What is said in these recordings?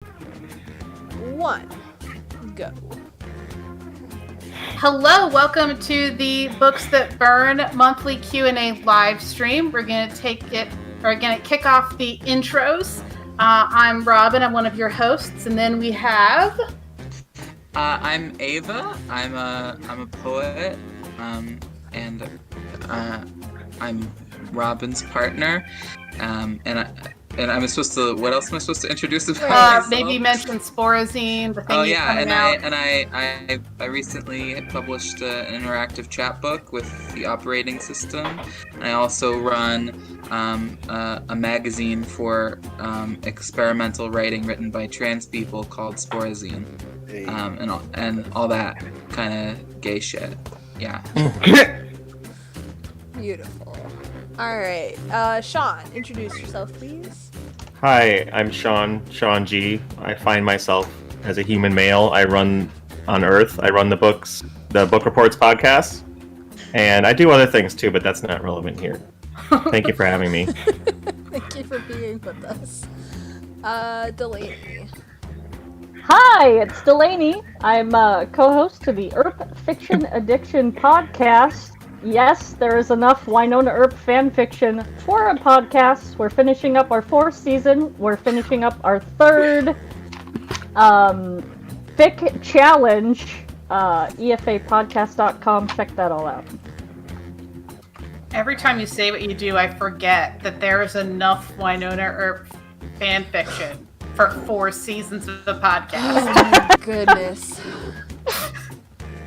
1, go. Hello, welcome to the Books That Burn monthly Q&A live stream. We're going to kick off the intros. I'm Robin, I'm one of your hosts, and then we have... I'm Ava. I'm a poet, and I'm Robin's partner, and I'm supposed to. What else am I supposed to introduce about myself? Maybe mention Sporozine. The thing I recently published an interactive chat book with the operating system. And I also run a magazine for experimental writing written by trans people called Sporozine, and all that kind of gay shit. Yeah. Beautiful. All right, Sean, introduce yourself, please. Hi, I'm Sean G. I find myself as a human male. I run on Earth. I run the Book Reports podcast, and I do other things too, but that's not relevant here. Thank you for having me. Thank you for being with us. Delayne. Hi, it's Delayne. I'm a co-host to the Earp Fiction Addiction podcast. Yes, there is enough Winona Earp fan fiction for a podcast. We're finishing up our 4th season. We're finishing up our 3rd fic challenge. EFApodcast.com. Check that all out. Every time you say what you do, I forget that there is enough Winona Earp fan fiction for 4 seasons of the podcast. Oh my goodness.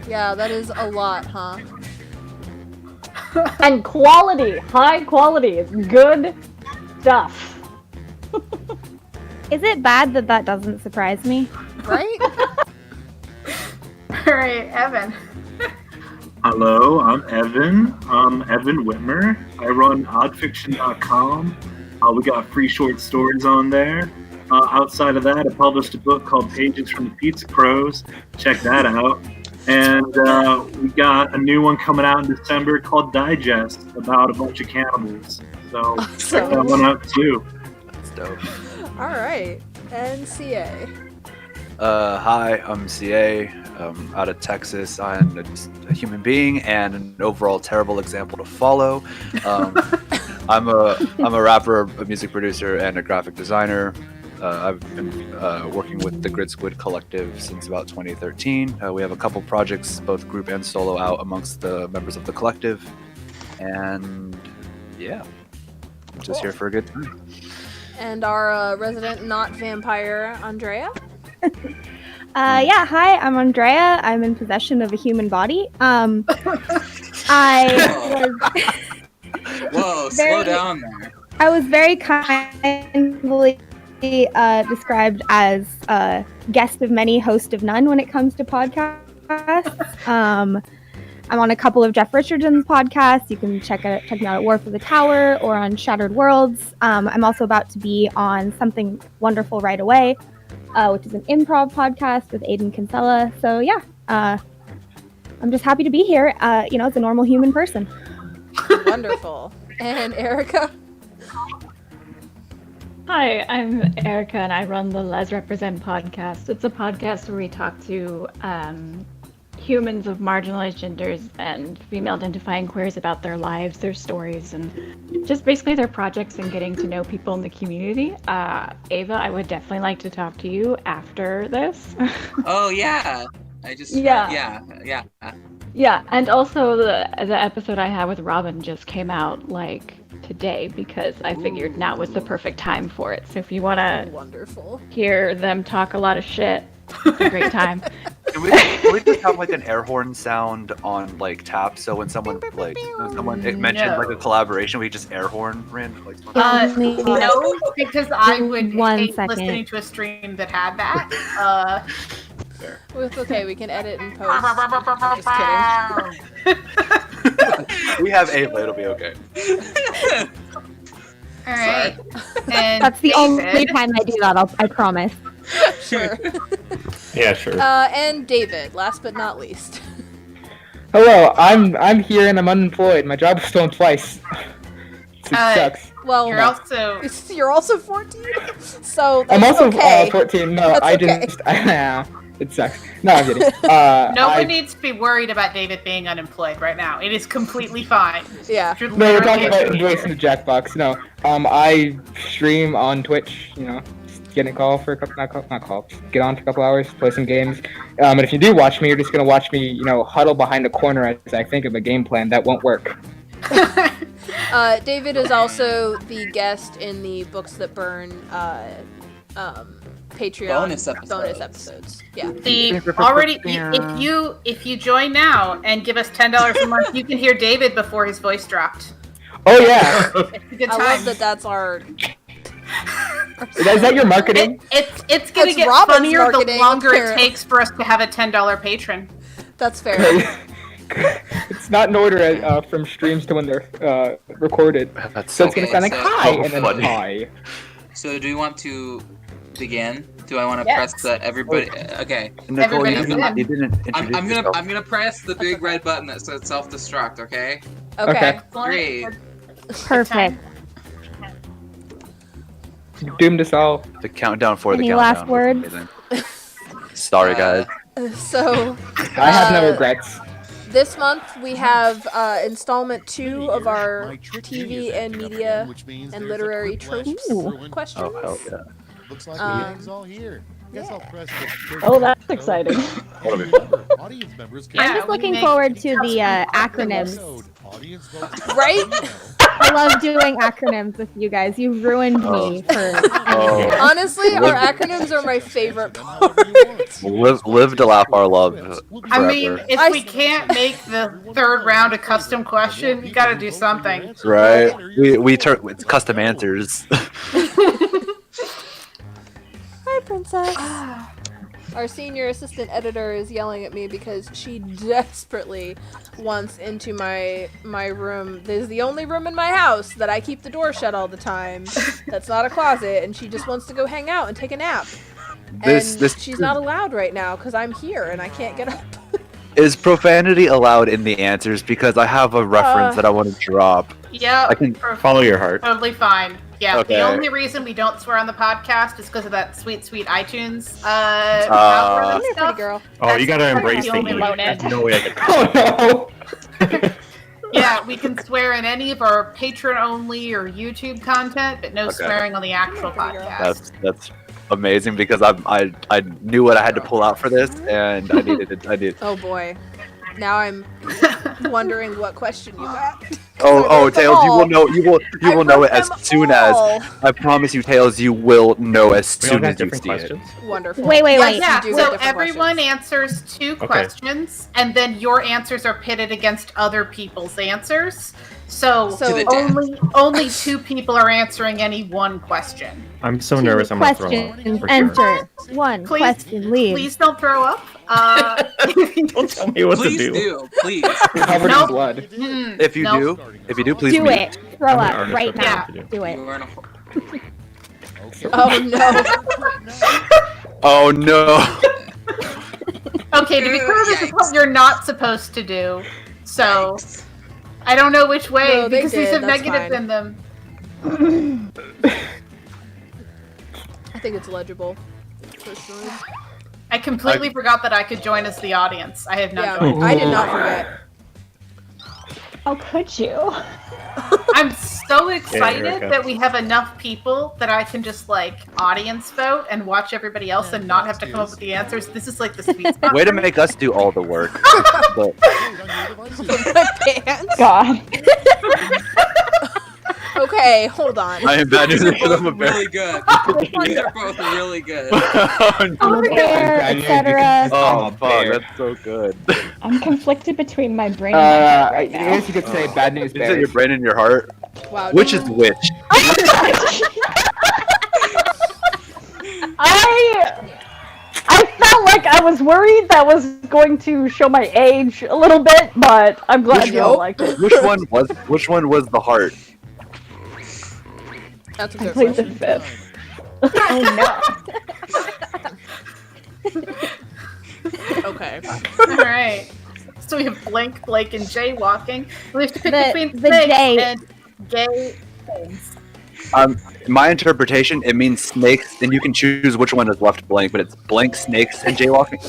Yeah, that is a lot, huh? And quality, high quality, it's good stuff. Is it bad that doesn't surprise me? Right? All right, Evan. Hello, I'm Evan. I'm Evan Whitmer. I run oddfiction.com. We got free short stories on there. Outside of that, I published a book called Pages from the Pizza Pros. Check that out. And we got a new one coming out in December called Digest, about a bunch of cannibals. So check that one out too. That's dope. All right, and CA. Hi, I'm CA. Out of Texas. I'm a human being and an overall terrible example to follow. I'm a rapper, a music producer, and a graphic designer. I've been working with the Grid Squid Collective since about 2013. We have a couple projects, both group and solo, out amongst the members of the collective. And yeah, I'm just here for a good time. And our resident not vampire, Andrea. Yeah, hi, I'm Andrea. I'm in possession of a human body. Whoa, slow down there. I was very kindly described as guest of many, host of none when it comes to podcasts. I'm on a couple of Jeff Richardson's podcasts. You can check me out at War for the Tower or on Shattered Worlds. I'm also about to be on Something Wonderful Right Away, which is an improv podcast with Aiden Kinsella. So yeah, I'm just happy to be here, as a normal human person. Wonderful. And Erica? Hi, I'm Erica, and I run the LezRepresent podcast. It's a podcast where we talk to humans of marginalized genders and female-identifying queers about their lives, their stories, and just basically their projects and getting to know people in the community. Ava, I would definitely like to talk to you after this. Oh yeah, Yeah, and also the episode I had with Robin just came out today because I figured now was the perfect time for it. So if you want to hear them talk a lot of shit, it's a great time. Can we just have an air horn sound on tap, so when someone mentioned a collaboration, we just air horn random? No, because I would hate second. listening to a stream that had that. Well, it's okay, we can edit and post. Just kidding. We have Ava, it'll be okay. All right. And That's the David. only time I do that, I promise. Sure. Yeah, sure. And David, last but not least. Hello, I'm here and I'm unemployed. My job was stolen twice. It sucks. Well, you're also 14, so that's I'm also okay. 14. No, That's I okay. didn't. It sucks. No, I'm kidding. No one needs to be worried about David being unemployed right now. It is completely fine. Yeah. No, we're talking about endorsing the Jackbox. No, I stream on Twitch. Get a call for a couple, not call, get on for a couple hours, play some games. And if you do watch me, you're just gonna watch me, huddle behind a corner as I think of a game plan that won't work. David is also the guest in the Books That Burn Patreon bonus episodes. Yeah. If you join now and give us $10 a month, you can hear David before his voice dropped. Oh yeah. It's a good time. I love that. That's our. Is that your marketing? It's gonna get Robin's funnier the marketing, longer it apparently. takes for us to have a $10 patron. That's fair. It's not in order from streams to when they're recorded. So it's gonna sound like hi and then hi. So do we want to begin? Do I want to Yes. press the everybody? Okay. Nicole, you Everybody's didn't introduce I'm yourself. gonna press the big red button that says self-destruct. Okay. Okay. 3. Perfect. Doomed us all. The countdown for Any the last countdown. was words? amazing. Sorry, guys. So. I have no regrets. This month we have installment 2 of our TV and media and literary tropes question. Oh, hell yeah. Looks like the gang's all here. Guess I'll press the Oh, that's exciting. audience members can I'm just looking forward to the acronyms. audience votes. Right? I love doing acronyms with you guys. You ruined me for. Honestly, our acronyms are my favorite part. Live to laugh our love forever. I mean, if we can't make the third round a custom question, you gotta do something. Right? We turn it's custom answers. Hi, princess. Our senior assistant editor is yelling at me because she desperately wants into my room. This is the only room in my house that I keep the door shut all the time. That's not a closet, and she just wants to go hang out and take a nap. She's not allowed right now because I'm here and I can't get up. Is profanity allowed in the answers? Because I have a reference that I want to drop. Yeah, I can follow your heart. Totally fine. Yeah, Okay. the only reason we don't swear on the podcast is because of that sweet iTunes algorithm Pretty stuff. girl. Oh, you gotta embrace the the only E. one. There's no way I can. Oh no! Yeah, we can swear in any of our patron only or YouTube content, but no Okay. swearing on the actual podcast. That's amazing because I knew what I had to pull out for this and I needed it. Oh boy. Now I'm wondering what question you got. Oh, Tails, you will know it as them soon all. as I promise you, Tails, you will know as We all soon got as you different see questions. Wonderful. Wait. Yeah, you do so get different everyone questions. answers 2 questions, and then your answers are pitted against other people's answers. So To the only 2 people are answering any one question. I'm so nervous. I'm gonna throw up. Questions. For sure. Enter. One Please- question. Leave. Please don't throw up. Don't tell me what Please to do. do. Please. Covered in Nope. blood. If you Nope. do, please Do mute. it. Throw I'm an up artist, right that's now. what to do. Do it. You are in a- Oh no. Oh no. Okay, to be clear, this is what you're not supposed to do. So I don't know which way No, they because these did, have that's negatives fine. in them. I think it's legible. Personally. I completely forgot that I could join as the audience. I have not Yeah, joined. I did not forget. Oh, could you? I'm so excited Erica. that we have enough people that I can just audience vote and watch everybody else and not have to come up with the answers. This is like the sweet spot. Way to for me. make us do all the work. But My pants. God. Okay, hold on. I am bad news These are because I'm a both bear. really good. These are both really good. I'm a bear, etc. Oh, Oh, fuck, bear. that's so good. I'm conflicted between my brain and my head I right now. guess you could say bad news Is it your bears. brain and your heart? Wow. Which is which? I felt like I was worried that was going to show my age a little bit, but I'm glad you all liked it. Which one was the heart? That's a I good played the question. fifth. Oh Okay. All right. So we have Blink, Blake, and Jay walking. We have to pick The between Jay. snakes and gay things. My interpretation, it means snakes, and you can choose which one is left blank, but it's blank snakes and jaywalking,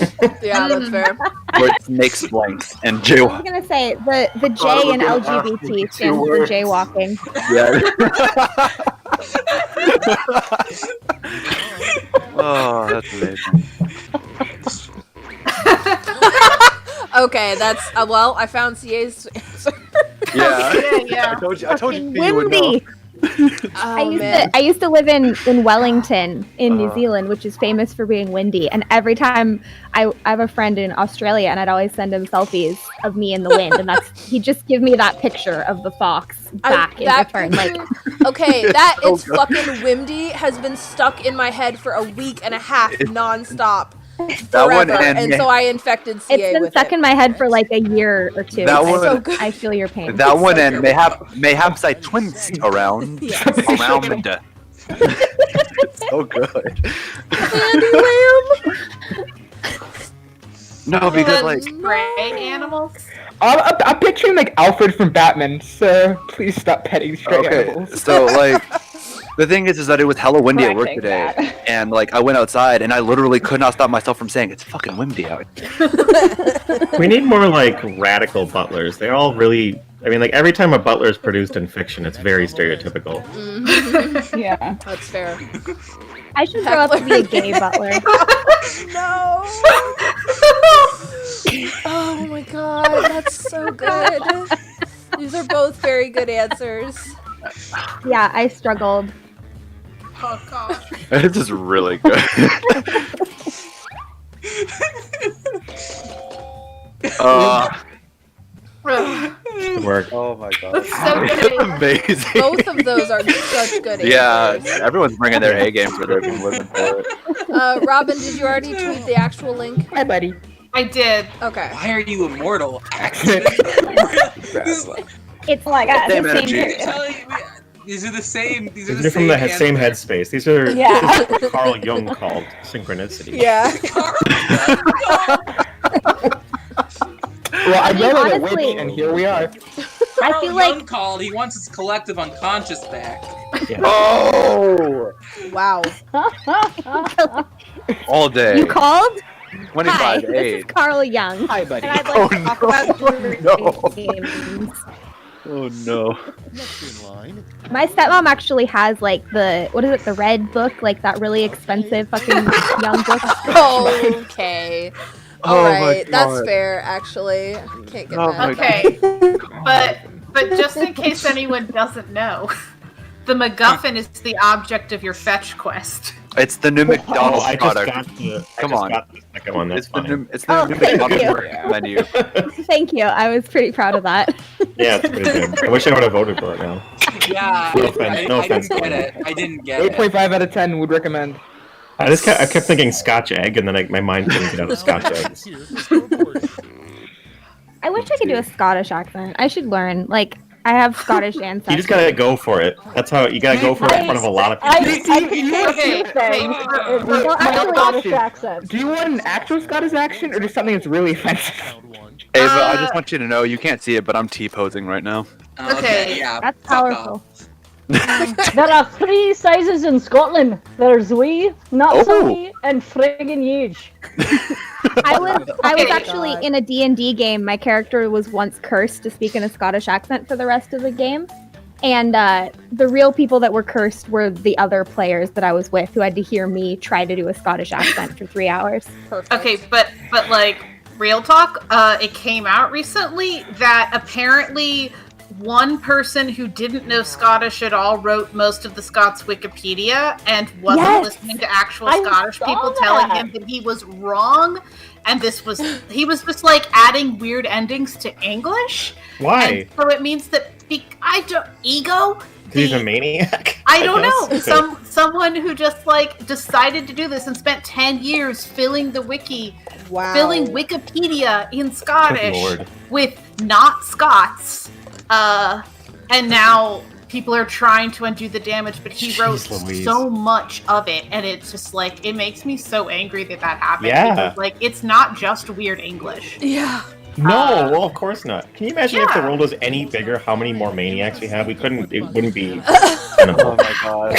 Yeah, that's fair. or it's snakes blanks and I was jaywalking. gonna say the J in LGBT stands for jaywalking. Yeah. Oh, that's amazing. Okay, that's well. I found CA's answer. Yeah. Yeah. I told you Fucking you would know. windy. Oh, man. I used to live in Wellington in New Zealand, which is famous for being windy. And every time I have a friend in Australia, and I'd always send him selfies of me in the wind, and he'd just give me that picture of the fox back in return. Like, okay, that So it's good. fucking windy has been stuck in my head for a week and a half nonstop. That one Forever, and and so I infected CA it's been with stuck it. in my head for like a year or two. That I- one- So good. I feel your pain. that one so and good. mayhaps I twins around Yes. around so good. Andy Lamb. No, because like Gray animals. I'm picturing like Alfred from Batman. Sir, please stop petting stray okay, animals. so like the thing is that it was hella windy at work Correcting today, that. and like I went outside and I literally could not stop myself from saying it's fucking windy out. We need more like radical butlers. They're all really. I mean, like every time a butler is produced in fiction, it's very stereotypical. Yeah. That's fair. I should grow up to be a gay butler. No. Oh my god, that's so good. These are both very good answers. Yeah, I struggled. Oh god. This is really good. Good work. Oh my god. So good. Amazing. Both of those are such good Yeah, answers. everyone's bringing their A game for their living for it. Robin, did you already tweet the actual link? Hi, buddy. I did. Okay. Why are you immortal? It's like Same the energy. same. Telling me- These are the same. These are the They're from the same answers. headspace. These are Yeah. this is what Carl Jung called synchronicity. Yeah. Well, I mean, yelled at a honestly- witch, and here we are. I Carl feel like Jung called. He wants his collective unconscious back. Oh, Wow. all day. you called. 25 Hi, this is 8. Carl Jung, Hi, buddy. and I'd like Oh, to talk no. about No. games. Oh no. Next in line. My stepmom actually has like the the red book, like that really expensive fucking young book. Okay. Oh All my right. That's God. fair, actually. Can't get Oh mad. my Okay. But just in case anyone doesn't know, the MacGuffin is the object of your fetch quest. It's the new Oh, McDonald's I just product. got the. Come I just on. got the second one. That's It's the fine. new, it's the Oh, new thank McDonald's you. menu. Thank you. I was pretty proud of that. Yeah, it's pretty good. I wish I would have voted for it now. Yeah. No offense, no I offense. didn't get it. I didn't get it. 8.5 out of 10 would recommend. I kept thinking Scotch egg, and then my mind couldn't get out of Scotch eggs. Here's the scoreboard. I wish I could do a Scottish accent. I should learn. Like, I have Scottish ancestors. You just gotta go for it. That's how you gotta go for it in front of a lot of people. Okay, Well, actually, Scottish accent. Do you want an actual Scottish accent, or just something that's really offensive? Round one. Ava, I just want you to know you can't see it, but I'm T-posing right now. Okay. Yeah. That's fuck off. powerful. There are 3 sizes in Scotland. There's wee, not so Oh. wee, and friggin' huge. I was Okay. actually in a D&D game. My character was once cursed to speak in a Scottish accent for the rest of the game. And the real people that were cursed were the other players that I was with, who had to hear me try to do a Scottish accent for 3 hours. Perfect. Okay, but like real talk, it came out recently that apparently one person who didn't know Scottish at all wrote most of the Scots Wikipedia and wasn't Yes! listening to actual I Scottish saw people telling that. him that he was wrong, and he was just like adding weird endings to English. Why? And so it means that ego. He's a maniac. I don't know. guess. Someone who just like decided to do this and spent 10 years filling the wiki, Wow. filling Wikipedia in Good Scottish lord. with not Scots. And now people are trying to undo the damage, but he Jeez wrote Louise. so much of it, and it's just like it makes me so angry that happened. Yeah. Because, like, it's not just weird English. Yeah. No, well, of course not. Can you imagine if the yeah. world was any bigger, how many more maniacs we have? We couldn't. It wouldn't be. Oh my god.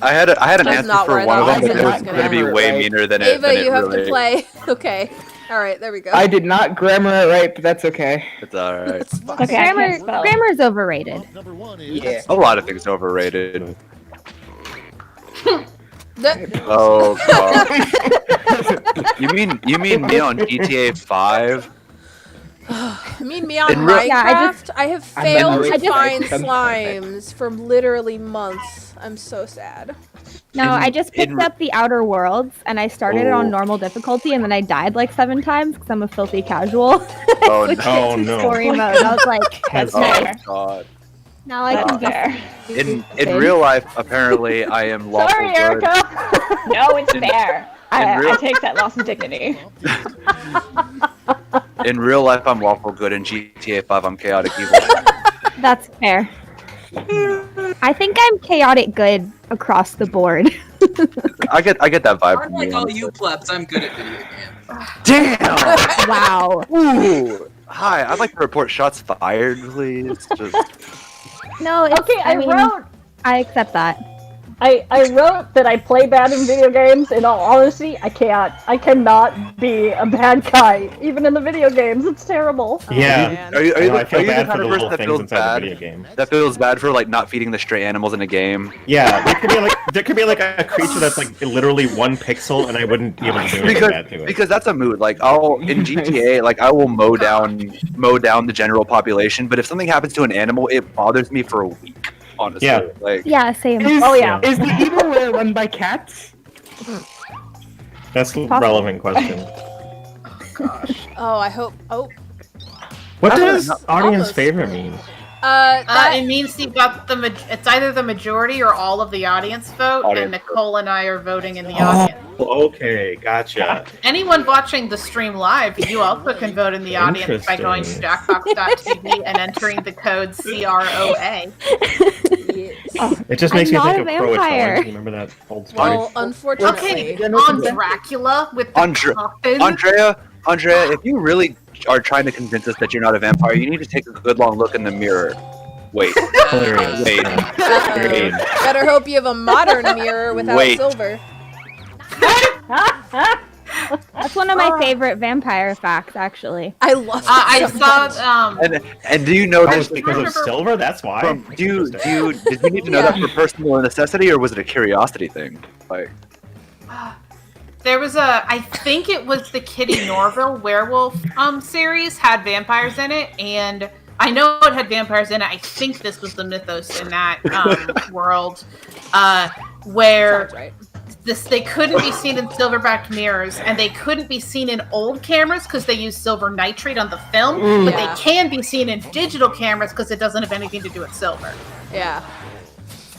I had an That's answer not for where I one of thought them, it but it was was gonna going to be happen. way Right. meaner than it. Ava, than it you have really. to play. Okay. All right, there we go. I did not grammar it right, but that's okay. It's all right. That's fine. Okay, I can't spell. Grammar's overrated. Prompt number 1 is Yeah. A lot of things overrated. The- Oh god. You mean me on GTA 5? me on In real- Minecraft? Yeah, I have I'm failed not- to I find just- slimes for literally months. I'm so sad. No, I just picked in- up the Outer Worlds and I started it Oh. on normal difficulty and then I died like 7 times because I'm a filthy casual. Oh Switched no. it to no. Story mode. I was like, Has Oh fair. god. now I That's can fair. In real life, apparently, I am lawful Sorry, good. Erica. No, it's fair. I real- take that loss of dignity. In real life, I'm lawful good. In GTA 5, I'm chaotic evil. That's fair. I think I'm chaotic good across the board. I get that vibe from Unlike you. all honestly. you plebs, I'm good at video games. Damn! Wow. Ooh. Hi, I'd like to report shots fired, please. Just... No, it's, Okay, I mean, wrote I accept that. I wrote that I play bad in video games. In all honesty, I cannot be a bad guy, even in the video games. It's terrible. Yeah. Man. Are you I know, I feel the bad kind for of the person little that things feels inside the bad? video game. That feels bad for like not feeding the stray animals in a game. Yeah, there could be like a creature that's like literally 1 pixel, and I wouldn't be able to do anything bad to it. Because that's a mood. Like I'll in GTA, like I will mow down the general population. But if something happens to an animal, it bothers me for a week. Honestly, Yeah. like Yeah, same. Oh yeah. Is the Evilware run by cats? That's a relevant question. Oh, I hope. Oh, What I don't does know. audience Almost. favorite mean? that, It means you got it's either the majority or all of the audience vote, and Audience Nicole and I are voting in the audience. Okay, gotcha. Anyone watching the stream live, you also can vote in the audience by going to Interesting. jackbox.tv and entering the code CROA. yes. It just I'm makes me not think a of Croatoan. vampire. You remember that old story? Well, unfortunately, Okay, on Dracula with the coffin. Andrea, if you really are trying to convince us that you're not a vampire, you need to take a good long look in the mirror. Wait. Hilarious. Wait. Uh-oh. Better hope you have a modern mirror without Wait. silver. That's one of my favorite vampire facts, actually. I love it. I so saw much. And do you know Oh, this it's because of silver? That's why? did you need to know that for personal necessity, or was it a curiosity thing? Like, there was I think it was the Kitty Norville werewolf series had vampires in it, and I know it had vampires in it. I think this was the mythos in that world, where Sounds right. they couldn't be seen in silverback mirrors, and they couldn't be seen in old cameras because they use silver nitrate on the film, but Yeah. they can be seen in digital cameras because it doesn't have anything to do with silver. Yeah.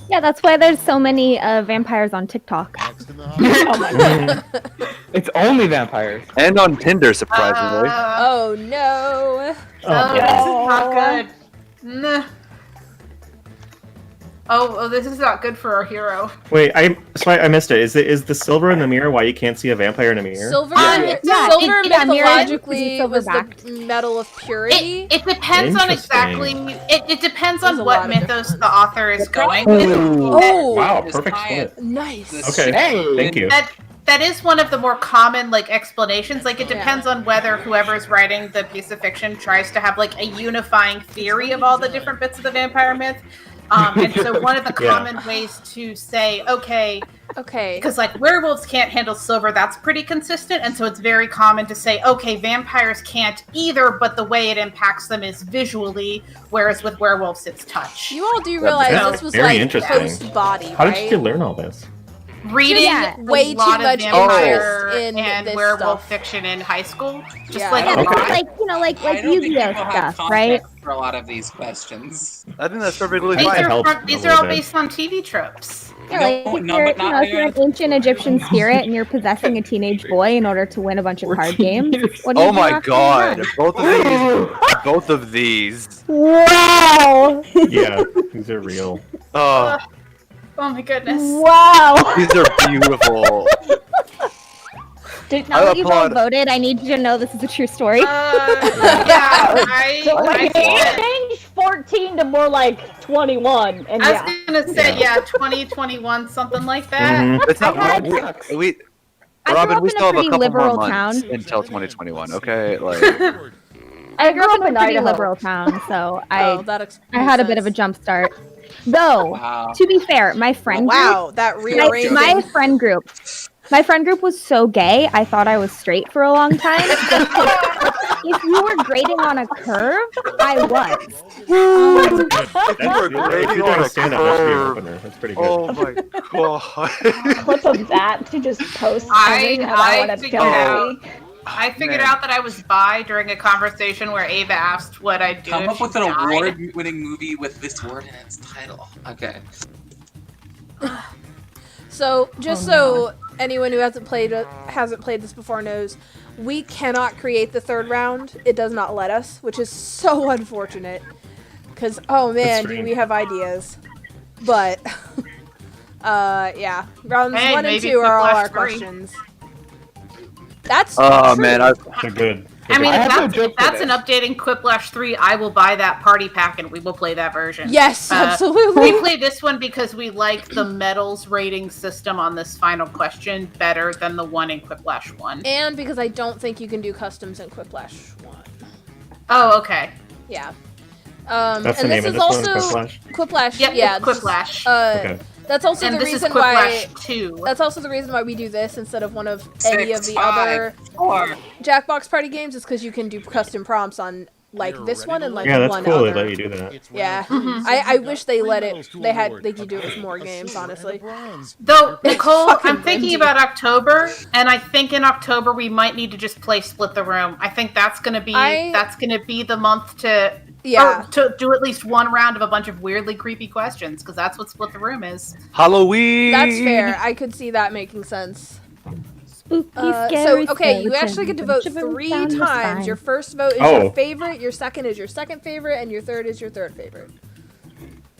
Yeah, that's why there's so many vampires on TikTok. Next in the hot It's only vampires. and on Tinder, surprisingly. Oh no. Oh, yeah. this is not good. Nah. Oh, this is not good for our hero. Wait, I missed it. Is the silver in the mirror why you can't see a vampire in a mirror? Silver, Yeah. silver Yeah, mirror mythologically is was the silver-backed. metal of purity. It depends on exactly. It depends There's on a what lot of mythos the author is going with. Oh, Wow, Just perfect tie it. split. nice. Okay, thank you. That is one of the more common explanations. Like it depends on whether whoever's writing the piece of fiction tries to have a unifying theory of all the different bits of the vampire myth. And so one of the Yeah. common ways to say, okay, Okay. because werewolves can't handle silver, that's pretty consistent, and so it's very common to say, okay, vampires can't either, but the way it impacts them is visually, whereas with werewolves it's touch. You all do realize That's this was very like interesting. post body, How right? did you learn all this? Reading Yeah. Way a too lot much of vampire interest in and this werewolf stuff. fiction in high school. Just Yeah. Yeah, a because lot. I like don't think Yu-Gi-Oh people have stuff, right? context for a lot of these questions. I think that's perfectly These might fine. are, help from- a these are little all bit. based on TV tropes. Yeah, No, like no, if you're, but not if you're an ancient Egyptian spirit and you're possessing a teenage boy in order to win a bunch of card games, what do you Oh do my after you're god, done? both of these. Wow! Yeah, these are real. Oh, Oh my goodness. Wow! these are beautiful. Now that you've all voted, I need you to know this is a true story. I can't. Change 14 to more like 21. And I was gonna say 2021, something like that. Mm-hmm. It's not Robin, we still have a couple more months town. until 2021. Okay, like I grew up in a pretty Idaho. liberal town, so I that had a bit of a jump start. Though, to be fair, my friend group, that rearranging. my friend group was so gay, I thought I was straight for a long time. If you were grading on a curve, I was. That's pretty good. oh my god. Clip of that to just post. I figured out that I was bi during a conversation where Ava asked what I'd do. Come if up with she an died. award-winning movie with this word in its title. Okay. So, so anyone who hasn't played this before knows, we cannot create the third round. It does not let us, which is so unfortunate. Because, oh man, do we have ideas. But, yeah. Rounds 1 and 2 are all our questions. That's true. Man, They're good. I mean, I if have that's an updating Quiplash 3, I will buy that party pack and we will play that version. Yes, absolutely. We play this one because we like the medals rating system on this final question better than the one in Quiplash 1. And because I don't think you can do customs in Quiplash 1. Oh, okay. Yeah. That's and the this name is of this also one, Quiplash? Quiplash. Yep, yeah, it's Quiplash. Okay. That's also And the this is reason why. Quiplash 2. That's also the reason why we do this instead of one of 6, any of the 5, other 4. Jackbox party games, is because you can do custom prompts on like this one and like Yeah, that's one cool. other. They let you do that. Yeah, I wish they let it. They could do it with more games, honestly. Though, Nicole, Fucking I'm thinking Lindsay. about October, and I think in October we might need to just play Split the Room. I think that's gonna be the month to to do at least one round of a bunch of weirdly creepy questions, because that's what Split the Room is. Halloween. That's fair. I could see that making sense. Spooky, So scary, okay, you actually get to vote 3 times. Your first vote is your favorite, your second is your second favorite, and your third is your third favorite.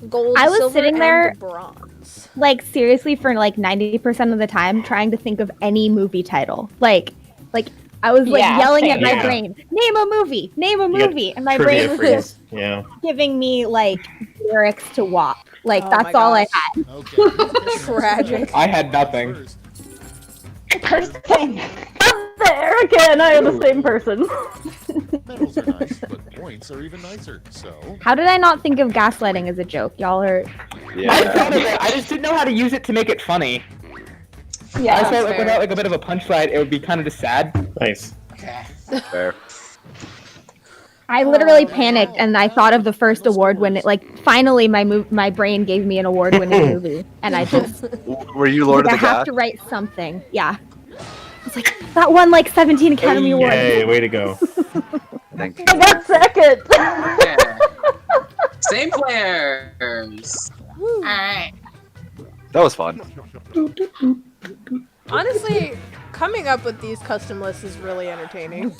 Gold, I was silver, sitting there, and bronze. like seriously, for like 90% of the time, trying to think of any movie title. Like I was like yelling at my brain, name a movie, and my brain was just giving me like lyrics to WAP. Like that's all I had. Okay. Tragic. I had nothing. Person. Erica and I are the same person. Medals are nice, but points are even nicer. So. How did I not think of gaslighting as a joke? Y'all are. I thought of it. I just didn't know how to use it to make it funny. Yeah. I thought like without like a bit of a punchline, it would be kind of just sad. Nice. Okay. Fair. I literally panicked, and I thought of the first award when it like finally my brain gave me an award-winning movie, and I just Were you Lord of I the have Gods? to write something. Yeah. It's like that won like 17 Academy Awards. Yay, way to go. Thank you. I got second. Okay. Same players. All right. That was fun. Honestly, coming up with these custom lists is really entertaining.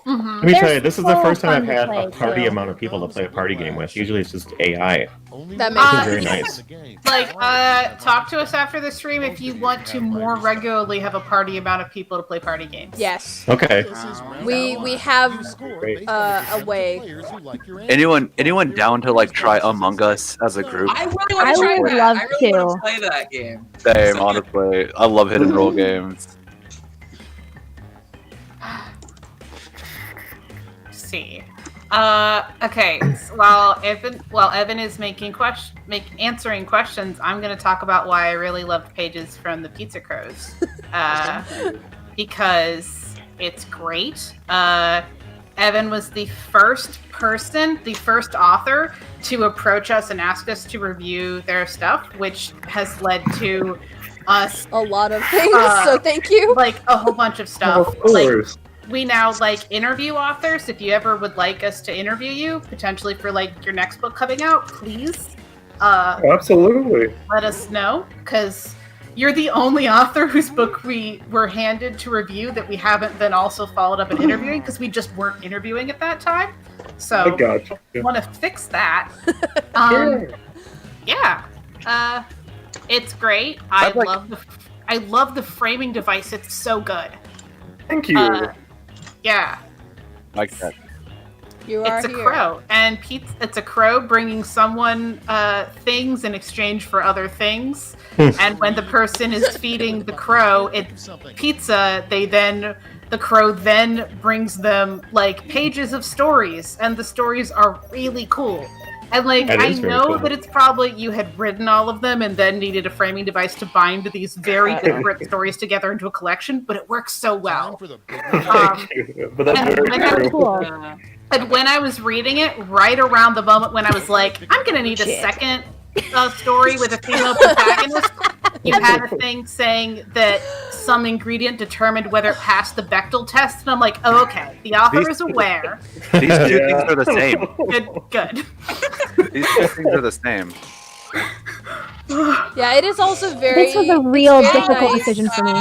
Let me tell you, this is the so first time I've fun to had play, a party too. amount of people to play a party game with. Usually it's just AI. That makes This is very nice. Like, talk to us after the stream if you want to more regularly have a party amount of people to play party games. Yes. Okay. We have a way. Anyone down to like try Among Us as a group? I really want to try would that. love I really want to. to play that game. Same, honestly. I love hit and roll games. See. Okay. So while Evan is answering questions, I'm going to talk about why I really loved Pages from the Pizza Crows, because it's great. Evan was the first author to approach us and ask us to review their stuff, which has led to us a lot of things. So thank you. Like a whole bunch of stuff. Of course. We now like interview authors. If you ever would like us to interview you, potentially for like your next book coming out, please Absolutely. let us know, because you're the only author whose book we were handed to review that we haven't then also followed up and interviewing, because we just weren't interviewing at that time. So gotcha. want to fix that. Yeah. It's great. I love the framing device. It's so good. Thank you. Yeah. Like that. You are It's a here. crow, and it's a crow bringing someone things in exchange for other things. And when the person is feeding the crow pizza, the crow then brings them like pages of stories, and the stories are really cool. And like That I is very know cool. that it's probably you had written all of them and then needed a framing device to bind these very different stories together into a collection, but it works so well. For the big Um, Thank you. But that's and very when I true. Cool. And when I was reading it, right around the moment when I was like, I'm gonna need a second story with a female protagonist, you had a thing saying that some ingredient determined whether it passed the Bechdel test, and I'm like, oh, okay, the author is aware. These two things are the same. Good. These two things are the same. Yeah, it is also very. This was a real it's very difficult nice. decision for me.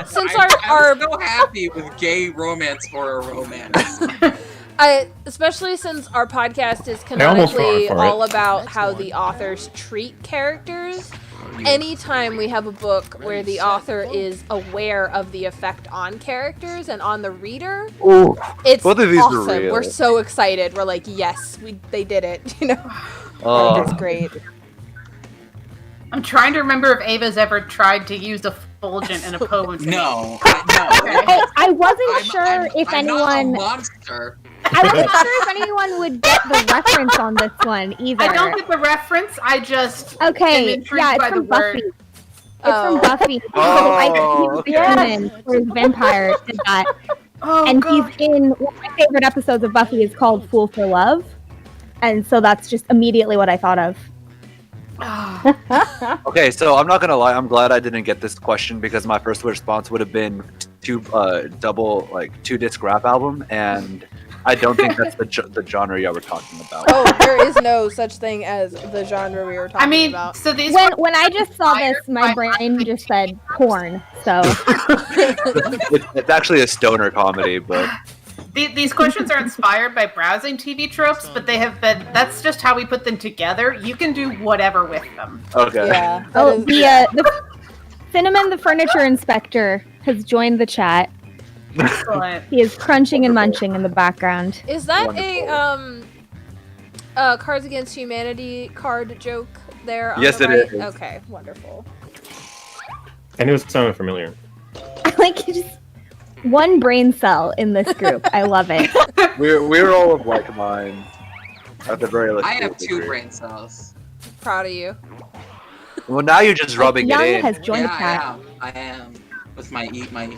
Since I'm so happy with gay romance horror romance. Especially since our podcast is I almost canonically fought for it. all about how the authors treat characters. Anytime we have a book where the author is aware of the effect on characters and on the reader, it's Both of these are awesome. real. We're so excited. We're like, yes, they did it. You know, Oh. it's great. I'm trying to remember if Ava's ever tried to use a fulgent in a poem. No. I wasn't sure if I'm not a anyone. monster. I wasn't sure if anyone would get the reference on this one either. I don't get the reference. I just Okay, am intrigued yeah, it's by from the word. Buffy. It's from Buffy. Oh, I think okay. he's human or his vampire did that. Oh, And God. he's in one of my favorite episodes of Buffy is called Fool for Love. And so that's just immediately what I thought of. Okay, so I'm not gonna lie. I'm glad I didn't get this question because my first response would have been two disc rap album, and I don't think that's the genre y'all were talking about. Oh, there is no such thing as the genre we were talking about. So these When I just saw this, my brain just said porn. So It's actually a stoner comedy, but these questions are inspired by browsing TV tropes, but they have been. That's just how we put them together. You can do whatever with them. okay. Yeah. the Cinnamon, the furniture inspector, has joined the chat. Excellent. He is crunching and munching in the background. Is that Wonderful. a Cards Against Humanity card joke there? On Yes, the it right? is. Okay, wonderful. And it was sounding familiar. Like just one brain cell in this group. I love it. We're all of like mind. At the very least. I have 2 brain cells. Proud of you. Well, now you're just rubbing Young it in. has joined the Yeah, chat. I am. With my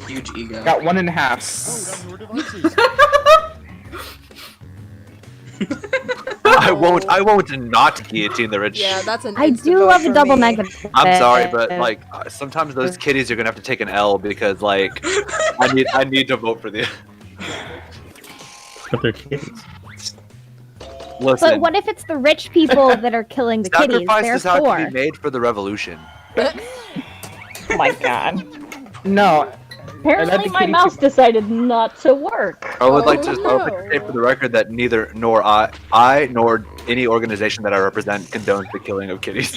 huge ego. Got 1.5. Oh, down your devices. I won't not guillotine the rich. Yeah, that's an. I instant do vote love a for double me. negative. I'm sorry, but like sometimes those kitties are gonna have to take an L because like I need to vote for the. But they're kids. Listen, But what if it's the rich people that are killing the kitties? sacrifices have to Therefore, be made for the revolution. Oh my god. No. Apparently my mouse decided not to work. I would like to no. say for the record that neither nor I nor any organization that I represent condones the killing of kitties.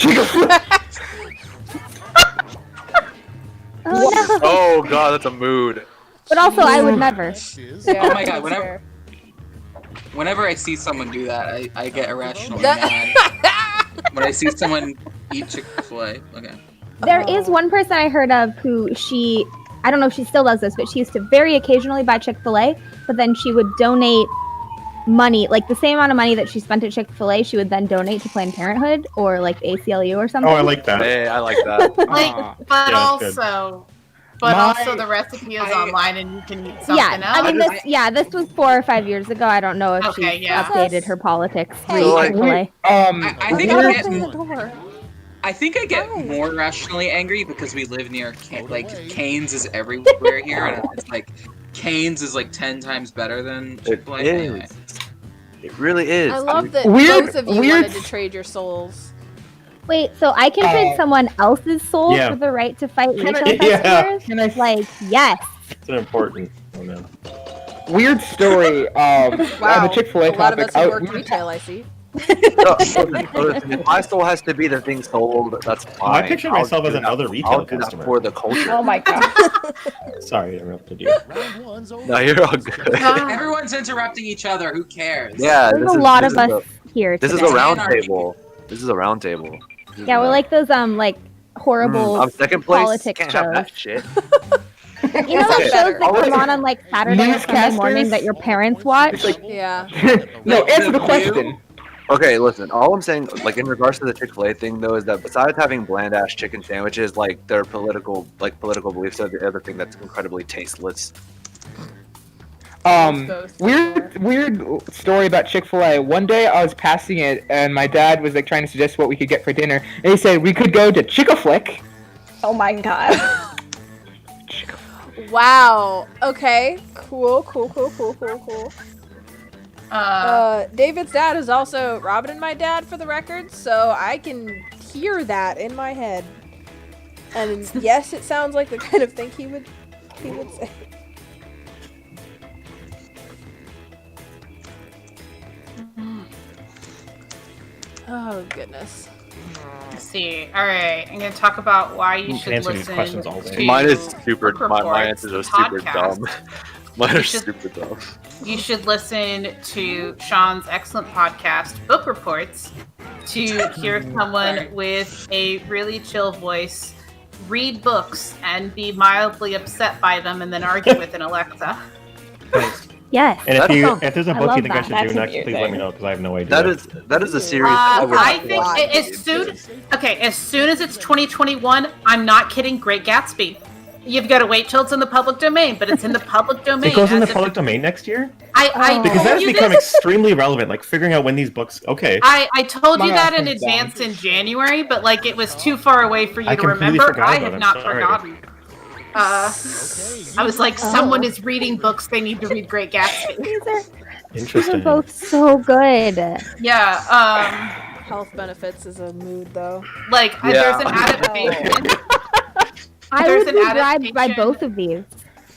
oh no. Oh god, that's a mood. But also, I would never. Yeah, Oh my God, that's whenever- fair. Whenever I see someone do that, I get irrationally mad. When I see someone eat Chick-fil-A. Okay. There is one person I heard of who I don't know if she still does this, but she used to very occasionally buy Chick-fil-A, but then she would donate money, like the same amount of money that she spent at Chick-fil-A, she would then donate to Planned Parenthood or like the ACLU or something. Oh, I like that. Hey, I like that. Like, but Yeah, that's good. also the recipe is online and you can eat something Yeah, else. I mean this was 4 or 5 years ago. I don't know if Okay, she yeah. updated her politics. Hey, re like- Chick-fil-A. I think Let I us get in the more. door. I think I get Hi. more rationally angry because we live near Cane's is everywhere here, and it's like Cane's is like 10 times better than It Chick-fil-A. is. Anyway. It really is. I love that Weird- both of you weird- wanted to trade your souls. Wait, so I can trade someone else's soul Yeah. for the right to fight Can I- retail Yeah. customers? Can I Like, yes. It's an important. Oh no. weird story. On Wow, the Chick-fil-A a lot of topic. us have worked retail, I see. No, listen, if my soul has to be the thing sold, that's fine. I picture myself I'll as do that- another retail I'll do that customer. for the culture. Oh my god. Sorry, I interrupted you. Round one's over. No, you're all good. Everyone's interrupting each other. Who cares? Yeah, There's a lot of us here This is today. a round Anarchy. table. This is a round table. This is Yeah, we're not- like those like horrible I'm second place. politics Can't have shows. that shit. You know those Okay. shows that come on like Saturday or Sunday Newscasters? morning that your parents watch? Yeah. No, answer the question. Okay, listen. All I'm saying, like in regards to the Chick-fil-A thing, though, is that besides having bland ass chicken sandwiches, like their political beliefs are the other thing that's incredibly tasteless. Weird story about Chick-fil-A. One day I was passing it, and my dad was like trying to suggest what we could get for dinner, and he said we could go to Chick-a-Flick. Oh my god. Wow. Okay. Cool. David's dad is also Robin and my dad, for the record, so I can hear that in my head. And yes, it sounds like the kind of thing he would say. Oh goodness. Let's see. All right, I'm going to talk about why you should answer these listen questions all day. to Mine is super. book My reports, answers are super podcast. dumb. Mine are You should- super dumb. You should listen to Sean's excellent podcast, Book Reports, to hear someone with a really chill voice read books and be mildly upset by them and then argue with an Alexa. Thanks. Yes. And if there's a I book love you think I that. should That's do next, please amusing. let me know because I have no idea. That is a series. I think as soon as it's 2021, I'm not kidding, Great Gatsby. You've got to wait till it's in the public domain, but it's in the public domain. It goes in the as if- public domain next year? I Because told that's you become this. extremely relevant, like figuring out when these books. Okay. I told you My that in iPhone's down. advance in January, but like it was too far away for you I to completely remember. forgot I about have it, not I'm sorry. forgotten. I was like, someone is reading books. They need to read Great Gatsby. These are Interesting. both so good. Yeah. Health benefits is a mood, though. Like Yeah. there's an adaptation. I There's would an be bribed by adaptation. both of these.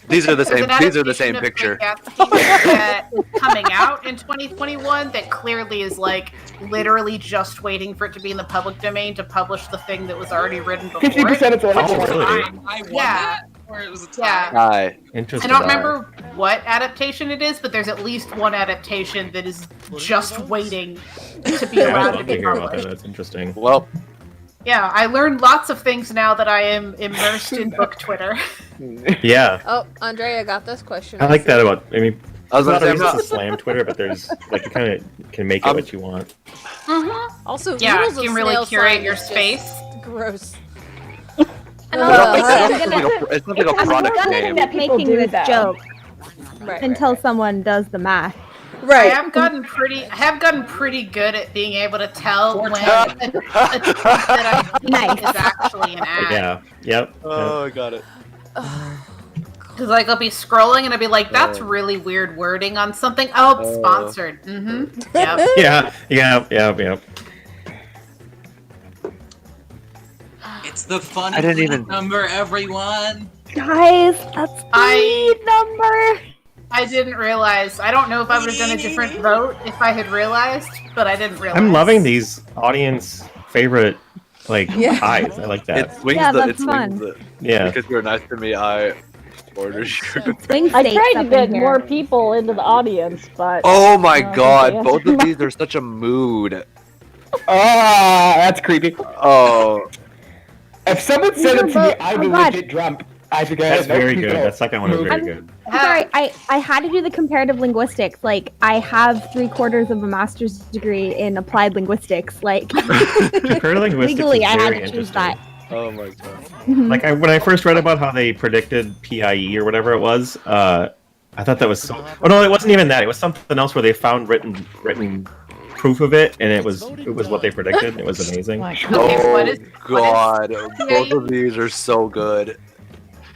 These are the There's same. an These are the same adaptation of picture. Great Gatsby that is coming out in 2021 that clearly is like literally just waiting for it to be in the public domain to publish the thing that was already written before. 50% of Oh, it's really? I won that? Or it was a tie? Yeah. Hi. I Interesting. don't remember what adaptation it is, but there's at least one adaptation that is just waiting to be Yeah, I would allowed to love to be hear about that. published. That's interesting. Well, Yeah, I learned lots of things now that I am immersed in book Twitter. Yeah. Oh, Andrea got this question. I like that about. I mean, I was there's gonna not say a I'm reason to not. slam Twitter, but there's like you kind of can make it what you want. Also, Yeah, noodles you of can really snail curate slime your is just space. Gross. And I don't think I'm that's gonna- it's not like a I'm product gonna name. end that up people making do, this though. joke Right. until someone does the math. I have gotten pretty good at being able to tell when a tweet that I Nice. is actually an ad. Yeah. Yep. Oh, I got it. Because like I'll be scrolling and I'll be like, "That's really weird wording on something." Oh, it's sponsored. Mm-hmm. Yep. Yeah. It's the fun I didn't even- number, everyone. Guys, that's the lead number. I didn't realize. I don't know if I would have done a different vote if I had realized, but I didn't realize. I'm loving these audience favorite like Yeah. ties. I like that. It swings Yeah, the. that's It swings fun. the. Yeah. Because you're nice to me, I ordered you. Swing I states tried to up in get here. more people into the audience, but Oh my Oh, god, okay. both of these are such a mood. Ah, that's creepy. Oh, If someone said These it are to me, both- I'd oh be God. legit drunk. I think I That's had no very good. control. That second one is very I'm- good. I'm sorry, I had to do the comparative linguistics. Like, I have 3/4 of a master's degree in applied linguistics. Like, Comparative linguistics legally, is I very had to choose interesting. that. oh my god. Like when I first read about how they predicted PIE or whatever it was, I thought that was so. Oh no, it wasn't even that. It was something else where they found written proof of it, and it was what they predicted. It was amazing. Like, Okay, what is- god, what both is- of these are so good.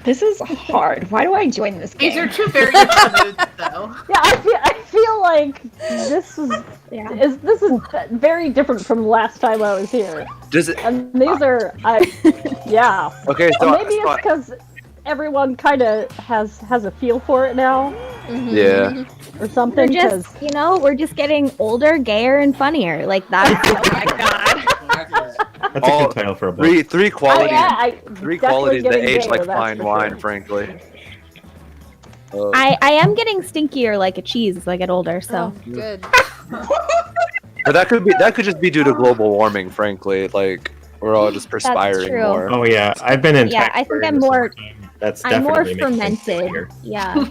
this is hard. Why do I join this game? These are two very different moods, though. yeah, I feel like this is very different from last time I was here. Does it? And these are, yeah. Okay, Or so maybe it's because everyone kind of has a feel for it now. Yeah. or something. We're just, 'cause- we're just getting older, gayer, and funnier. Like that's. Oh my god. That's a good title for a book. Three Oh, qualities. yeah, Three definitely qualities that getting age gayer, like that's fine for wine, sure. frankly. I am getting stinkier like a cheese as I get older. So. Oh, good. But that could just be due to global warming, frankly. Like we're all just perspiring true. more. Oh yeah, I've been in. Yeah, tech I think for I'm the more. summertime. That's I'm more definitely making things fermented. easier. Yeah.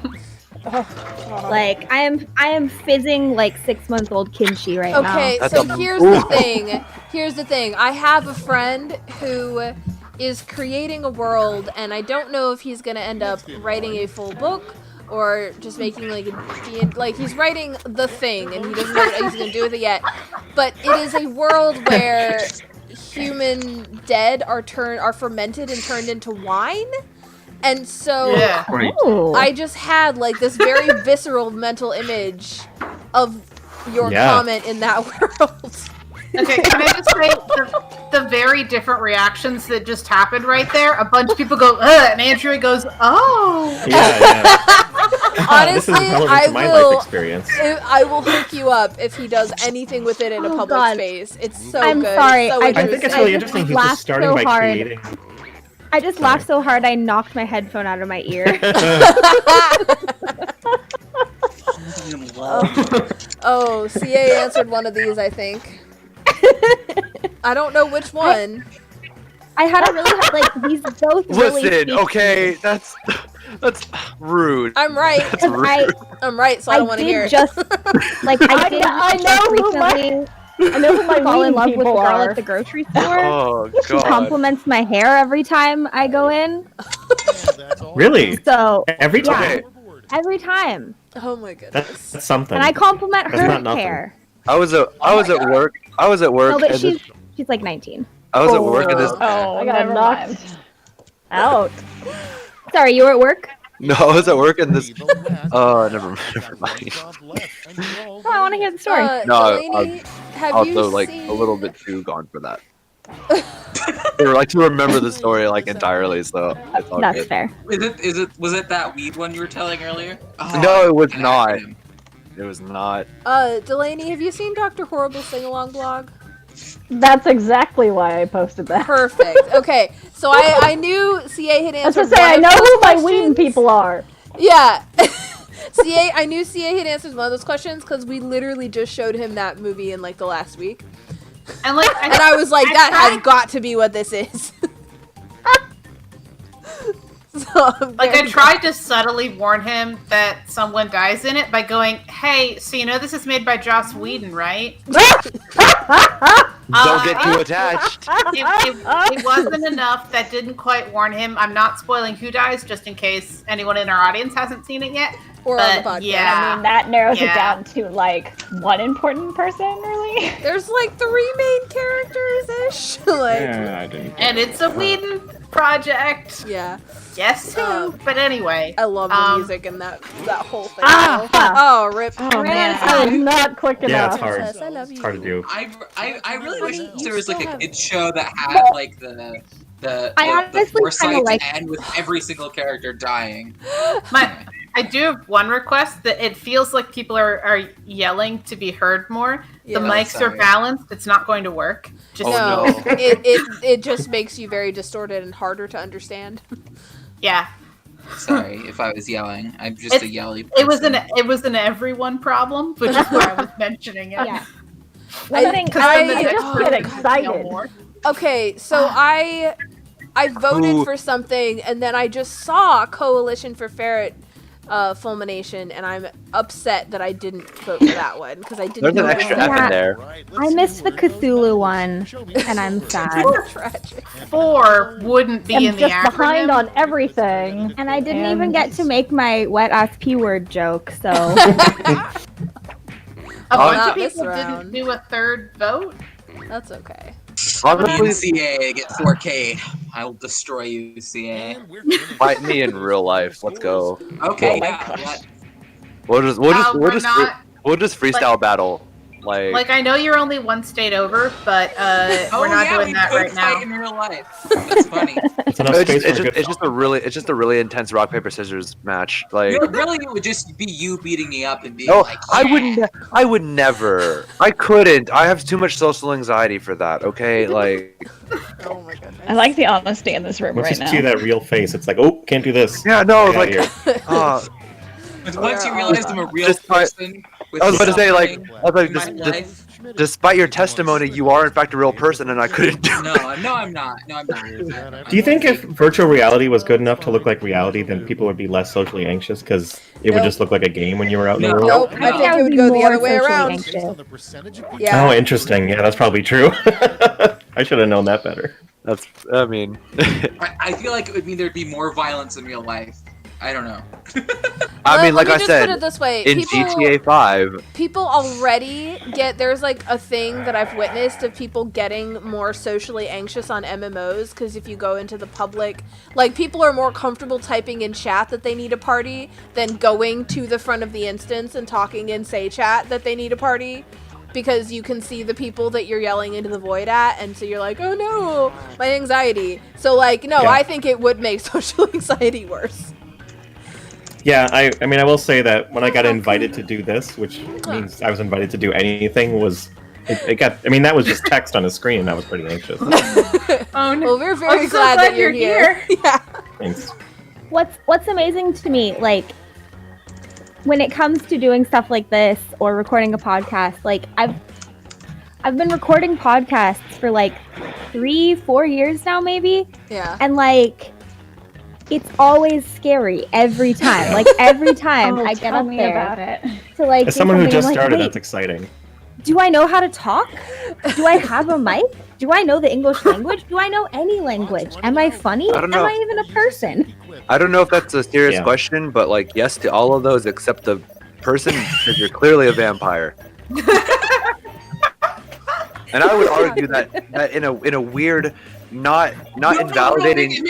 Like I am fizzing like 6-month-old kimchi right now. Okay, That's so a- here's the thing. Here's the thing. I have a friend who is creating a world, and I don't know if he's gonna end up writing a full book or just making like like he's writing the thing, and he doesn't know what he's gonna do with it yet. But it is a world where human dead are fermented and turned into wine. And so Yeah. Ooh. I just had like this very visceral mental image of your Yeah. comment in that world. Okay, can I just say the very different reactions that just happened right there? A bunch of people go, ugh, and Andrea goes, oh. Yeah. Honestly, this is relevant I to my will. life experience. I will hook you up if he does anything with it in a Oh, public God. space. It's so I'm good. sorry, It's so I I think it's I really just interesting. He's laughed just starting so by hard. creating. I just laughed so hard I knocked my headphone out of my ear. Oh, CA answered one of these, I think. I don't know which one. I had a really hard, like these both really Listen, speak- okay, that's rude. I'm right. That's rude. I'm right, so I don't want to did hear it. just like I did I just know who my- recently I know who my fall in weed love with the people girl are. at the grocery store. Oh She god. compliments my hair every time I go in. Really? So Every yeah, time. every time, Oh my goodness. That's something. and I compliment That's her not nothing. hair. I was at work. I was at work. No, but and she's like 19. I was at work and this. Oh, I got never knocked mind. out. Sorry, you were at work. No, I was at work and this. Never mind. Oh, I want to hear the story. No, Delaney, have you Also, like seen... a little bit too gone for that. They were like to remember the story like entirely, so I thought That's fair. Was it that weed one you were telling earlier? Oh, No, it was that not. acronym. It was not. Delaney, have you seen Dr. Horrible Sing-Along blog? That's exactly why I posted that. Perfect. Okay, so I knew CA had I was answered gonna say, I one know of those who my questions. weed people are. Yeah. I knew CA had answered one of those questions because we literally just showed him that movie in like the last week. And like, And I was like, that has got to be what this is. So like I tried to subtly warn him that someone dies in it by going, "Hey, so you know this is made by Joss Whedon, right?" Don't get too attached. It wasn't enough. That didn't quite warn him. I'm not spoiling who dies, just in case anyone in our audience hasn't seen it yet. or on the podcast. Yeah. I mean, that narrows Yeah. it down to like one important person, really. There's like 3 main characters ish. Like Yeah, I didn't. And it's a Whedon project. yeah. Yes, too. Um, But anyway, I love the music and that whole thing. Ah, oh, rip. Oh man. I was not quick Yeah, enough. it's hard. Princess, I love you. It's hard to do. I really wish Honey, there was like you a still kids show that had like the honestly foresight kinda like- to end with every single character dying. I do have one request that it feels like people are yelling to be heard more. Yeah. The mics are Sorry. balanced. It's not going to work. Just Oh, No, no. it just makes you very distorted and harder to understand. yeah. Sorry if I was yelling. I'm just a yelly person. It was an everyone problem, which is why I was mentioning it. Yeah. I think I just get excited. Okay, so I voted Ooh. for something, and then I just saw Coalition for Ferret Fulmination, and I'm upset that I didn't vote for that one because I didn't. There's an know extra it was F in there. I missed the Cthulhu one, and I'm sad. tragic. 4 wouldn't be I'm in the just acronym. behind on everything. And I didn't And- even get to make my wet ass P word joke, so A bunch Not of this people round. didn't do a third vote. That's okay. Honestly, CA get 4K. I will destroy you, CA. fight me in real life. Let's go. Okay, Oh my yeah. gosh. What? We'll just we're not- freestyle battle. Like, I know you're only one state over, but we're not doing that right now. In real life. That's funny. It's enough space for a good it's just a really intense rock paper scissors match. Like, really, it would just be you beating me up and being no, like, I would never. I couldn't. I have too much social anxiety for that. Okay, like. Oh my goodness. I like the honesty in this room Once right you now. see that real face, it's like, oh, can't do this. Yeah, no, Get like. Once you realize I'm a real Just by- person. With I was about to say, like, suffering in my life. despite your testimony, you are in fact a real person, and I couldn't do it. No, I'm not. No, I'm not. Do you think if virtual reality was good enough to look like reality, then people would be less socially anxious because it would just look like a game when you were out in the world? Nope, I think it would go the other way around. Yeah. Oh, interesting. Yeah, that's probably true. I should have known that better. That's, I mean... I feel like it would mean there'd be more violence in real life. I don't know. I mean, like let I me just said, put it this way. in GTA 5... People already there's like a thing that I've witnessed of people getting more socially anxious on MMOs, because if you go into the public, like, people are more comfortable typing in chat that they need a party than going to the front of the instance and talking in say chat that they need a party. Because you can see the people that you're yelling into the void at, and so you're like, oh no, my anxiety. So, like, no, Yeah. I think it would make social anxiety worse. Yeah, I mean, I will say that when I got invited to do this, which means I was invited to do anything, that was just text on a screen, and that was pretty anxious. Oh no. Well, we're very I'm so glad that you're here. Yeah. Thanks. What's amazing to me, like, when it comes to doing stuff like this or recording a podcast, like, I've been recording podcasts for like 3-4 years now, maybe. Yeah. And like, it's always scary every time. Like, every time I get tell up me there about it. to like. As do someone who something, just I'm like, started, wait, that's exciting. do I know how to talk? Do I have a mic? Do I know the English language? Do I know any language? Am I funny? I don't know. Am I even a person? I don't know if that's a serious Yeah. question, but like, yes to all of those except the person, because you're clearly a vampire. And I would argue that in a weird, not invalidating. It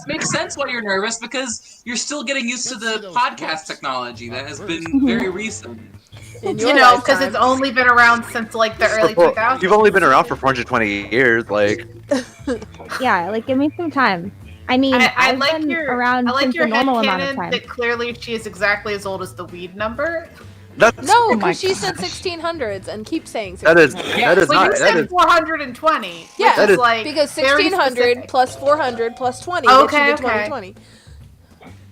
makes sense why you're nervous, because you're still getting used to the podcast technology that has been very recent. You know, because it's only been around since like the early 2000s. You've only been around for 420 years, like. Yeah, like, give me some time. I mean, I I've like been your around I like since your a normal amount of headcanon time. that clearly she is exactly as old as the weed number. That's, No, Oh my because she said gosh. 1600s and keeps saying 1600s. that is Well, not. you That said is 420. Yeah, that is- like because very 1600 specific. plus 400 plus 20 Okay, gets you to okay. 2020.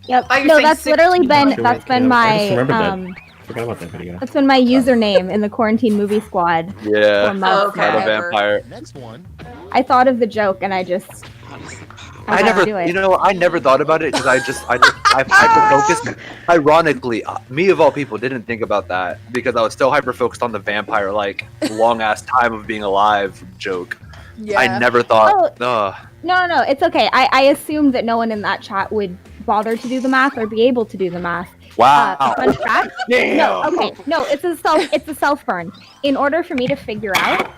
Yep. thought you were No, saying that's literally 1600. been I just my remembered that. Forgot about that video. that's been my username in the quarantine movie squad yeah. for months Okay. Not a now. vampire. Next one. I thought of the joke and I just I had never, to do it. you know, I never thought about it because I hyper-focused. Ironically, me of all people didn't think about that because I was still hyper-focused on the vampire, like, long-ass time of being alive joke. Yeah. I never thought, No, it's okay. I assumed that no one in that chat would bother to do the math or be able to do the math. wow. Fun fact? No, okay. No, it's a self burn. In order for me to figure out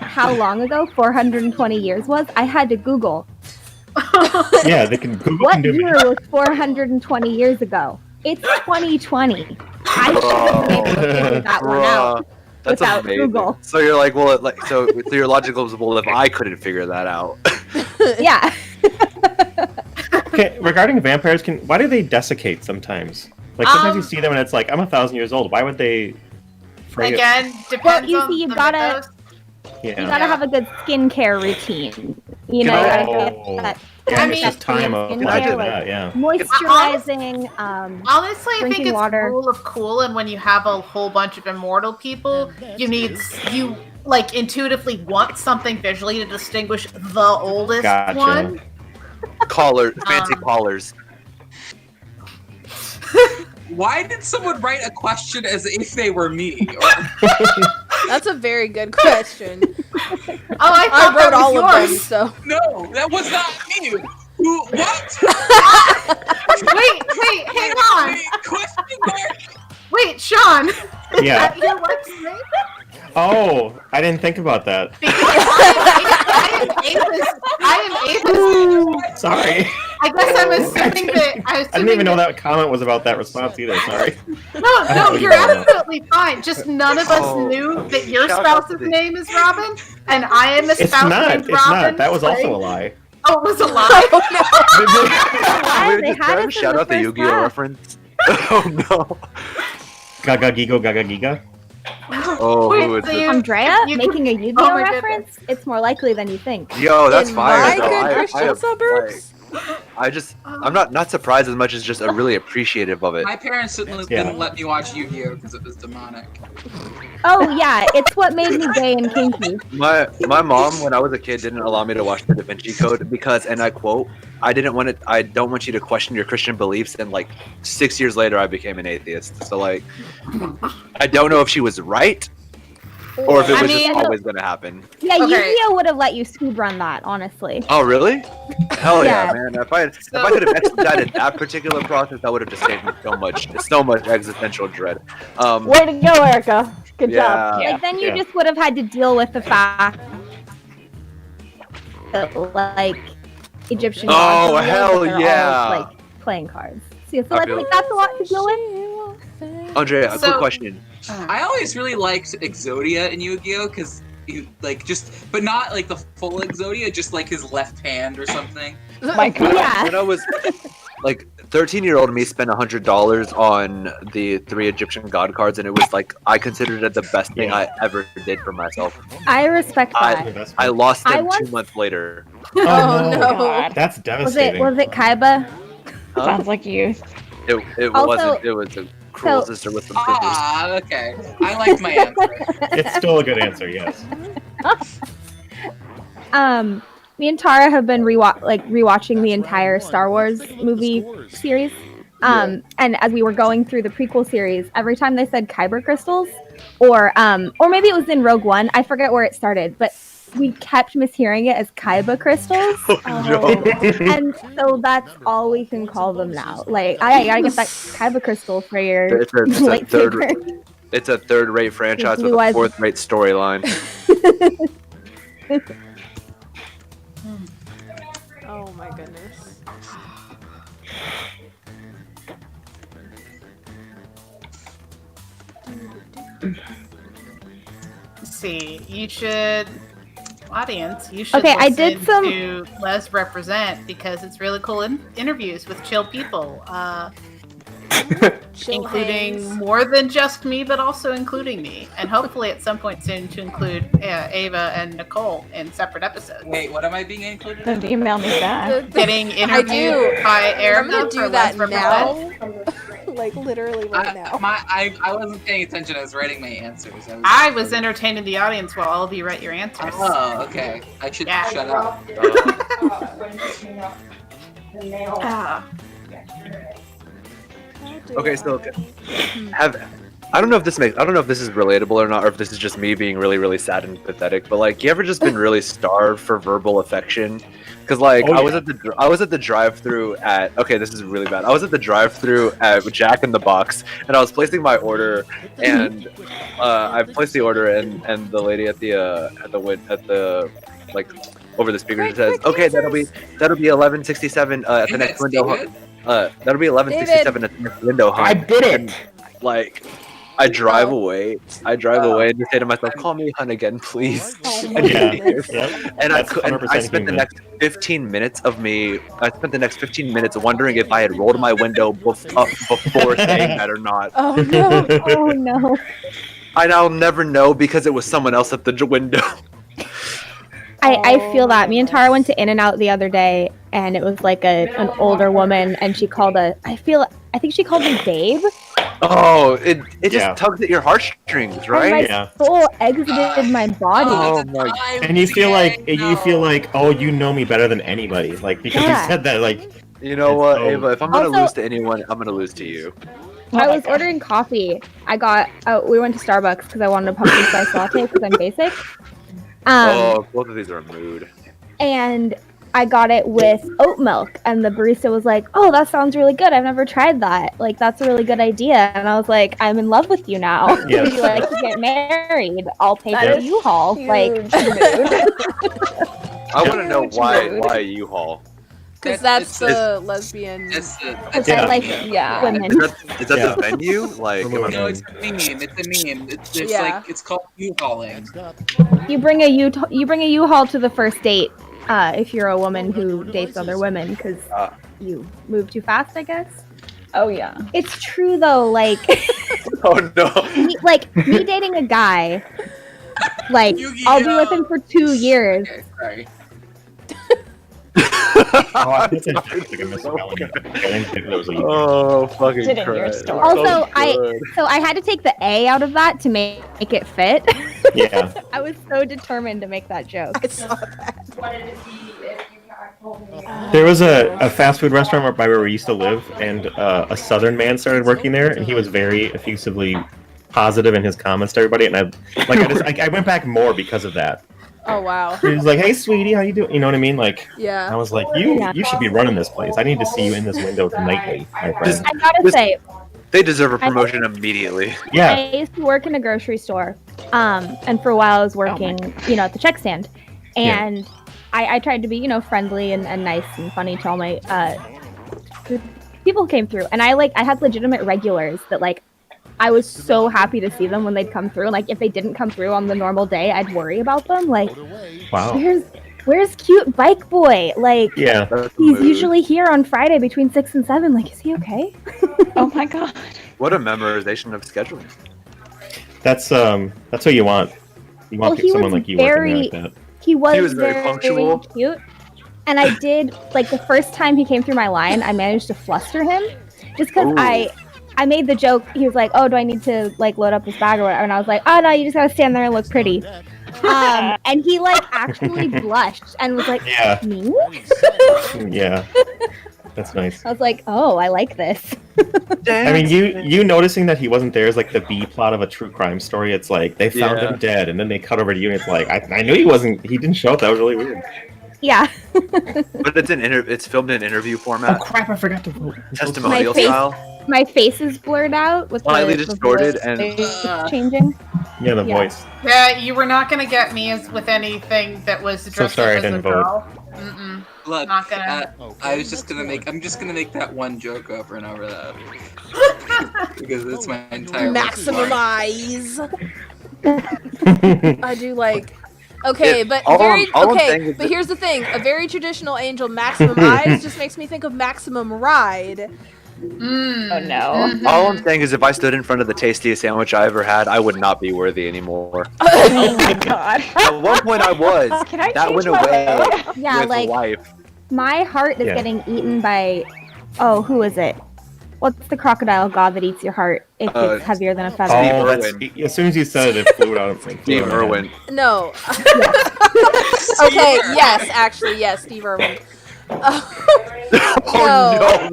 how long ago 420 years was, I had to Google Yeah, they can Google what can do year was 420 years ago. It's 2020. I should have been able to figure that one out. That's without amazing. Google. So you're like, well, so your logical was, well, if I couldn't figure that out. Yeah. Okay, regarding vampires, why do they desiccate sometimes? Like, sometimes you see them and it's like, I'm 1,000 years old. Why would they fray it? Again, depends you on see, the you've gotta- mythos. Yeah. You gotta have a good skincare routine. You know, you gotta get that. Yeah, I it's mean, just time of skincare, like like, that, yeah. moisturizing. Honestly, I think drinking it's water. a rule of cool, and when you have a whole bunch of immortal people, you like intuitively want something visually to distinguish the oldest Gotcha. one. Fancy collars. Why did someone write a question as if they were me? That's a very good question. Oh, I I thought wrote that all was of them, yours. so. No, that was not me. Who? What? Wait, hang on. Wait, question mark? Wait, Sean. Yeah. Your wife's name? Oh, I didn't think about that. Because I am Ava's. Sorry. I guess I'm assuming that. I didn't even know that comment was about that response either. Sorry. No, you're absolutely fine. Just none of us knew that your Shout out to spouse's the- name is Robin, and I am a It's spouse not. named It's Robin. not. That was also a lie. Oh, it was a lie. Why? They Did had I us shout in the out the first Yu-Gi-Oh half. reference? Oh no. Gaga Gigo Gaga Giga. Oh, Wait, who is so this? you- Andrea you- making a Yu-Gi-Oh Oh my reference? It's more likely than you think. Yo, that's In fire. my though. good Christian suburbs? I'm not surprised as much as just really appreciative of it. My parents didn't let me watch Yu-Gi-Oh because it was demonic. Oh yeah, it's what made me gay and kinky. My mom, when I was a kid, didn't allow me to watch the Da Vinci Code because, and I quote, I don't want you to question your Christian beliefs. And like 6 years later, I became an atheist. So like, I don't know if she was right or if it was just always gonna happen. Yeah, Okay. Yu-Gi-Oh would have let you speedrun that, honestly. Oh really? Hell yeah, Yeah. man! If I could have expedited that particular process, that would have just saved me so much existential dread. Way to go, Erica. Good job. Yeah. Like then you Yeah. just would have had to deal with the fact that like Egyptian gods Oh, are real, hell but they're yeah. all, like playing cards. So I like, feel- that's a lot to deal with. Andrea, a So- quick question. I always really liked Exodia in Yu-Gi-Oh because but not like the full Exodia, just like his left hand or something. My God. Yeah. When I was like 13-year-old me spent $100 on the 3 Egyptian god cards, and it was like I considered it the best thing I ever did for myself. I respect that. I lost I them once- 2 months later. Oh, no. God. That's Was devastating. it Kaiba? Huh? Sounds like youth. It Also- wasn't. It was a cruel so- sister with some scissors. Ah, okay. I liked my answer. It's still a good answer, yes. Me and Tara have been rewatching the entire Star Wars movie series. And as we were going through the prequel series, every time they said kyber crystals, or maybe it was in Rogue One, I forget where it started, but we kept mishearing it as kyber crystals. And so that's all we can call them now. Like, I gotta get that kyber crystal for your It's a third. lightsaber. It's a third-rate franchise with Blue a eyes. fourth-rate storyline. Oh my goodness. Let's see, you should, audience, you should Okay, I listen did some- to LezRepresent because it's really cool interviews with chill people, Chill including hangs. more than just me, but also including me, and hopefully at some point soon to include Ava and Nicole in separate episodes. Wait, what am I being included Don't in? email me back. Getting I interviewed do. by I'm Erica gonna for do that LezRepresent. now. Like literally right now. I wasn't paying attention. I was writing my answers. I was entertaining the audience while all of you write your answers. Oh, okay. I should Yeah. shut up. Ah. Okay, so I don't know if this is relatable or not, or if this is just me being really, really sad and pathetic. But like, you ever just been really starved for verbal affection? Because like, Oh, I yeah. was at the drive-through at. Okay, this is really bad. I was at the drive-through at Jack in the Box, and I was placing my order, and I placed the order, and the lady at the like over the speaker says, "Okay, that'll be 1167 at the next window." That'll be 1167 at the next window. Hon. I did it. And, like, I drive away. I drive away and just say to myself, "Call me hun again, please." Oh my Yeah. goodness. Yep. And That's I 100% spent the human. next 15 minutes wondering if I had rolled my window before saying that or not. Oh no. Oh no. And I'll never know because it was someone else at the window. I feel that. Me and Tara went to In-N-Out the other day, and it was like an older woman, and she called I think she called me babe. Oh, it just Yeah. tugs at your heartstrings, And right? my Yeah. soul exited my body. Oh my. And you feel like, oh, you know me better than anybody, like because Yeah. you said that, like You know what, So- Ava? If I'm gonna Also- lose to anyone, I'm gonna lose to you. I was ordering coffee. We went to Starbucks because I wanted a pumpkin spice latte because I'm basic. Both of these are a mood. And I got it with oat milk, and the barista was like, "Oh, that sounds really good. I've never tried that. Like, that's a really good idea." And I was like, "I'm in love with you now. Yes. Would you like to get married? I'll pay for That the U-Haul." Like, I want to know why a U-Haul. Because that's the lesbian. That's the, Because I like Yeah. women. Is that the venue? Like, no, it's a meme. It's a meme. It's Yeah. like it's called U-hauling. You bring a U-Haul to the first date if you're a woman who dates other women because you move too fast, I guess. Oh yeah. It's true though. Like, oh no. me dating a guy. Like, I'll be with him for 2 years. Okay, sorry. Oh, I think it's like a misspelling. I didn't think there was a Oh, fucking Did in your Christ. story. Also, So I had to take the A out of that to make it fit. Yeah. I was so determined to make that joke. I saw that. There was a fast food restaurant by where we used to live, and a Southern man started working there, and he was very effusively positive in his comments to everybody, and I went back more because of that. Oh wow. He was like, "Hey, sweetie, how you doing?" You know what I mean? Like, Yeah. I was like, "You should be running this place. I need to see you in this window nightly, my friend." I gotta say, They deserve a promotion immediately. Yeah. I used to work in a grocery store, and for a while I was working, at the check stand, and I tried to be, friendly and nice and funny to all my people who came through, and I had legitimate regulars that I was so happy to see them when they'd come through. Like if they didn't come through on the normal day, I'd worry about them. Like, Wow. where's cute bike boy? Like, Yeah. he's usually here on Friday between 6 and 7. Like, is he okay? Oh my god. What a memorization of scheduling. That's what you want. You want he someone was like you working there like that. He was very punctual. cute. And I did, the first time he came through my line, I managed to fluster him. Just because I made the joke. He was like, "Oh, do I need to load up this bag or whatever?" And I was like, "Oh no, you just gotta stand there and look pretty." And he actually blushed and was like, Yeah. "Me?" Yeah. That's nice. I was like, "Oh, I like this." I mean, you noticing that he wasn't there is like the B plot of a true crime story. It's like they found him dead, and then they cut over to you, and it's like I knew he didn't show up. That was really weird. Yeah. But it's filmed in interview format. Oh crap! I forgot to vote. Testimonial My face- style. My face is blurred out with Slightly the distorted voice and changing. Yeah, the Yeah. voice. Yeah, you were not gonna get me as with anything that was dressed sorry I up as a didn't vote. girl. Mm-mm. Look, Not gonna. I'm just gonna make that one joke over and over that because it's my entire Maximize. I do Okay, Yeah, but all I'm saying is but that- here's the thing: a very traditional angel, maximum eyes, just makes me think of maximum ride. Oh no. All I'm saying is if I stood in front of the tastiest sandwich I ever had, I would not be worthy anymore. Oh my god. At one point I was. Can I That change went my away vote? Yeah, with life. my heart is Yeah. getting eaten by. Oh, who is it? What's the crocodile god that eats your heart? It gets heavier than a feather. Oh, Steve that's as soon as you said it, it flew out of like, Steve Irwin. No. Okay. Yes, actually, yes, Steve Irwin. Oh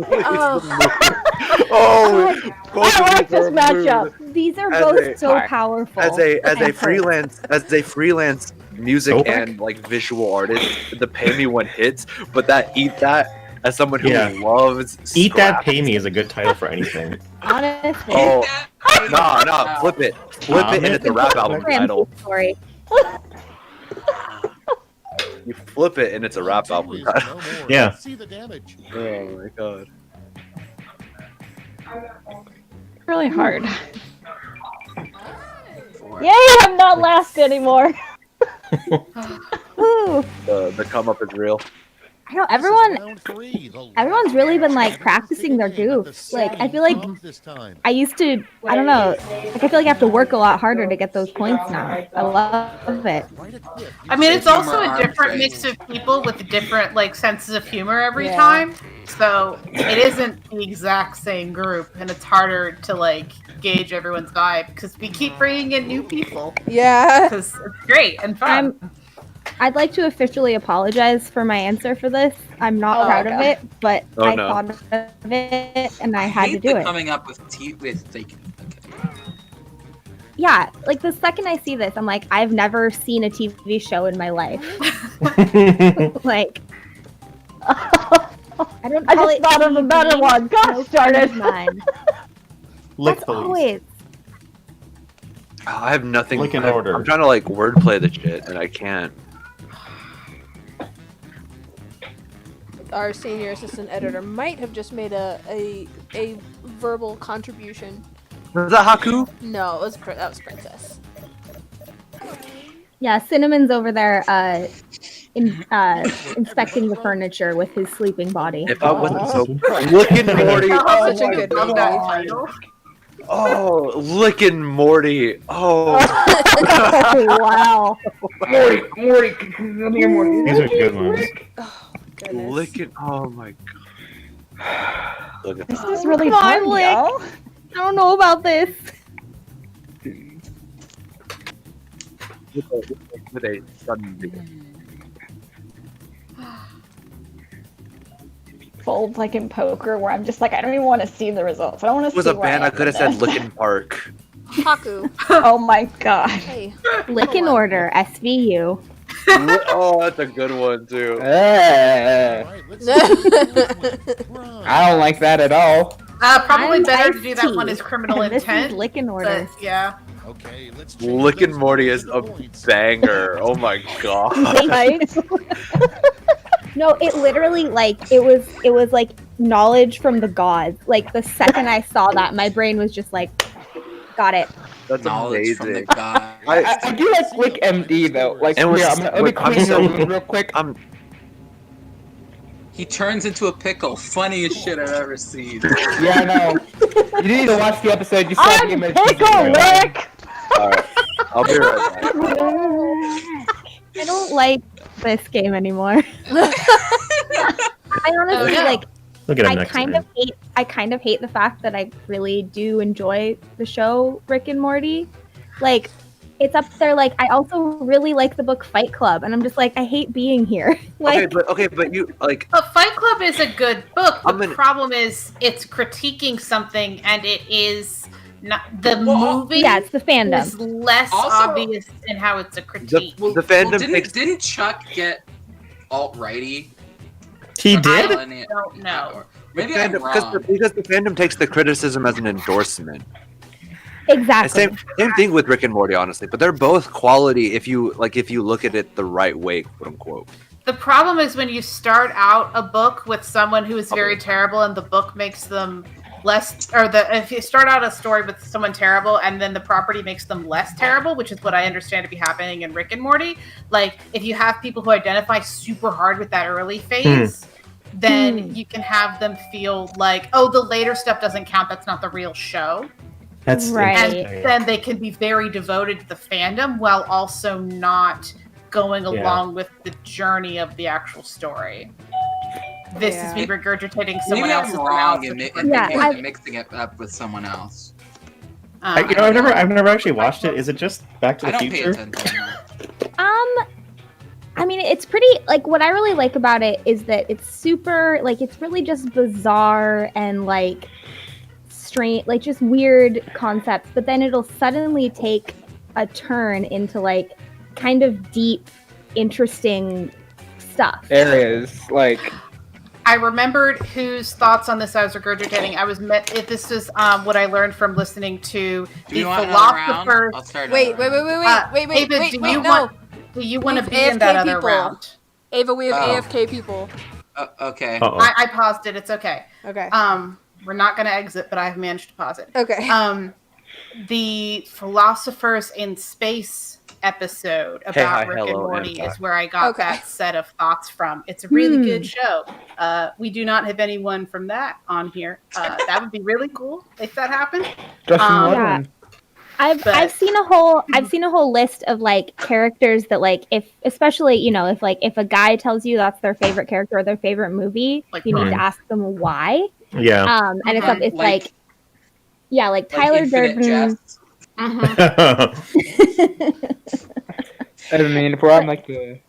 no! Oh, I like this matchup. These are As both a- so powerful. as a and freelance music Soap? and visual artist, the pay me when hits, but eat that as someone who Yeah. loves Eat That scraps. Pay Me is a good title for anything. honestly. Oh, no, flip it, and it's a rap album title. Story. You flip it and it's a rap album title. Yeah. See the damage. Oh my god. Really hard. Yay, I'm not last anymore. Ooh, The come up is real. I know everyone's really been practicing their goofs. I feel like I used to. I don't know. I feel like I have to work a lot harder to get those points now. I love it. I mean, it's also a different mix of people with different senses of humor every time. So it isn't the exact same group, and it's harder to gauge everyone's vibe because we keep bringing in new people. Yeah. Because it's great and fun. I'd like to officially apologize for my answer for this. I'm not proud of it, but I thought of it and I had to do it. Coming up with Yeah, the second I see this, I'm like, I've never seen a TV show in my life. I don't. I just thought of a better one. Gosh darn it. Mine. Lick That's the leaves. always. I have nothing. Like in I'm order. trying to wordplay the shit and I can't. our senior assistant editor might have just made a verbal contribution. Was that Haku? No, that was Princess. Yeah, Cinnamon's over there inspecting the furniture with his sleeping body. If I wasn't so looking Morty. Oh, such a my good God. movie. Oh, licking Morty. Oh. Wow. Morty, come here, Morty. These are good ones. Oh, goodness. Licking. Oh my God. Look at This that. is really Come on, fun, Lick. y'all. I don't know about this. With a sudden. Fold like in poker, where I'm just like, I don't even want to see the results. I don't want It to was see a where band. I could have said this. Licking Park. Haku. Oh my god. Hey. Lick in order, SVU. Oh, that's a good one too. All right, let's see who wins. I don't like that at all. Probably I'm better to iced do that tea, one as criminal and this intent. is lick in order. But yeah. Okay, let's Licking Morty is a banger. Oh my God. Right? No, it literally it was like knowledge from the gods. Like the second I saw that, my brain was just like, got it. That's Knowledge from the amazing. god. I do like Lick MD though. Like, And here, what's- let me I'm clean so- your room real quick. He turns into a pickle. Funniest shit I've ever seen. Yeah, I know. You need to watch the episode. You saw I'm the image. Pickle Rick! Alright. I'll be right back. I don't like this game anymore. I honestly Oh, no. Look at him I next kind time. of hate the fact that I really do enjoy the show Rick and Morty. Like, it's up there. Like, I also really like the book Fight Club, and I'm just like, I hate being here. Like, Okay, but you like. But Fight Club is a good book. The I'm gonna- problem is it's critiquing something, and it is not the movie. yeah, it's the fandom. is less Also- obvious in how it's a critique. The fandom didn't Chuck get alt-righty? He I did? don't know. Maybe I'm wrong. Because the fandom takes the criticism as an endorsement. Exactly. Same thing with Rick and Morty, honestly. But they're both quality if you look at it the right way, quote unquote. The problem is when you start out a book with someone who is very terrible, and the book makes them less, if you start out a story with someone terrible, and then the property makes them less terrible, which is what I understand to be happening in Rick and Morty. Like, if you have people who identify super hard with that early phase, then you can have them feel like, oh, the later stuff doesn't count. That's not the real show. That's Right. interesting. And then they can be very devoted to the fandom while also not going along with the journey of the actual story. This is me regurgitating someone Maybe I'm else's wrong analysis. in mixing it up with someone else. I've never actually watched it. Is it just Back to I the don't pay Future? attention. I mean, it's pretty, like, what I really like about it is that it's super, like, it's really just bizarre and, like, strange, like, just weird concepts, but then it'll suddenly take a turn into, like, kind of deep, interesting stuff. Areas, like... I remembered whose thoughts on this I was regurgitating. If this is what I learned from listening to Do the you want another round? philosophers. I'll start Wait, another round. wait, Ava, do you want to be in that other round? Ava, we have Oh. AFK people. Okay. Uh-oh. I paused it. It's okay. Okay. We're not going to exit, but I've managed to pause it. Okay. The Philosophers in Space episode Hey, about hi, Rick and hello, Morty and is where I got Okay. that set of thoughts from. It's a really good show. We do not have anyone from that on here. That would be really cool if that happened. Justin Yeah. Levin. I've seen a whole list of, like, characters that, like, if, especially, you know, if a guy tells you that's their favorite character or their favorite movie, Like you need Brian. to ask them why. Yeah. And it's like yeah, like Like Tyler Infinite Durden. Jest. I mean, if we're on, like, the...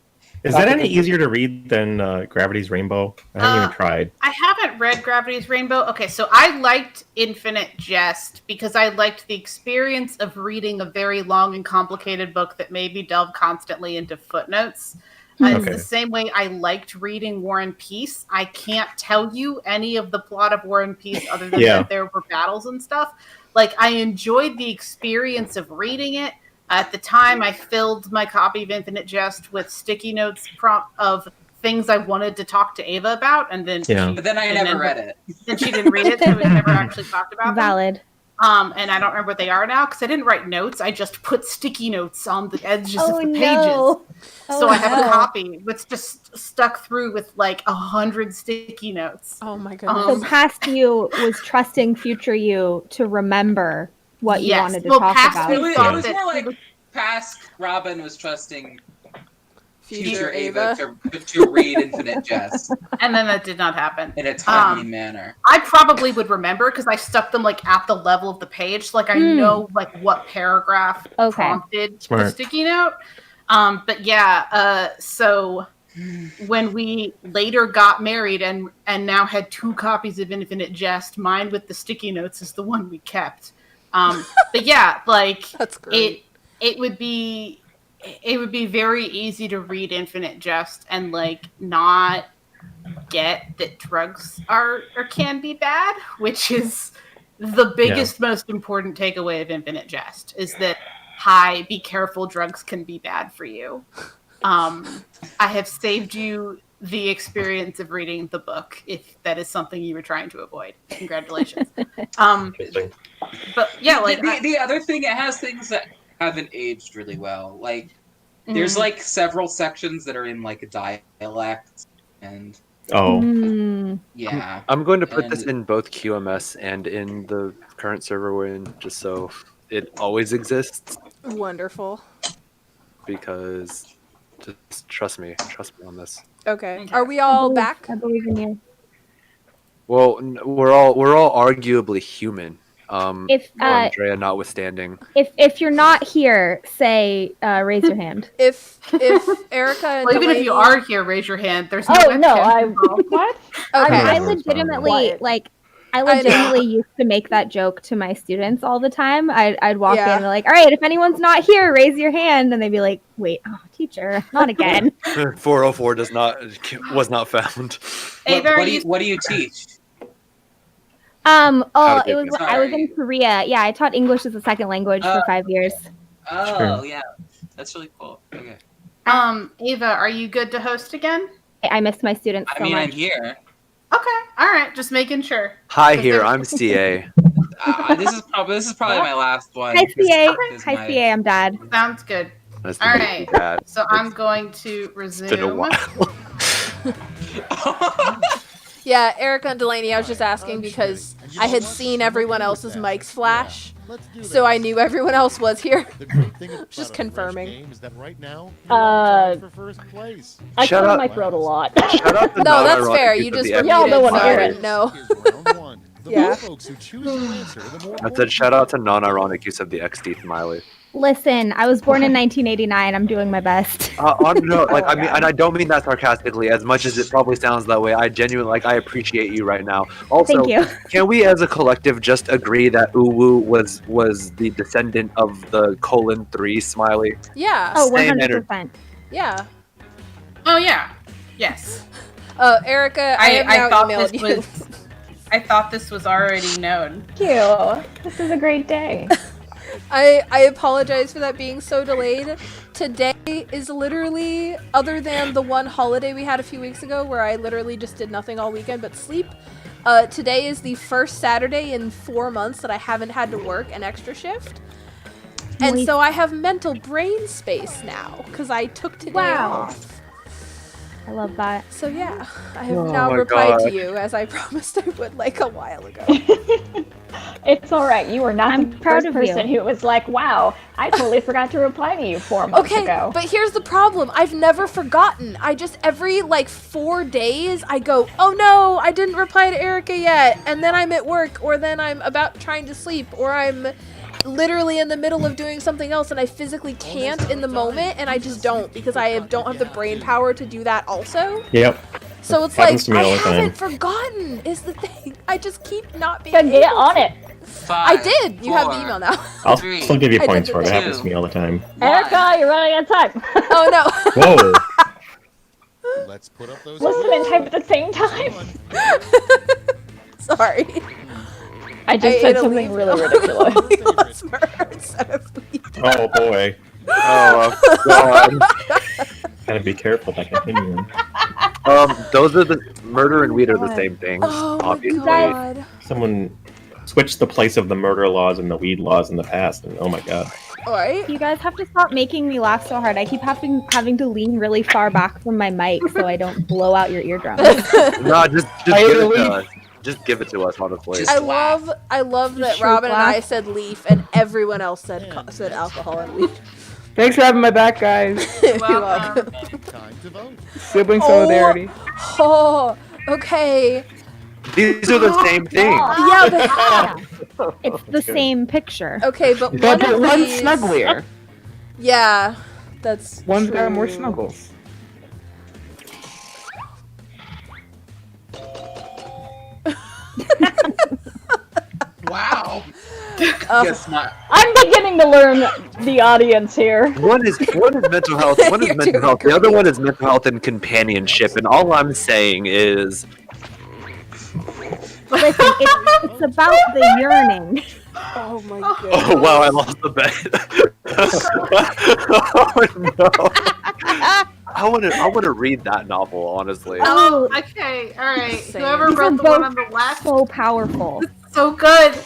Is that any easier to read than Gravity's Rainbow? I haven't even tried. I haven't read Gravity's Rainbow. Okay, so I liked Infinite Jest because I liked the experience of reading a very long and complicated book that made me delve constantly into footnotes. It's Okay. the same way I liked reading War and Peace. I can't tell you any of the plot of War and Peace other than Yeah. that there were battles and stuff. Like, I enjoyed the experience of reading it. At the time, I filled my copy of Infinite Jest with sticky notes of things I wanted to talk to Ava about, and then But then I never read it. And she didn't read it, so we never actually talked about them. Valid. And I don't remember what they are now because I didn't write notes. I just put sticky notes on the edges of the pages. No. So I have a copy that's just stuck through with like 100 sticky notes. Oh my goodness. So past you was trusting future you to remember what you wanted to talk about. It was more like past Robin was trusting future Ava to read Infinite Jest. And then that did not happen. In a timely manner. I probably would remember because I stuck them like at the level of the page. Like I know like what paragraph prompted the sticky note. But yeah, so when we later got married and now had 2 copies of Infinite Jest, mine with the sticky notes is the one we kept. But yeah, like that's great. It would be very easy to read Infinite Jest and like not get that drugs are or can be bad, which is the biggest, most important takeaway of Infinite Jest is that be careful, drugs can be bad for you. I have saved you the experience of reading the book if that is something you were trying to avoid. Congratulations. But yeah, like the other thing, it has things that haven't aged really well. Like there's like several sections that are in like a dialect and yeah. I'm going to put this in both QMS and in the current server we're in, just so it always exists. Wonderful. Because just trust me on this. Okay. Are we all back? I believe in you. Well, we're all arguably human. If Andrea notwithstanding. If you're not here, say raise your hand. If Erica and even if Delaney... you are here, raise your hand. There's no what? Okay. I legitimately used to make that joke to my students all the time. I'd walk in and be like, all right, if anyone's not here, raise your hand, and they'd be like, wait, teacher, not again. 404 was not found. What do you teach? I was in Korea. Yeah, I taught English as a second language for 5 years. Oh, yeah. That's really cool. Okay. Ava, are you good to host again? I miss my students so much. I'm here. Okay. All right. Just making sure. Hi, here. I'm CA. This is probably my last one. Hi, CA. Hi, CA. I'm Dad. Sounds good. Nice All right. So I'm going to resume. It's been a while. Yeah, Erica and Delaney, I was just asking because I had seen everyone else's mics flash, so I knew everyone else was here. Just confirming. I clear my throat a lot. No, that's fair. You just y'all don't want to hear it. No. Yeah. I said shout out to non-ironic use of the XD smiley. Listen, I was born in 1989. I'm doing my best. No, like I mean, and I don't mean that sarcastically. As much as it probably sounds that way, I genuinely I appreciate you right now. Also, thank you. Can we, as a collective, just agree that Uwu was the descendant of the :3 smiley? Yeah. Oh, 100%. Yeah. Oh yeah. Yes. Erica, I have now emailed you. I thought this was already known. Thank you. This is a great day. I apologize for that being so delayed. Today is literally, other than the one holiday we had a few weeks ago where I literally just did nothing all weekend but sleep, today is the first Saturday in 4 months that I haven't had to work an extra shift. And so I have mental brain space now because I took today off. I love that. So yeah, I have now replied to you as I promised I would like a while ago. It's all right. You were not the proud first of person you. who was like, wow, I totally forgot to reply to you 4 months ago. But here's the problem. I've never forgotten. I just, every 4 days, I go, oh no, I didn't reply to Erica yet. And then I'm at work, or then I'm about trying to sleep, or I'm literally in the middle of doing something else and I physically can't in the moment, and I just don't because I don't have the brain power to do that also. Yep. So it's Happens like, to me I all the time. haven't forgotten is the thing. I just keep not being Then get on it. 5, I did. You have the 4, email now. I'll 3, still give you I points did for it. It the happens two. to me all the time. Erica, you're running out of time. Oh no. Whoa. Let's put up those. Listen and type at the same time. Sorry. I just said something really ridiculous. Oh boy. Oh God. Gotta be careful by continuing. Those are the murder and weed are the same things. Oh obviously. my god. Someone switched the place of the murder laws and the weed laws in the past, and oh my god. Alright. You guys have to stop making me laugh so hard. I keep having to lean really far back from my mic so I don't blow out your eardrums. No, just give it to us. Just give it to us, honestly. Just I love that Sure, Robin and laugh. I said leaf and everyone else said alcohol and weed. Thanks for having my back, guys. You're welcome. Time to vote. Sibling solidarity. Oh, okay. These are the same thing. Yeah, but It's the same picture. okay, but But one of one's these. snugglier. Yeah, that's. One's got true. more snuggles. Wow. Yes, I'm beginning to learn the audience here. One is mental health. One is You're mental doing health. The other great. one is mental health and companionship. And all I'm saying is, Listen, it's about the yearning. Oh my god. oh wow, I lost the bet. Oh no. I want to read that novel, honestly. Oh, okay, all right. Same. Whoever These are wrote the one both on the left, so powerful. so good.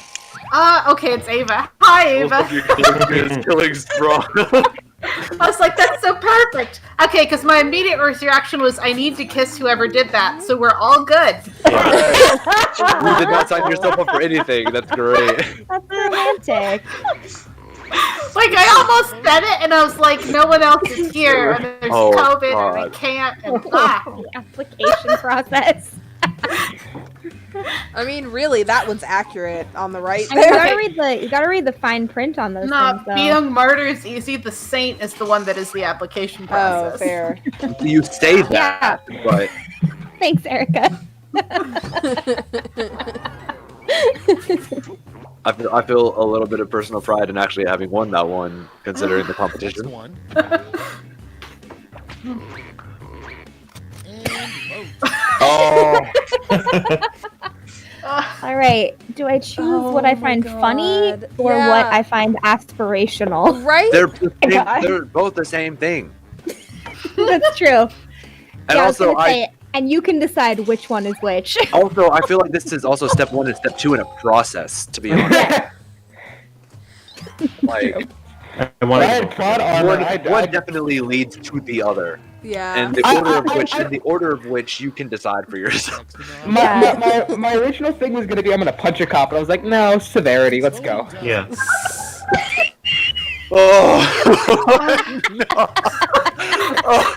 Okay, it's Ava. Hi, Ava. You're killing strong. I was like, that's so perfect. Okay, because my immediate reaction was, I need to kiss whoever did that, so we're all good. You did not sign yourself up for anything. That's great. That's romantic. Like, I almost said it, and I was like, no one else is here, and there's Oh, COVID, God. and we can't, and The application process. I mean, really, that one's accurate on the right And you there. gotta read the fine print on those No, things, though. being martyr is easy. The saint is the one that is the application Oh, process. fair. You say that, but Thanks, Erica. I feel a little bit of personal pride in actually having won that one, considering the Next competition. one. And vote. Oh. All right. Do I choose what I my find funny God. or Yeah. what I find aspirational? Right? They're both the same thing. That's true. And Yeah, I was also, gonna say, and you can decide which one is which. I feel like this is also step 1 and step 2 in a process. To be honest, like I want I had to plot armor. one definitely leads to the other, Yeah. and the order of which you can decide for yourself. Next in the My original thing was gonna be I'm gonna punch a cop, but I was like, no, severity. Let's go. Yeah. Oh no! Oh,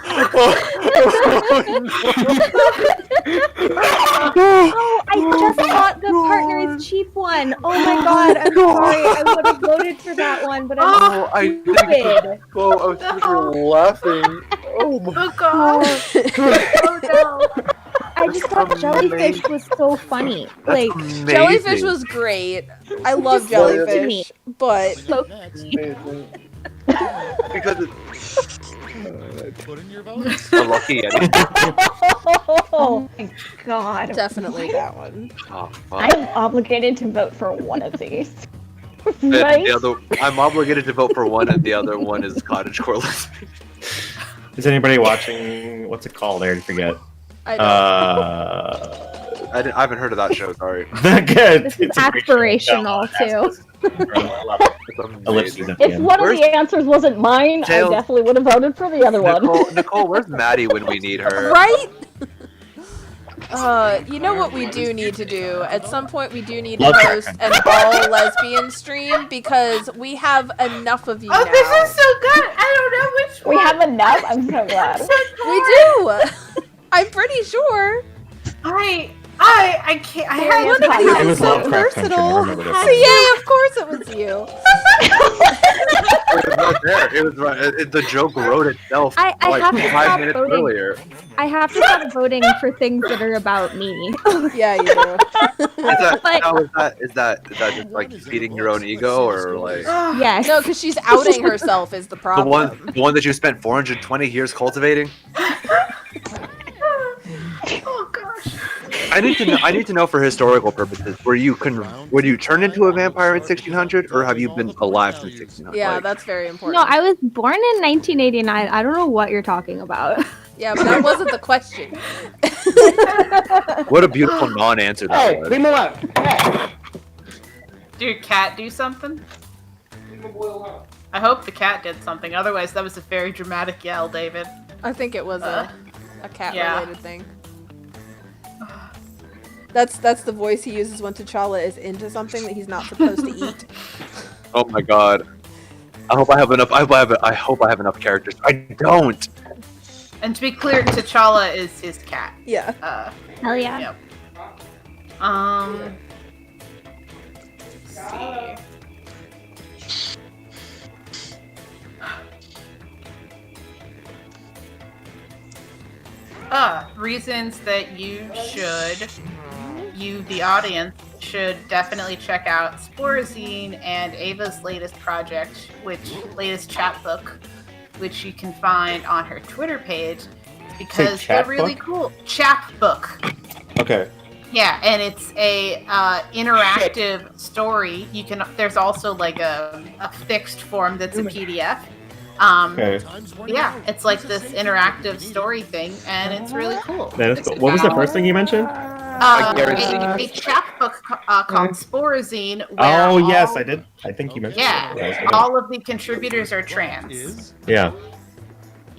I just got the partner is cheap one. Oh my god, I'm sorry. I would have voted for that one, but I'm Oh, I stupid. Oh, I was just laughing. Oh my Oh, gosh. Oh, no. I just thought jellyfish was so funny. Like, amazing. Jellyfish was great. I love just so to me. jellyfish, but So next. because it's Put in your votes. a lucky Eddie. Oh my god. definitely that one. Oh, fuck. I'm obligated to vote for one of these. And Right? I'm obligated to vote for one, and the other one is Cottagecore Lesbian. Is anybody watching? What's it called? I already forget. I don't. I haven't heard of that show. Sorry. Good. this is aspirational too. It's Ellipses amazing. at the If end. one of Where's- the answers wasn't mine, Tails? I definitely would have voted for the other one. Nicole, where's Maddie when we need her? Right? You know what we do need to do? At some point, we do need to Love host an all lesbian stream because we have enough of you Oh, now. this is so good. I don't know which We one. have enough. I'm so glad. We do. I'm pretty sure. I can't. I have One of these It is was so Lovecraft Country, I versatile. remember this. So yay! Of course it was you. It was right there. It was right. The joke wrote itself. I like have to 5 stop minutes voting. earlier. I have to stop voting for things that are about me. Yeah, you do. Is that just like feeding your own ego, or like Yes. No, because she's outing herself is the the problem. one that you spent 420 years cultivating? Oh gosh. I need to know for historical purposes. Were you turned into a vampire in 1600, or have you been alive since 1600? Yeah, Like, that's very important. No, I was born in 1989. I don't know what you're talking about. Yeah, but that wasn't the question. What a beautiful non-answer that Hey, was. leave me alone. Hey. Did your cat do something? I hope the cat did something. Otherwise, that was a very dramatic yell, David. I think it was a cat yeah. related thing. That's the voice he uses when T'Challa is into something that he's not supposed to eat. Oh my god. I hope I have enough. I hope I have enough characters. I don't. And to be clear, T'Challa is his cat. Yeah. Hell yeah. Yep. Let's see. Reasons that you, the audience, should definitely check out Sporozine and Ava's latest project, latest chapbook, which you can find on her Twitter page, because they're really cool. Chapbook. Okay. Yeah, and it's a interactive story. There's also like a fixed form that's a PDF. Okay. Yeah, it's like this interactive story thing, and it's really cool. That is cool. What was the first thing you mentioned? A chapbook called Sporozine. Oh, yes, I did. I think you mentioned it. Yeah, all of the contributors are trans. Yeah.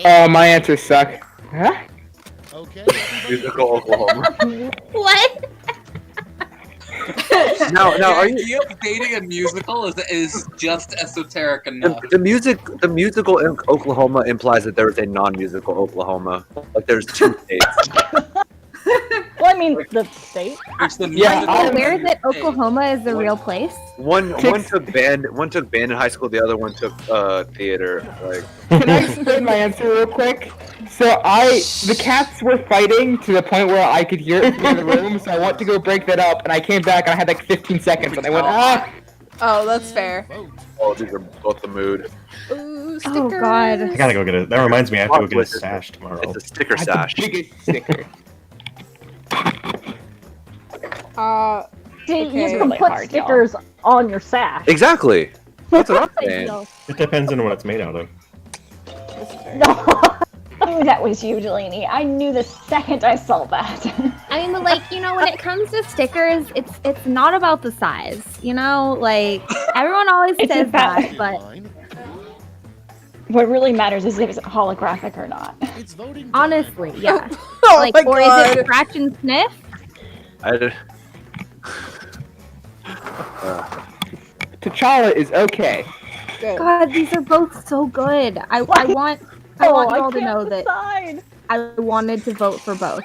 Oh, my answers suck. Huh? Okay. Musical Oklahoma. What? Now, are The you idea of dating a musical is just esoteric enough. the musical in Oklahoma implies that there is a non-musical Oklahoma. Like there's two states. Well, I mean, the state. There's the Yeah, musical Are you aware that state. Oklahoma is the real place? One took band in high school. The other one took theater. Like Can I explain my answer real quick? So the cats were fighting to the point where I could hear it from the room, so I went to go break that up, and I came back and I had like 15 seconds, and I went, ah! Oh, that's fair. oh, these are both the mood. Ooh, stickers. Oh god. I gotta go get it. That reminds me, I have to go get a sash tomorrow. It's a sticker That's sash. the biggest sticker. See, Okay. you can Really put hard, y'all. stickers on your sash. Exactly. That's what I'm saying. It depends on what it's made out of. Oh, that was you, Delaney. I knew the second I saw that. I mean, but like, when it comes to stickers, it's not about the size, Like, everyone always It's says about- that, but Fine. What really matters is if it's holographic or not. It's voting time. honestly, yeah. Oh Like, my or god. is it scratch and sniff? T'Challa is okay. Good. God, these are both so good. I want you all to know that decide. I wanted to vote for both.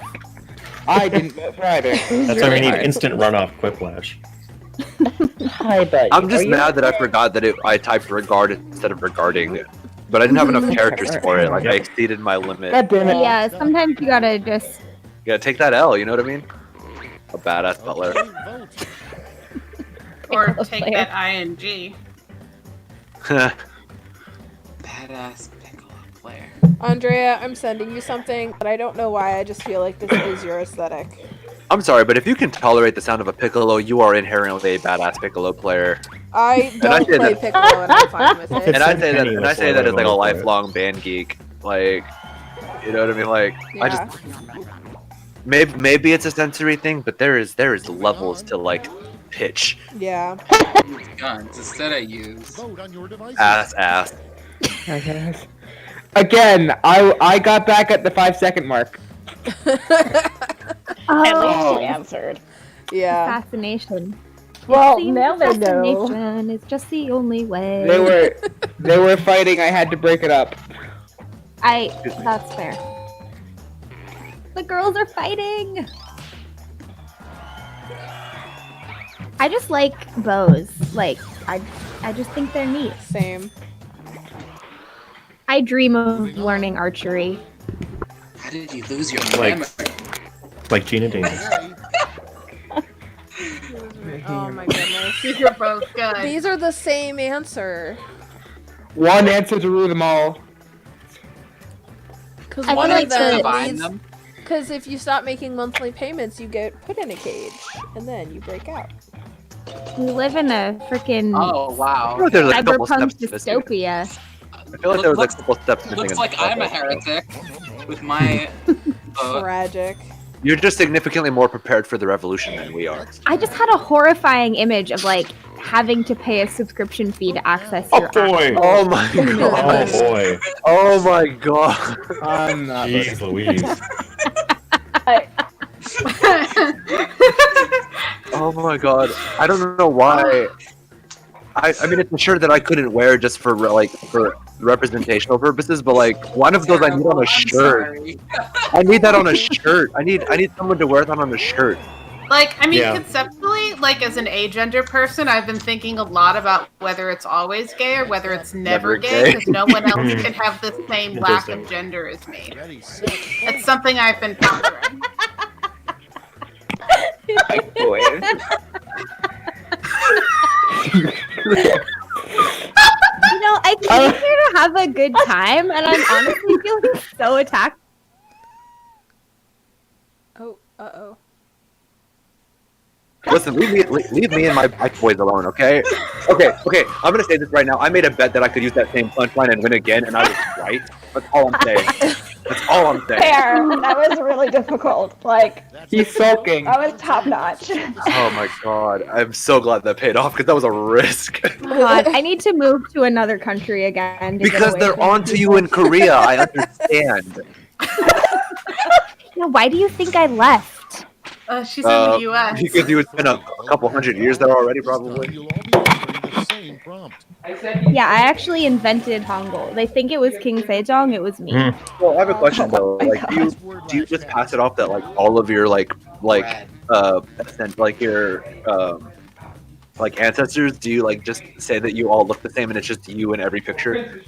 I didn't vote for either. That's why we need instant runoff quiplash. Hi, buddy. I'm just mad that I forgot that I typed regard instead of regarding, but I didn't have enough characters for it. Like I exceeded my limit. God damn it. Yeah, sometimes you gotta just. You gotta take that L. You know what I mean? A badass butler. Okay, vote. Or take that ING. Badass piccolo player. Andrea, I'm sending you something, but I don't know why. I just feel like this is your aesthetic. I'm sorry, but if you can tolerate the sound of a piccolo, you are inherently a badass piccolo player. I I don't say play that- Piccolo, and I'm fine with it. And I say that. Penny And I say whistle, that as like a I won't do it. lifelong band geek. Like, you know what I mean? Like, Yeah. I just maybe it's a sensory thing, but there is levels to like pitch, Yeah. Guns instead I use. Vote on your devices. ass. Okay. Again, I got back at the 5-second mark. At least Oh, she answered. Yeah. fascination. Well, Seems now they know. fascination is just the only way. They were fighting. I had to break it up. That's fair. The girls are fighting. I just like bows. Like I just think they're neat. Same. I dream of learning archery. How did you lose your Like- memory? Like Gina Davis. Oh my goodness. You're both good. These are the same answer. One answer to rule them all. Because I one feel of like them Combine needs. them? Because if you stop making monthly payments, you get put in a cage, and then you break out. We live in a freaking Oh wow. I feel like there's like a couple cyberpunk steps missing. dystopia. I feel like there was like a couple steps missing. Looks in like the I'm a process. heretic. with my. Tragic. You're just significantly more prepared for the revolution than we are. I just had a horrifying image of like having to pay a subscription fee to access your boy! Oh my Oh god! boy! Oh my god! I'm not. Jeez Louise! Oh my god! I don't know why. I mean, it's a shirt that I couldn't wear just for representational purposes, but like one of those I need on a shirt. I need that on a shirt. I need someone to wear that on a shirt. Like, I mean, Yeah. conceptually, like as an agender person, I've been thinking a lot about whether it's always gay or whether it's never Never gay, gay. because no one else can have the same lack of Interesting. gender as me. Ready, set, It's something I've been pondering. Boy. You know, I came here to have a good time, and I'm honestly feeling so attacked. Oh, uh-oh. Listen, leave me and my boys alone, okay? Okay. I'm gonna say this right now. I made a bet that I could use that same punchline and win again, and I was right. That's all I'm saying. That's all I'm saying. Fair. That was really difficult. Like, He's sulking. that was top notch. Oh my god, I'm so glad that paid off because that was a risk. God, I need to move to another country again. To get Because away they're from on to you in Korea. I understand. Now, why do you think I left? She's in the U.S. Because you would spend a couple hundred years there already, probably. You'll all be answering the same prompt. Yeah, I actually invented Hangul. They think it was King Sejong. It was me. Well, I have a question though. Like, do you just pass it off that like all of your like ancestors? Do you like just say that you all look the same and it's just you in every picture?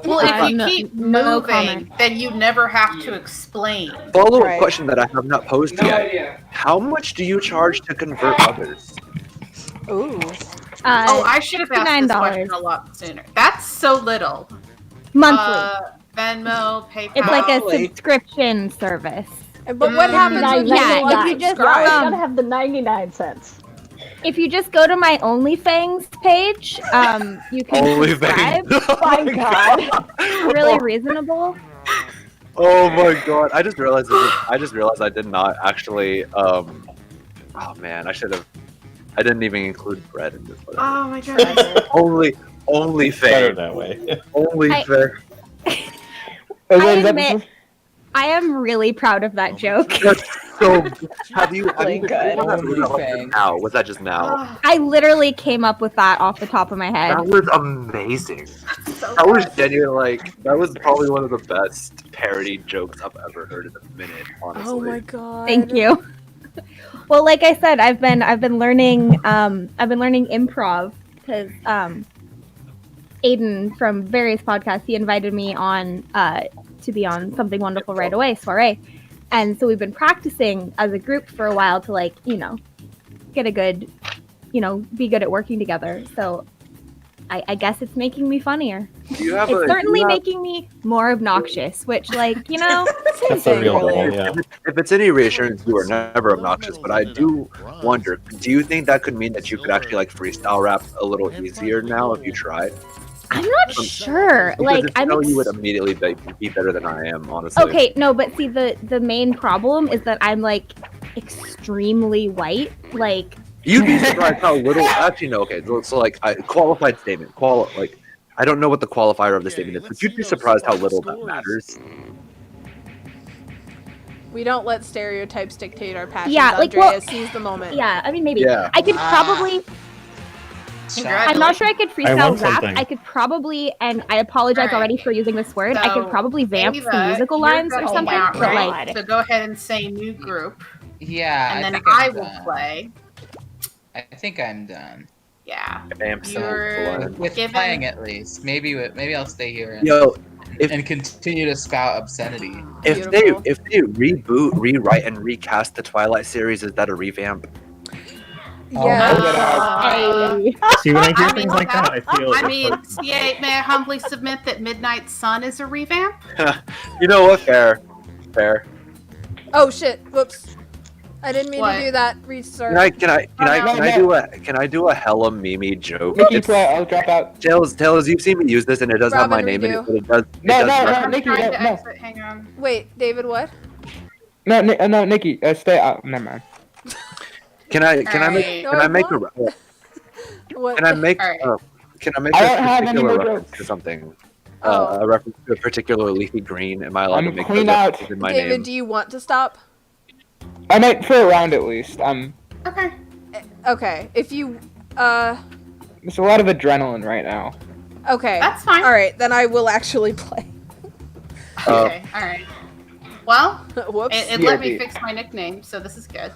Well, if you No- keep no moving, comment. then you never have to explain. Follow-up Right. question that I have not posed yet. How much do you charge to convert others? Ooh. Oh, I should have asked this $59. question a lot sooner. That's so little. monthly. Venmo, PayPal. It's like a Probably. subscription service. But what happens when Yeah, you if you just unsubscribe? You gotta have the 99 cents. If you just go to my OnlyFans page, you can subscribe. My God. Really reasonable. Oh my god! I just realized I did not actually. Oh man, I should have. I didn't even include bread in this one. Oh my god. Only Better fame. that way. Only I- fame. I admit, I am really proud of that joke. That's so. Have you? Really good. Now was that just now? I literally came up with that off the top of my head. That was amazing. That was genuine. Like that was probably one of the best parody jokes I've ever heard in a minute. Honestly. Oh my god. Thank you. Well, like I said, I've been learning improv because Aiden from various podcasts, he invited me on to be on Something Wonderful Right Away soiree, and so we've been practicing as a group for a while to like get a good be good at working together. So I guess it's making me funnier. It's certainly making me more obnoxious, which same That's the thing, real goal, really. yeah. If it's any reassurance, you are never obnoxious. But I do wonder, do you think that could mean that you could actually like freestyle rap a little easier now if you tried? I'm not sure. Because Like if I'm so, you would immediately be better than I am, honestly. okay. No, but see the main problem is that I'm like extremely white. Like You'd be surprised how little. Actually, no. Okay, so like, qualified statement. I don't know what the qualifier of the statement is, but you'd be surprised how little that matters. We don't let stereotypes dictate our passions. Yeah, like, Andrea, well, seize the moment. yeah, I mean maybe Yeah. I could probably. I'm not sure I could I freestyle want rap. something. I could probably, and I apologize already for using this word. I could So, probably vamp Ava, some musical you're lines or going something. out, But right? like, So go ahead and say new group, Yeah, and then think I I'm will done. play. I think I'm done Yeah. Vamp some You're lines. with given- playing at least. Maybe I'll stay here and, Yo, if and continue to spout obscenity. if Beautiful. they reboot, rewrite, and recast the Twilight series, is that a revamp? Yeah. See, when I hear I mean, things like that, I feel. I mean, CA, may I humbly submit that Midnight Sun is a revamp? You know what? Fair. Oh shit. Whoops. I didn't mean What? to do that research. Can I do a hella Mimi joke? Nikki, play. I'll drop out. Tails, you've seen me use this, and it does have my Robin, name in it, redo. but it does. No, I'm Nikki, trying to no. exit. Hang on. Wait, David, what? No, Nikki, stay out. Never mind. Can I make a What? can I make Alright. can I make I a don't have any particular more reference jokes. to something? Oh. A reference to a particular leafy green. Am I allowed to I'm make clean those out. references in my David, name? do you want to stop? I might for a round at least. Okay. Okay, if you, There's a lot of adrenaline right now. okay. That's fine. Alright, then I will actually play. Okay. All right. Well, Whoops. it let me Yeah, fix my nickname, so this is good.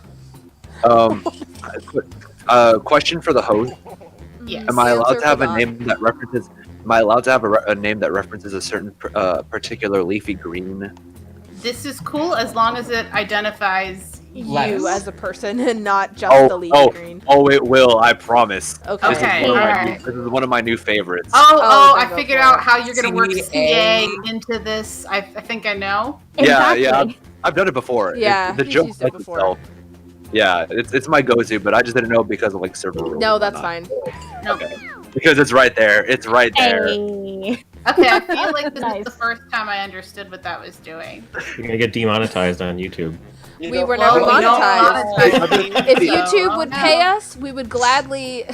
Question for the host: Yes. Am I allowed to have a Answer name that references? Am I allowed to have a name that references a certain particular leafy green? This is cool as long as it identifies You as a person and not just the leafy green. Oh, it will. I promise. Okay. Okay, This is one of my new favorites. Oh, then I go figured for out it. how you're gonna work CA. CA into this. I think I know. Yeah. I've done it before. Yeah, the he's joke used it writes before. itself. Yeah, it's my go-to, but I just didn't know because of like server rules. No, and that's whatnot. fine. No. Okay. Because it's right there. It's right there. Hey. Okay, I feel like this is Nice. the first time I understood what that was doing. You're gonna get demonetized on YouTube. We were never Well, we don't monetized. monetize If so- YouTube would oh, pay no. us, we would gladly.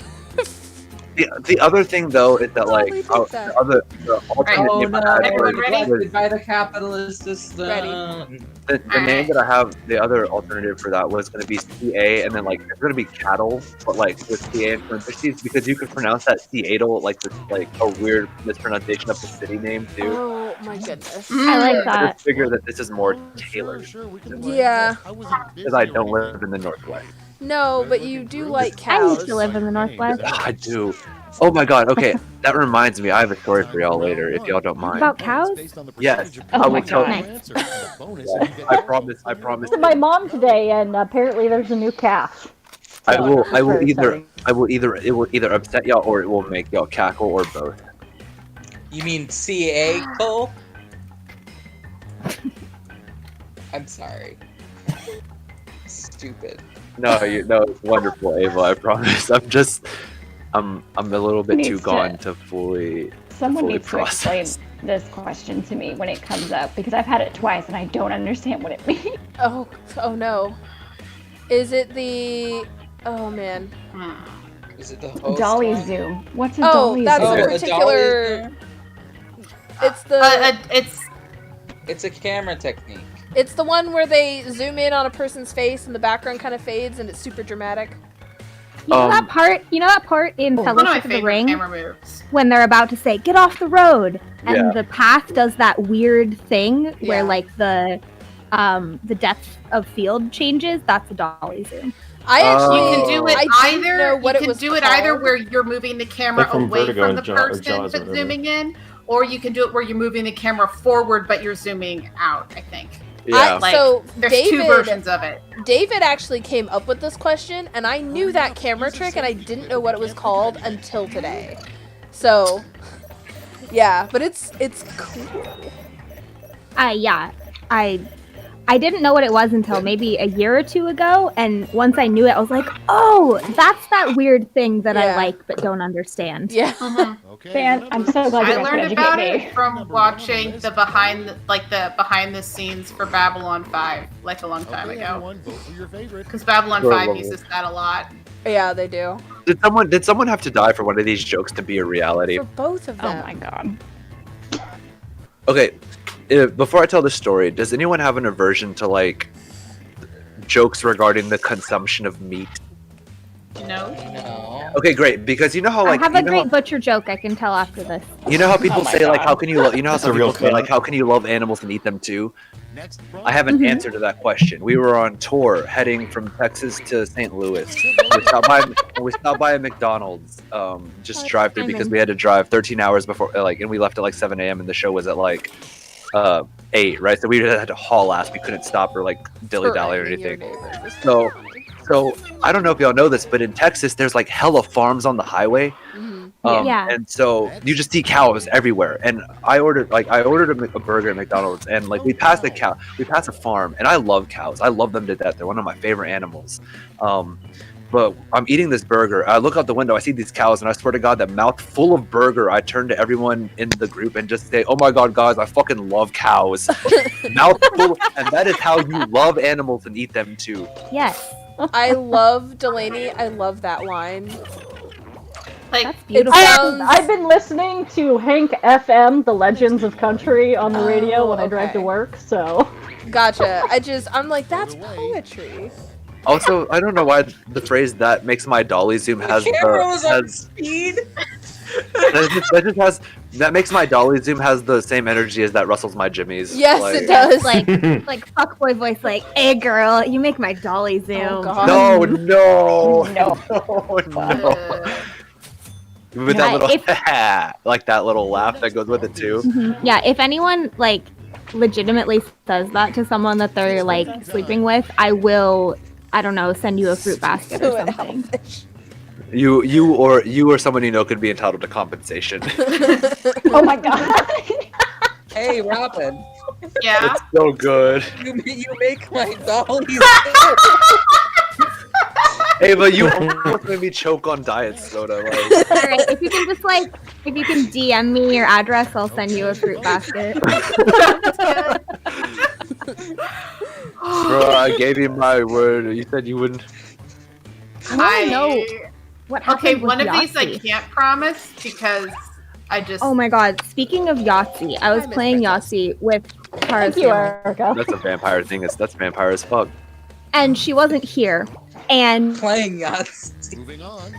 The other thing though is that like Totally take that. the alternate Oh name no, I had Everyone was- ready? was- by the capitalist system. Ready. the name that I have, the other alternative for that was going to be CA, and then like it's going to be cattle, but like with CA in parentheses because you could pronounce that Seattle like this like a weird mispronunciation of the city name too. Oh my goodness. I like I that. just figure that this is more Sure, tailored sure, we can Yeah. I wasn't busy because I don't or anything. live in the Northwest. No, but you do like I used cows. to live in the Northwest. I do. Oh my god. Okay, that reminds me. I have a story for y'all later if y'all don't mind. About cows? Yes. Oh I my will tell. God. I promise. I promise. My mom today, and apparently there's a new calf. I will. I will Very either. funny. I will either. It will either upset y'all or it will make y'all cackle or both. You mean CA, Cole? I'm sorry. Stupid. No, it's wonderful, Ava. I promise. I'm a little bit too Needs to- gone to fully. Someone fully needs to explain process. this question to me when it comes up because I've had it twice and I don't understand what it means. Oh no. Is it the? Oh man. Is it the host? Dolly one? zoom. What's a Oh, dolly that's zoom? a the particular. dolly It's the. It's a camera technique. It's the one where they zoom in on a person's face and the background kind of fades and it's super dramatic. You know that part? You know that part in One of my Fellowship of the favorite Ring camera moves. when they're about to say "Get off the road" and Yeah. the path does that weird thing Yeah. where like the depth of field changes. That's a dolly zoom. I actually You can do it I didn't either. know what You it can was do it either called. where you're moving the camera Like from away Vertigo from and the Jaws or person Jaws or but whatever. zooming in, or you can do it where you're moving the camera forward but you're zooming out. I think Yeah. Like, so there's two David, versions of it. David actually came up with this question, and I knew that camera trick, and I didn't know what it was called until today. So, yeah, but it's cool. Yeah, I didn't know what it was until maybe a year or two ago, and once I knew it, I was like, oh, that's that weird thing that I Yeah. like but don't understand. Yeah. Okay. Fan, I'm so glad you I guys could learned educate about me. it from watching the behind the scenes for Babylon 5 like a long time Okay, ago. everyone, vote for your favorite. Because Babylon Sure, 5 love uses that a lot. Yeah, they do. Did someone have to die for one of these jokes to be a reality? For both of Oh them. my god. Okay, before I tell the story, does anyone have an aversion to like jokes regarding the consumption of meat? No. No. Okay, great. Because you know how like I have a you know great how, butcher joke I can tell after this. you know how people Oh my say like God. how can you you know how That's some a real people say like cut. how can you love animals and eat them too? Next, I have an answer to that question. We were on tour heading from Texas to St. Louis. We stopped by a McDonald's, just drive through because we had to drive 13 hours before, like, and we left at like 7 a.m. and the show was at like 8, right? So we had to haul ass. We couldn't stop or like dilly dally or Correcting your anything. neighbors. So I don't know if y'all know this, but in Texas there's like hella farms on the highway. Mhm. Yeah. And so you just see cows everywhere. And I ordered a burger at McDonald's, and like we passed a farm, and I love cows. I love them to death. They're one of my favorite animals. But I'm eating this burger. I look out the window. I see these cows, and I swear to God, that mouth full of burger. I turn to everyone in the group and just say, "Oh my God, guys, I fucking love cows." Mouth full, and that is how you love animals and eat them too. Yes. I love Delaney. I love that line. Like, That's beautiful. I've been listening to Hank FM, The Legends of Country, on the radio when I drive to okay. work, so... Gotcha. I'm like, that's poetry. Also, I don't know why the phrase "that makes my dolly zoom" has speed. that makes my dolly zoom has the same energy as that rustles my jimmies. Yes, like, it does. Like fuckboy voice, like, "Hey girl, you make my dolly zoom." Oh, God. No. With that little like that little laugh that goes with it too. Yeah, if anyone like legitimately says that to someone that they're like sleeping with, I will, I don't know, send you a fruit basket or something. You or someone you know could be entitled to compensation. Oh my God. Hey, Robin. yeah. It's so good. You make my dollies. Hey, but you almost made me choke on diet soda. Like. All right, if you can DM me your address, I'll send you a fruit basket. Bro, I gave you my word. You said you wouldn't. I know what happened. Okay, with one of these I Yahtzee. can't promise because I just. Oh my God! Speaking of Yahtzee, I was playing Yahtzee with Tara's Thank you, family, Erica. That's a vampire thing. That's vampire as fuck. and she wasn't here. And Playing Yahtzee. Moving on.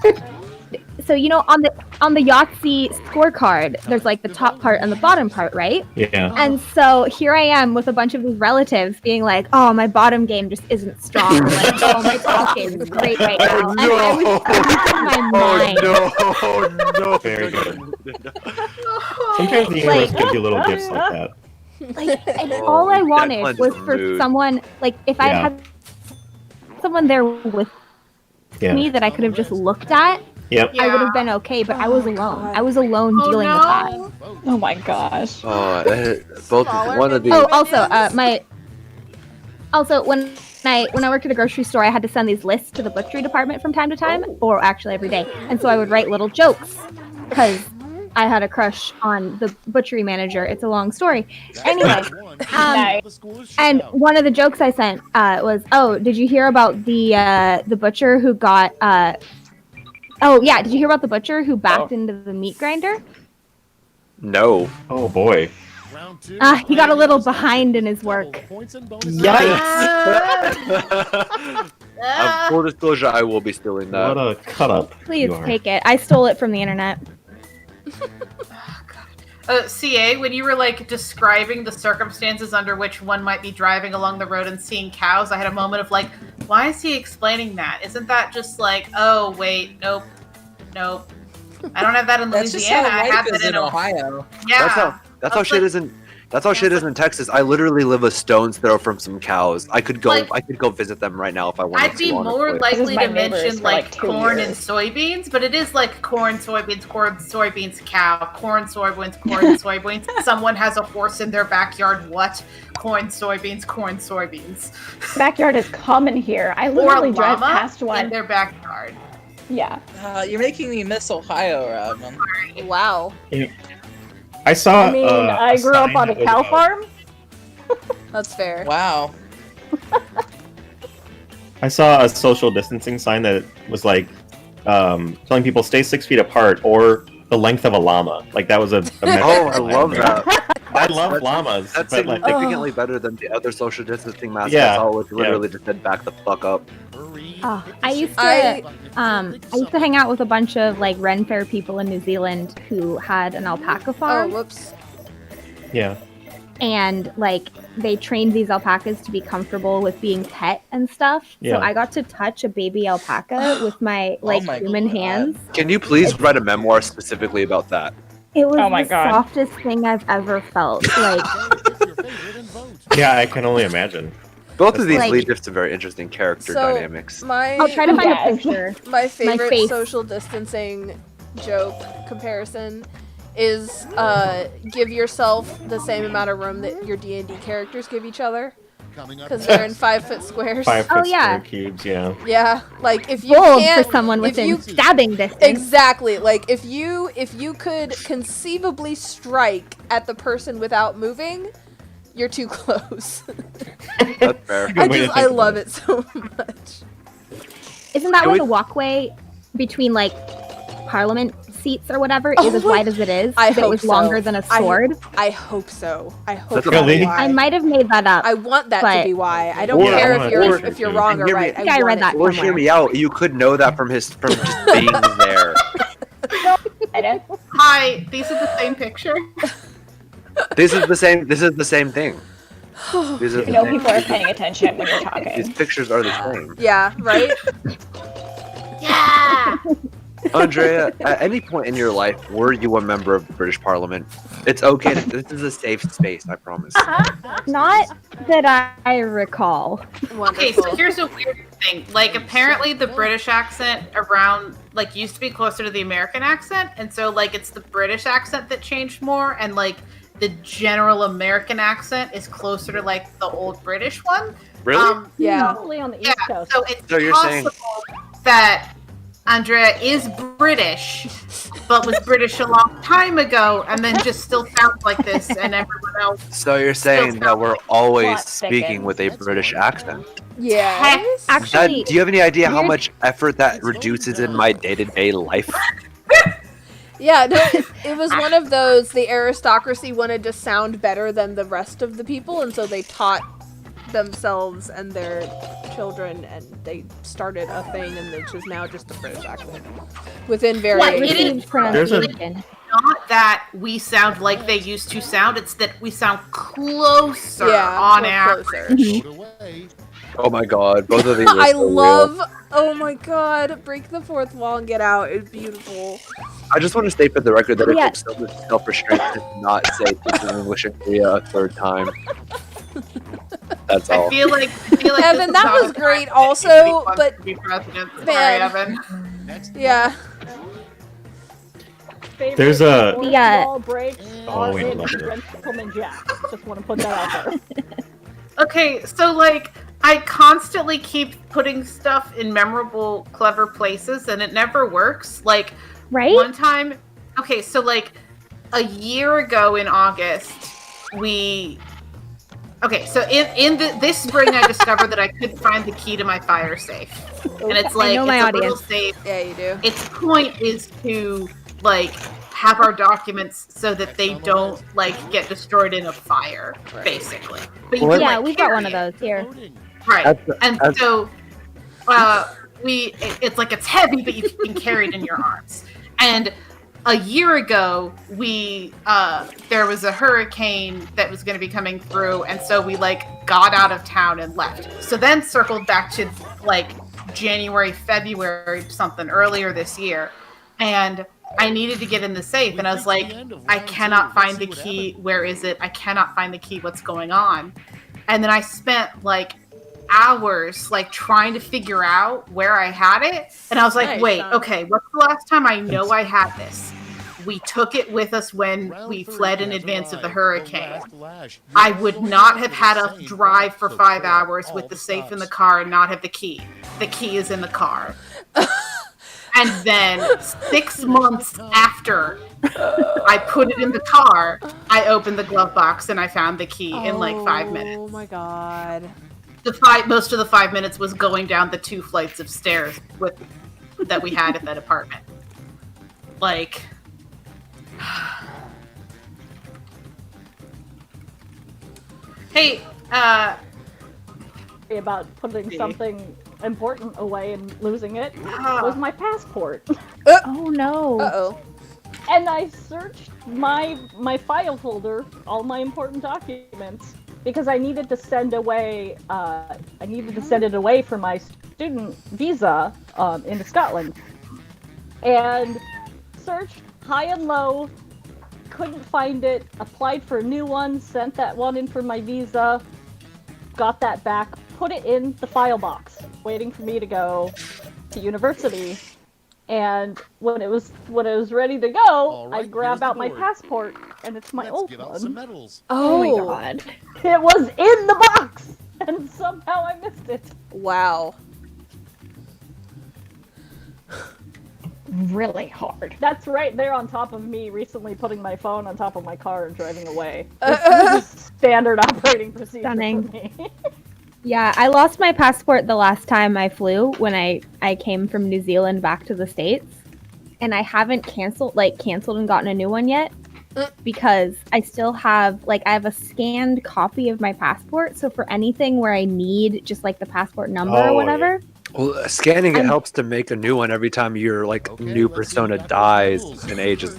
so on the Yahtzee scorecard, there's like the top part and the bottom part, right? Yeah. And so here I am with a bunch of these relatives being like, "Oh, my bottom game just isn't strong. Like, oh, my top game is great right now." And I was losing my mind. no. Very good. Sometimes the universe gives you little gifts like that. Like, and all I wanted cleanses was the for mood. someone, like, if I Yeah. had someone there with Yeah. me that I could have just looked at, Yep. I would have been okay, but I was alone. I was alone dealing with that. Oh my gosh. Both Smaller one of minions? the. Oh, also, when I worked at a grocery store, I had to send these lists to the butchery department from time to time, or actually every day. And so I would write little jokes because I had a crush on the butchery manager. It's a long story. Anyway, and one of the jokes I sent was, "Oh, did you hear about the butcher who got Oh yeah, did you hear about the butcher who backed into the meat grinder? No. Oh boy. He got a little behind in his work. Full disclosure, I will be stealing that. What a cut up. Please you are. take it. I stole it from the internet. CA, when you were like describing the circumstances under which one might be driving along the road and seeing cows, I had a moment of like, why is he explaining that? Isn't that just like, oh wait, nope. I don't have that in That's just how Louisiana. I have life it is in Ohio. Yeah. That's how shit isn't. That's how shit is in Texas. I literally live a stone's throw from some cows. I could go. Like, I could go visit them right now if I wanted I'd be to. more honestly. likely This is my to neighbors mention for, like like, 2 corn and years. soybeans, but it is like corn, soybeans, cow, corn, soybeans. Someone has a horse in their backyard. What? Corn, soybeans. Backyard is common here. I Or a literally drive llama past in one. their backyard. Yeah. You're making me miss Ohio, Robin. Wow. I saw. I mean, I grew up on a cow farm. That's fair. Wow. I saw a social distancing sign that was like telling people stay 6 feet apart or the length of a llama. Like that was a message. Oh, I love that. I love llamas. That's but like, significantly better than the other social distancing mascots. Yeah, All which yeah. literally just said back the fuck up. I used to hang out with a bunch of like Ren Fair people in New Zealand who had an alpaca Oh, farm, whoops. yeah. and like they trained these alpacas to be comfortable with being pet and stuff. Yeah. So I got to touch a baby alpaca with my like my human God. hands. Can you please write a memoir specifically about that? It was Oh my the God. softest thing I've ever felt. Like Yeah, I can only imagine. Both of these Like- lead to some very interesting character So dynamics. my I'll try to find Yes. a picture. my favorite face. social distancing joke comparison is give yourself the same amount of room that your D&D characters give each other. Because they're in 5-foot squares. 5-foot yeah. square cubes, yeah. Yeah, like if you Bold can't, for someone if within you- stabbing distance. Exactly. Like if you could conceivably strike at the person without moving, you're too close. That's fair. Good way to I think love about it so much. Isn't that Can why we- the walkway between like Parliament seats or whatever Oh is as my- wide as it is? I If it hope was so. longer than a sword. I hope so. I hope That's that's really- why. I might have made that up. I want that to but- be why. I don't Or- care I if you're want if you're to. wrong or Hear me- right. I think I want read it that to Or be. somewhere. hear me out. You could know that from just being there. Hi, these are the same picture. This is the same. This is the same thing. These are the You know, same. people are paying attention when you're These talking. pictures are the same. Yeah, right? Yeah. Andrea, at any point in your life, were you a member of the British Parliament? It's okay. This is a safe space. I promise. Not that I recall. Okay, so here's a weird thing. Like, apparently the British accent around, like, used to be closer to the American accent, and so, like, it's the British accent that changed more, and, like, the general American accent is closer to, like, the old British one. Really? Yeah. Probably on the Yeah, East Coast. so it's So you're saying- possible that Andrea is British, but was British a long time ago, and then just still sounds like this, and everyone else. So you're saying that we're always Plot speaking thickens. with a British accent? Yes. Actually, Do you have any idea how much effort that reduces in my day-to-day life? Yeah, no, it was one of those, the aristocracy wanted to sound better than the rest of the people, and so they taught themselves and their children, and they started a thing, and which is now just a British accent. Within what various... received pronunciation? Not that we sound like they used to sound, it's that we sound closer Yeah, on we're average. closer. Mhm. Put away. Oh my god, both of these are I so real. love... Oh my god, break the fourth wall and get out. It's beautiful. I just want to state for the record that it Yeah. takes so much self-restraint to not say teaching English in Korea a third time. That's I all. feel like Evan, this is that not was a great time also, anybody wants but- to be president. Sorry, Man. Evan. Next Yeah. Favorite There's a- fourth Yeah. wall breaks Oh, are wait, in love it. Gentleman Jack. Just want to put that out there. Okay, so like I constantly keep putting stuff in memorable, clever places, and it never works. Like Right? one time, okay, so like a year ago in August, we. Okay, so this spring I discovered that I couldn't find the key to my fire safe, and it's like know it's my a little audience. safe. Yeah, you do. Its point is to like have our documents so that they don't like get destroyed in a fire, basically. But you Well, can, Yeah, like, we've got carry one of it. those here. Loading. Right. That's- And that's- so it's like it's heavy, but you can carry it in your arms. And a year ago, there was a hurricane that was going to be coming through, and so we like got out of town and left. So then circled back to like January, February, something earlier this year, and I needed to get in the safe, and I was like, I cannot find the key. Where is it? I cannot find the key. What's going on? And then I spent like hours like trying to figure out where I had it. And I was like, Nice, wait, huh? okay, what's the last time I know I had this? We took it with us when Round we three fled in has advance of the arrived. hurricane. last lash. I You're would so not have the had us same drive for so 5 clear hours all with the safe in the stops. car and not have the key. The key is in the car. And then 6 months after I put it in the car, I opened the glove box and I found the key in like 5 minutes. Oh my god. Most of the 5 minutes was going down the 2 flights of stairs that we had at that apartment. Like, hey, About putting something important away and losing it Ah. was my passport. Oh no. Uh-oh. And I searched my file folder, all my important documents, because I needed to send away. I needed to send it away for my student visa into Scotland, and searched high and low, couldn't find it. Applied for a new one, sent that one in for my visa, got that back, put it in the file box, waiting for me to go to university. And when it was ready to go, All I right, grab here's the out my board. passport, and it's my Let's old give out some one. medals. Oh my god. It was in the box, and somehow I missed it. Wow. Really hard. That's right there on top of me recently putting my phone on top of my car and driving away. This is standard operating procedure Stunning. for me. Yeah, I lost my passport the last time I flew when I came from New Zealand back to the States. And I haven't canceled and gotten a new one yet. Because I still have, I have a scanned copy of my passport. So for anything where I need just, the passport number or whatever. Well, scanning it helps to make a new one every time your new let's see persona what dies rules. and ages.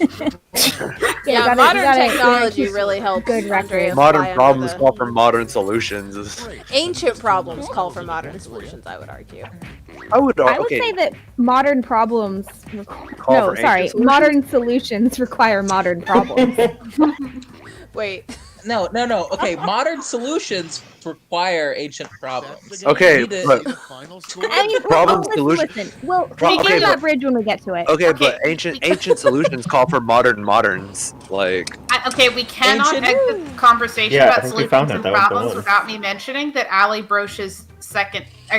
Yeah, modern technology really helps. good Andrea record. fly Modern under problems the- call for modern solutions. Ancient problems call for modern solutions, I would argue. I would say that modern problems. Call for ancient solutions? Modern solutions require modern problems. Wait. No. Okay, modern solutions require ancient problems. Okay, You need to- but Final score. I mean, Problem listen, solution- listen. We'll Pro- take okay, that but- bridge when we get to it. Okay, Okay. but ancient solutions call for modern moderns. We cannot Ancient- exit the conversation Yeah, I about think we solutions found and that. That was the problems one. without me mentioning that Ali Broch's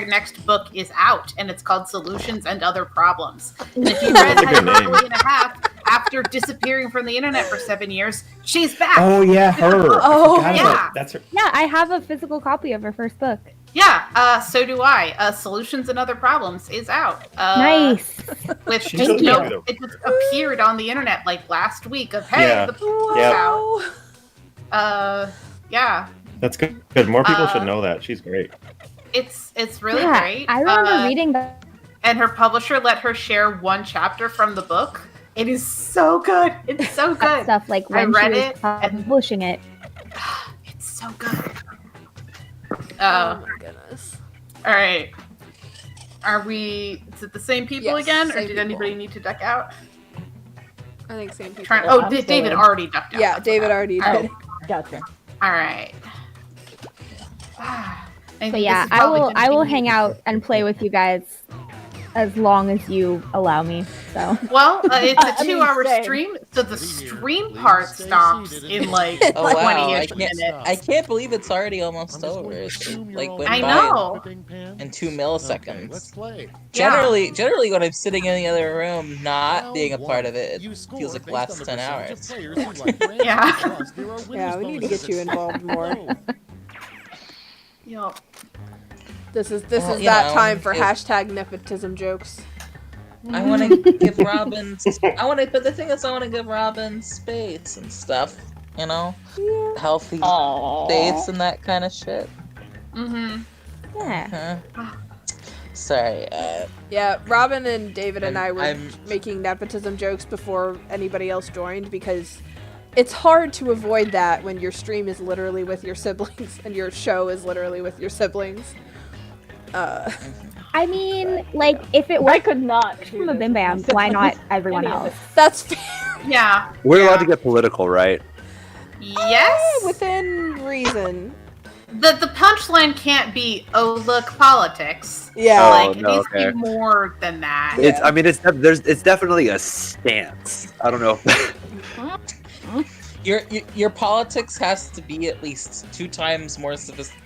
next book is out, and it's called Solutions and Other Problems. And if you read That's a good name. Hyperbole and a Half, after disappearing from the internet for 7 years, she's back. Oh yeah, her. Oh, I forgot yeah. about that's her. Yeah, I have a physical copy of her first book. Yeah, so do I. Solutions and Other Problems is out. Nice. With She's so good. it just appeared on the internet last week of hey, Yeah. the book is Yeah. out. Yeah, That's good. Good. More people should Uh, know that. She's great. it's really Yeah, great. I remember reading that. And her publisher let her share one chapter from the book. It is so good. It's so good. Stuff when I read she it was and- publishing it. It's so good. Oh my goodness. All right. Is it the same people Yes, again, or same did people. anybody need to duck out? I think same people. I'm still David in. already ducked out. Yeah, David already Oh. did. Gotcha. All right. But yeah, I will hang out and play with you guys as long as you allow me. So Well, it's I a mean, 2-hour same. stream, so the Please, stream please part stay stops seated in and- Oh wow, 20-ish I minutes. can't believe it's already almost I'm just going over. to It's assume you're like all went I by know. Dripping pans. in 2 Okay, milliseconds. let's play. Generally, when I'm sitting in the other room, not Round being a part one. of it, You it score feels like based last on the 10 percentage of hours. players who like random Yeah. draws. There are winners' Yeah, we need to bonuses get you at involved start. more. Go. Yup. This is Well, that you know, time for if- hashtag nepotism jokes. I want to give Robin. But the thing is, I want to give Robin space and stuff. You know, healthy space and that kind of shit. Mm-hmm. yeah. Sorry. Yeah, Robin and David and I'm- I were I'm- making nepotism jokes before anybody else joined because it's hard to avoid that when your stream is literally with your siblings and your show is literally with your siblings. I mean, if it I works could not. do from a this Bim with my Bam, why not siblings. everyone Any of else? That's fair. Yeah. We're allowed to get political, right? Yes. Within reason. The punchline can't be, oh look, politics. Yeah. It no, needs to okay. be more than that. It's. I mean, it's definitely a stance. I don't know. Your politics has to be at least 2 times more sophisticated.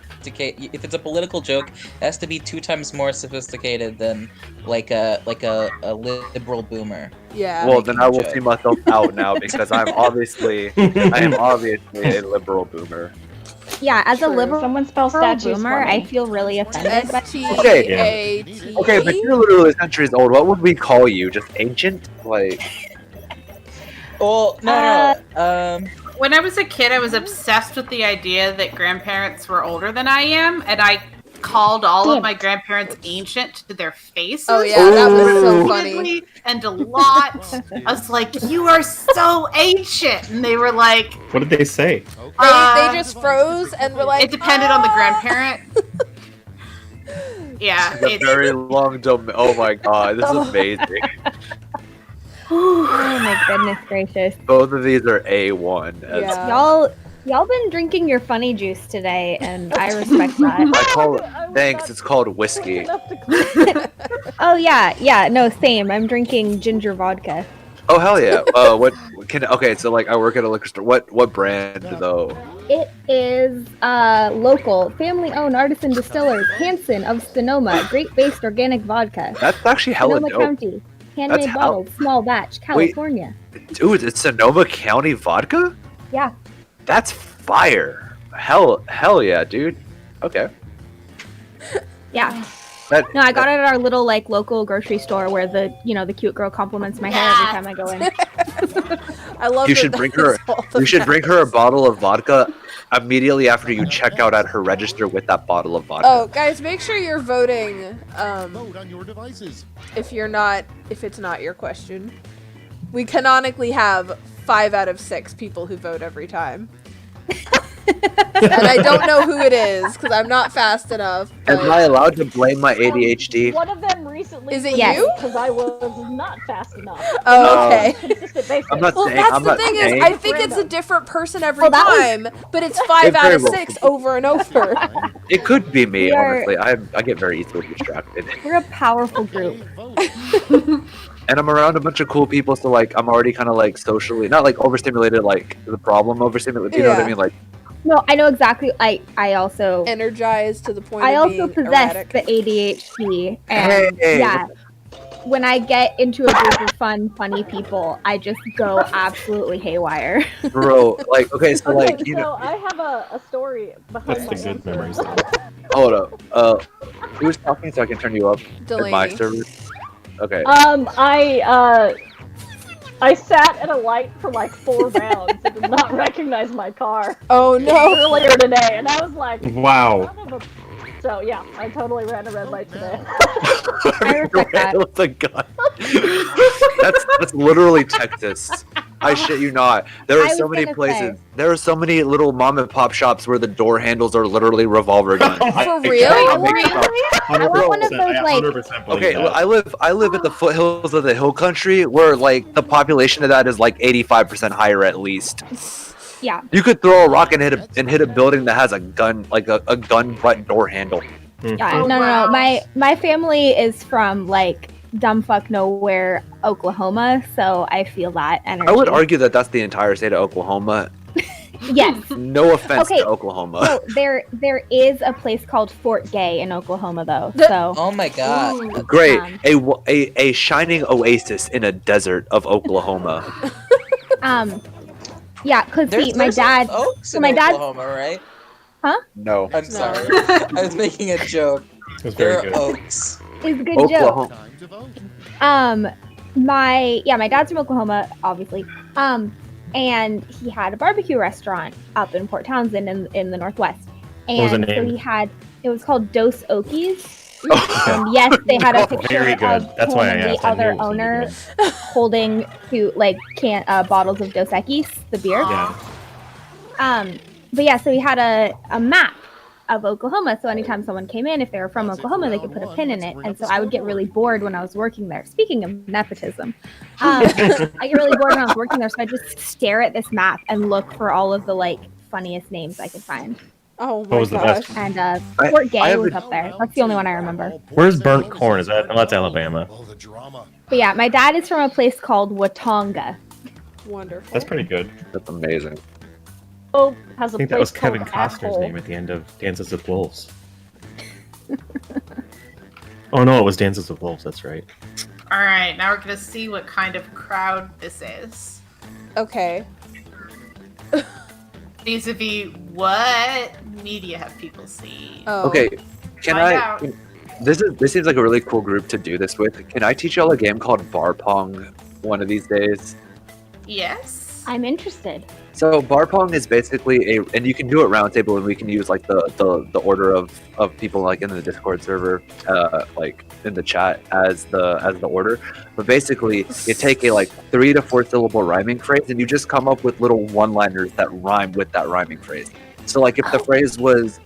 If it's a political joke, it has to be 2 times more sophisticated than like a liberal boomer. Yeah. Well, then I will joke. see myself out now because I am obviously a liberal boomer. Yeah, as a True. liberal Someone spell statues boomer, for me. I feel really offended by STAT. Okay, but you're literally centuries old. What would we call you? Just ancient? Well, no. When I was a kid, I was obsessed with the idea that grandparents were older than I am, and I called all of my grandparents ancient to their faces. Oh yeah, that was so funny. repeatedly and a lot. I was like, "You are so ancient," and they were like, What did they say? They just froze and were like, "It depended on the "Ah." grandparent." Yeah, A very long domain. Oh my god, this is amazing. Oh my goodness gracious. Both of these are A1. Yeah. Y'all Y'all been drinking your funny juice today, and I respect that. I call it. Thanks. It's called whiskey. Oh yeah, no, same. I'm drinking ginger vodka. Oh hell yeah! Okay, so like I work at a liquor store. What brand though? It is local, family-owned artisan distillers Hanson of Sonoma, grape-based organic vodka. That's actually hella Sonoma dope. County, handmade bottles, small batch, California. Dude, it's Sonoma County vodka? Yeah. That's fire. Hell yeah, dude. Okay. Yeah. That, No, I got it at our little like local grocery store where the cute girl compliments my hair every time I go in. I love You that should that bring is her. all the You should bring best. her a bottle of vodka immediately after you check out at her register with that bottle of vodka. Oh, guys, make sure you're voting. Vote on your devices. If it's not your question, we canonically have 5 out of 6 people who vote every time. And I don't know who it is because I'm not fast enough. Am but- I allowed to blame my ADHD? One of them recently. Is it Yes. you? Because I was not fast enough. Oh, okay. Consistent basis. I'm not Well, saying. that's I'm the not thing saying. is, I think it's a different person every Oh, that was- time, but it's 5 It out very of well 6 over and over. It could be me, We are- honestly. I get very easily distracted. We're a powerful group. Vote. And I'm around a bunch of cool people, so like I'm already kind of like socially, not like overstimulated, like the problem overstimulated. You know what Yeah. I mean? Like, No, I know exactly. I also Energized to the point I of also being possess erratic. the ADHD, and Hey. yeah, when I get into a group of funny people, I just go absolutely haywire. bro, like okay, so Okay, like you so know, I have a story behind That's my the good answer. memories. Though. hold up. Who's talking so I can turn you up in my Delaney. server? Okay. I sat at a light for like 4 rounds and did not recognize my car Oh no! earlier today, and I was like, Wow. son of a... So yeah, I totally ran a red light today. I respect that. With a gun. That's literally Texas. I shit you not. There I are so was many gonna places. say. There are so many little mom and pop shops where the door handles are literally revolver guns. For real? I make want, stuff. I want one of those like 100% believe Okay, that. well, I live at the foothills of the hill country where like the population of that is like 85% higher at least. yeah. You could throw a rock and hit a building that has a gun, like a gun butt door handle. Yeah, Oh, no, wow. no. My family is from like dumbfuck nowhere, Oklahoma, so I feel that energy. I would argue that that's the entire state of Oklahoma. Yes. No offense Okay, to Oklahoma. So there is a place called Fort Gay in Oklahoma, though. The- So Oh my god. Great, Um, a shining oasis in a desert of Oklahoma. yeah, because my dad. oaks so in my dad- Oklahoma, right? No, I'm No. sorry. I was making a joke. It was There very are good. oaks. Is a good joke. Oklahoma. Time to vote. My dad's from Oklahoma, obviously. And he had a barbecue restaurant up in Port Townsend in the Northwest. And was it so named? it was called Dos Okies. Oh, And yes, they had a Oh, picture very good. of That's him why I and the asked. I knew other it was gonna be owner good. holding bottles of Dos Equis, the beer. Yeah. But yeah, so he had a map of Oklahoma. So anytime someone came in, if they were from Oklahoma, they could put a pin in it. And so I would get really bored when I was working there. Speaking of nepotism, I get really bored when I was working there. So I just stare at this map and look for all of the like funniest names I could find. Oh my was the gosh. best? And I Fort Gay have was a- up there. That's the only one I remember. Where's burnt corn? Is that? Oh, that's Alabama. Oh, the drama. But yeah, my dad is from a place called Watonga. Wonderful. That's pretty good. that's amazing. Oh, has a I think that place was Kevin called Costner's Asshole. name at the end of Dances with Wolves. Oh no, it was Dances with Wolves. That's right. All right, now we're gonna see what kind of crowd this is. Okay. Vis-a-vis, what media have people seen? Oh. Okay, can Find I? out. This seems like a really cool group to do this with. Can I teach y'all a game called Bar Pong one of these days? Yes. I'm interested. So bar pong is basically and you can do it roundtable, and we can use like the order of people like in the Discord server, like in the chat as the order. But basically, you take a like 3 to 4 syllable rhyming phrase, and you just come up with little one-liners that rhyme with that rhyming phrase. So like if the phrase was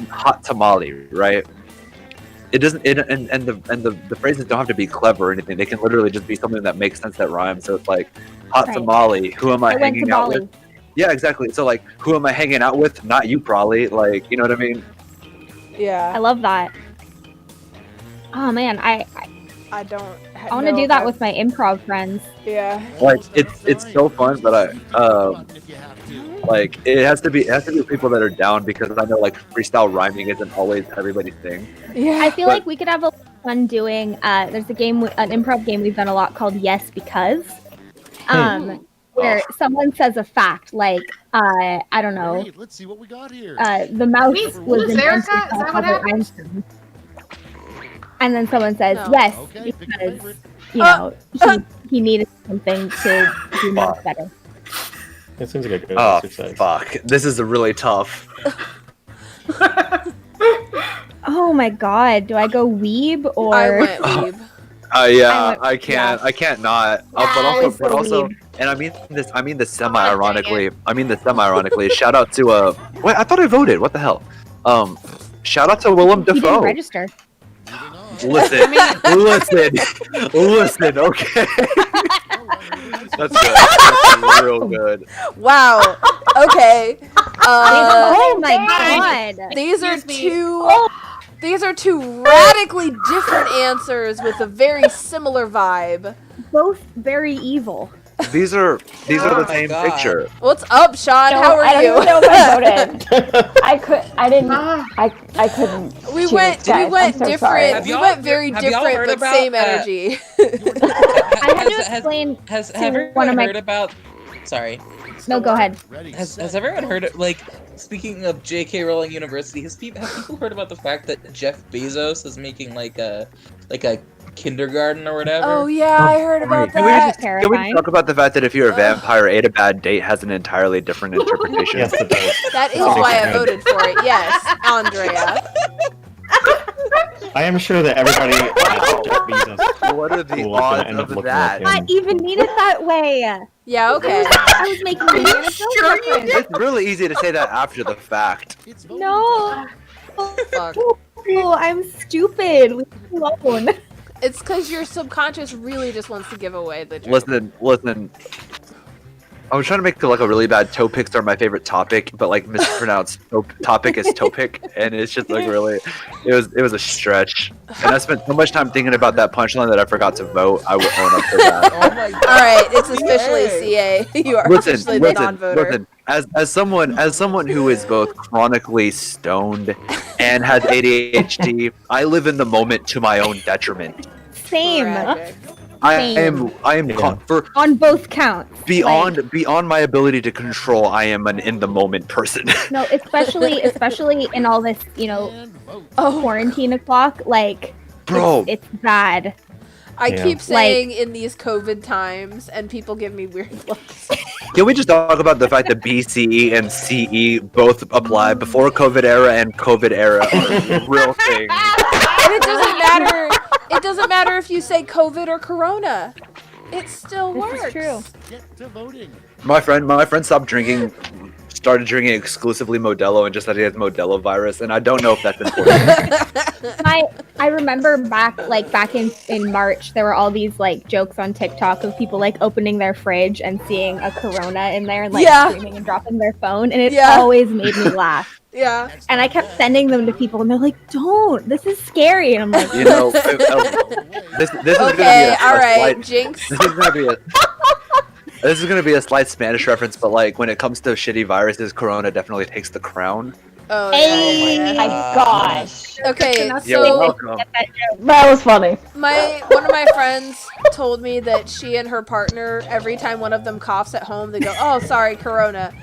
hot tamale, right? It doesn't. And the phrases don't have to be clever or anything. They can literally just be something that makes sense that rhymes. So it's like hot Right. tamale. Who am I I went to hanging out Bali. with? Yeah, exactly. So like, who am I hanging out with? Not you, probably. Like, you know what I mean? I Yeah. love that. Oh man, I want to do that with my improv friends. Yeah. Like, it's so fun, but like it has to be people that are down, because I know like freestyle rhyming isn't always everybody's thing. Yeah. I feel like we could have a lot of fun doing. There's a game, an improv game we've done a lot called Yes Because, where someone says a fact, like I don't know. Hey, let's see what we got here. The mouse Wait, was who's invented Erica? Is by that what Albert happened? Einstein. And then someone says No. yes Okay, pick your because favorite. you know he needed something to do more better. It seems like a good Oh exercise. fuck! This is really tough. Oh my god, do I go weeb or? I went weeb. Yeah, I I can't. I can't not. I But also, believe. and I mean this semi-ironically. Shout out to Wait, I thought I voted. What the hell? Shout out to Willem He didn't Dafoe. register. Listen, listen. Okay, that's good. That's real good. Wow. Okay. Oh my god. These are Excuse me. two. These are two radically different answers with a very similar vibe. Both very evil. These are the my same God. picture. What's up, Sean? No, How are I don't you? even know if I voted. I didn't. Ah. I couldn't. We choose, went. guys. We went I'm so different. sorry. Have We y'all- went very have y'all different, heard but about, same energy. I had to explain. Has to everyone one of my- heard about? Sorry. No, go ahead. Ready, Has set, everyone go. heard, like, speaking of J.K. Rowling University, have people heard about the fact that Jeff Bezos is making like a kindergarten or whatever? Oh yeah, I heard about Can we that. just Terrifying. talk about the fact that if you're a vampire, ate a bad date has an entirely different interpretation? Yes, it does. That is Oh. why I voted for it. Yes, Andrea. I am sure that everybody at Jeff Bezos What are the school is gonna odds end up of looking that? like I him. even need it that way. Yeah. Okay. I was making the Indiana Jones reference. It's really easy to say that after the fact. It's voting No. Fuck. Oh, I'm stupid. Leave me alone. It's because your subconscious really just wants to give away the truth. Listen. I was trying to make like a really bad topics are my favorite topic, but like mispronounced topic is topic, and it's just like really, it was a stretch. And I spent so much time thinking about that punchline that I forgot to vote. I would own up to that. Oh my god. All right, it's officially CA. You are officially the non-voter. Listen. As someone who is both chronically stoned and has ADHD, I live in the moment to my own detriment. Same. Tragic. I am Yeah. for On both counts. beyond my ability to control. I am an in the moment person. No, especially in all this, you know, and vote. Oh, quarantine o'clock. Like, Bro, it's bad. I Yeah. keep saying in these COVID times, and people give me weird looks. can we just talk about the fact that BCE and CE both apply before COVID era and COVID era are real things? And it doesn't matter. It doesn't matter if you say COVID or Corona. It still This works. is true. Get to voting. My friend started drinking exclusively Modelo and just said he has Modelo virus, and I don't know if that's important. I remember back in March, there were all these like jokes on TikTok of people like opening their fridge and seeing a Corona in there and like Yeah. screaming and dropping their phone, and it Yeah. always made me laugh. Yeah. And I kept sending them to people, and they're like, "Don't! This is scary." And I'm like, You know, this is gonna be Okay. a All right. slight, Jinx. this is gonna be a slight Spanish reference, but like when it comes to shitty viruses, Corona definitely takes the crown. Oh, Hey. yeah. My gosh. Okay. You're So welcome. That was funny. one of my friends told me that she and her partner, every time one of them coughs at home, they go, "Oh, sorry, Corona,"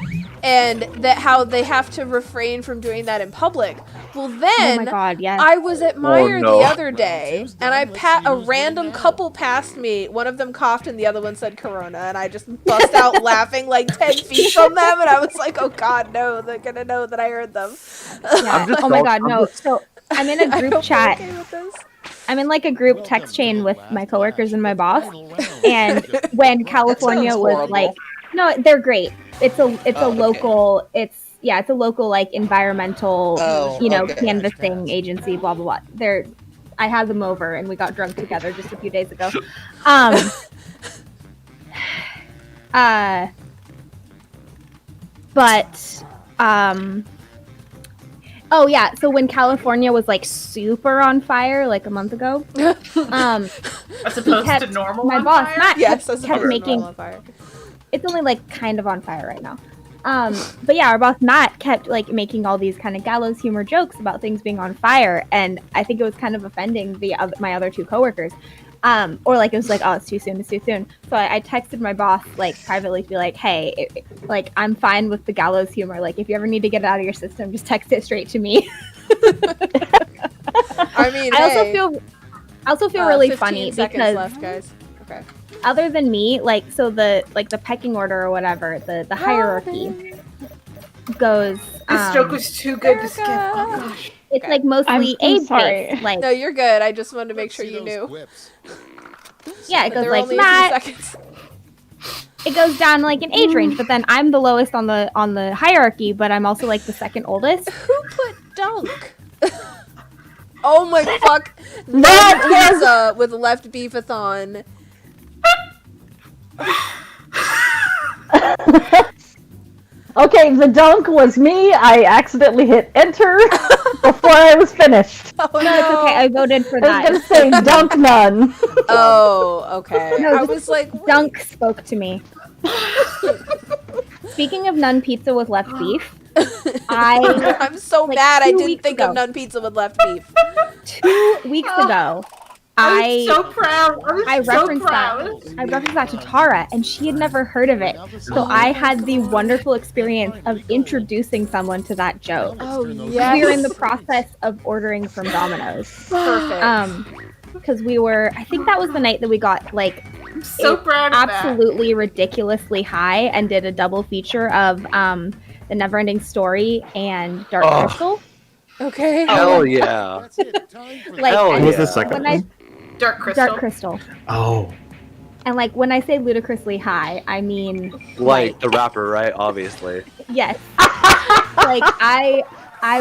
and that how they have to refrain from doing that in public. Well, "Oh my then god, yes." I was at Meijer no. the other day, and a random couple passed me. One of them coughed, and the other one said Corona, and I just bust out laughing like 10 feet from them, and I was like, "Oh God, no! They're gonna know that I heard them." Yeah. just Oh my so- god, I'm no. just- So I'm in a I group hope you're chat. okay with this. I'm in like a group text chain with my coworkers and my boss. Final round. And when California sounds was horrible. like, no, they're great. It's a Oh, okay. local. It's a local like environmental, Oh, okay. canvassing agency. Blah blah blah. I had them over and we got drunk together just a few days ago. But oh yeah, so when California was like super on fire like a month ago, As opposed to normal my on boss fire? Matt Yes, kept making. It's only like kind of on fire right now. But yeah, our boss Matt kept like making all these kind of gallows humor jokes about things being on fire, and I think it was kind of offending my other two coworkers. Or like it was like, oh, it's too soon. So I texted my boss like privately to be like, hey, like I'm fine with the gallows humor. Like if you ever need to get it out of your system, just text it straight to me. I mean, I also feel really 15 funny seconds because left, guys. Okay. other than me, like so the pecking order or whatever, the hierarchy goes. This joke was too good to skip. Oh gosh. It's like mostly I'm age sorry. based. Like No, you're good. I just wanted to make sure See you those knew. whips. yeah, it But goes there were like only Matt. a few seconds. It goes down like an age range, but then I'm the lowest on the hierarchy, but I'm also like the second oldest. Who put dunk? Oh my fuck! No That pizza with left beefathon. Okay, the dunk was me. I accidentally hit enter before I was finished. Oh No, it's okay. I voted for I was that. gonna say dunk none. Oh, okay. No, I just was like, wait. Dunk spoke to me. Speaking of nun pizza with left beef, I'm so like, mad I 2 didn't weeks think ago. of nun pizza with left beef. 2 weeks ago, I'm so proud. I I'm so referenced proud. I referenced that to Tara, and she had never heard of it. So I had the wonderful experience of introducing someone to that joke. Oh, We were in yes. the process of ordering from Domino's. Perfect. Because I think that was the night that we got like I'm so proud of that. absolutely ridiculously high and did a double feature of the Neverending Story and Dark Oh. Crystal. Okay. Hell yeah. That's it. Time for Like, Hell What and was the yeah. second when I one? Dark Crystal. Dark Crystal. Oh. And like when I say ludicrously high, I mean Like the rapper, right? Obviously. yes. Like I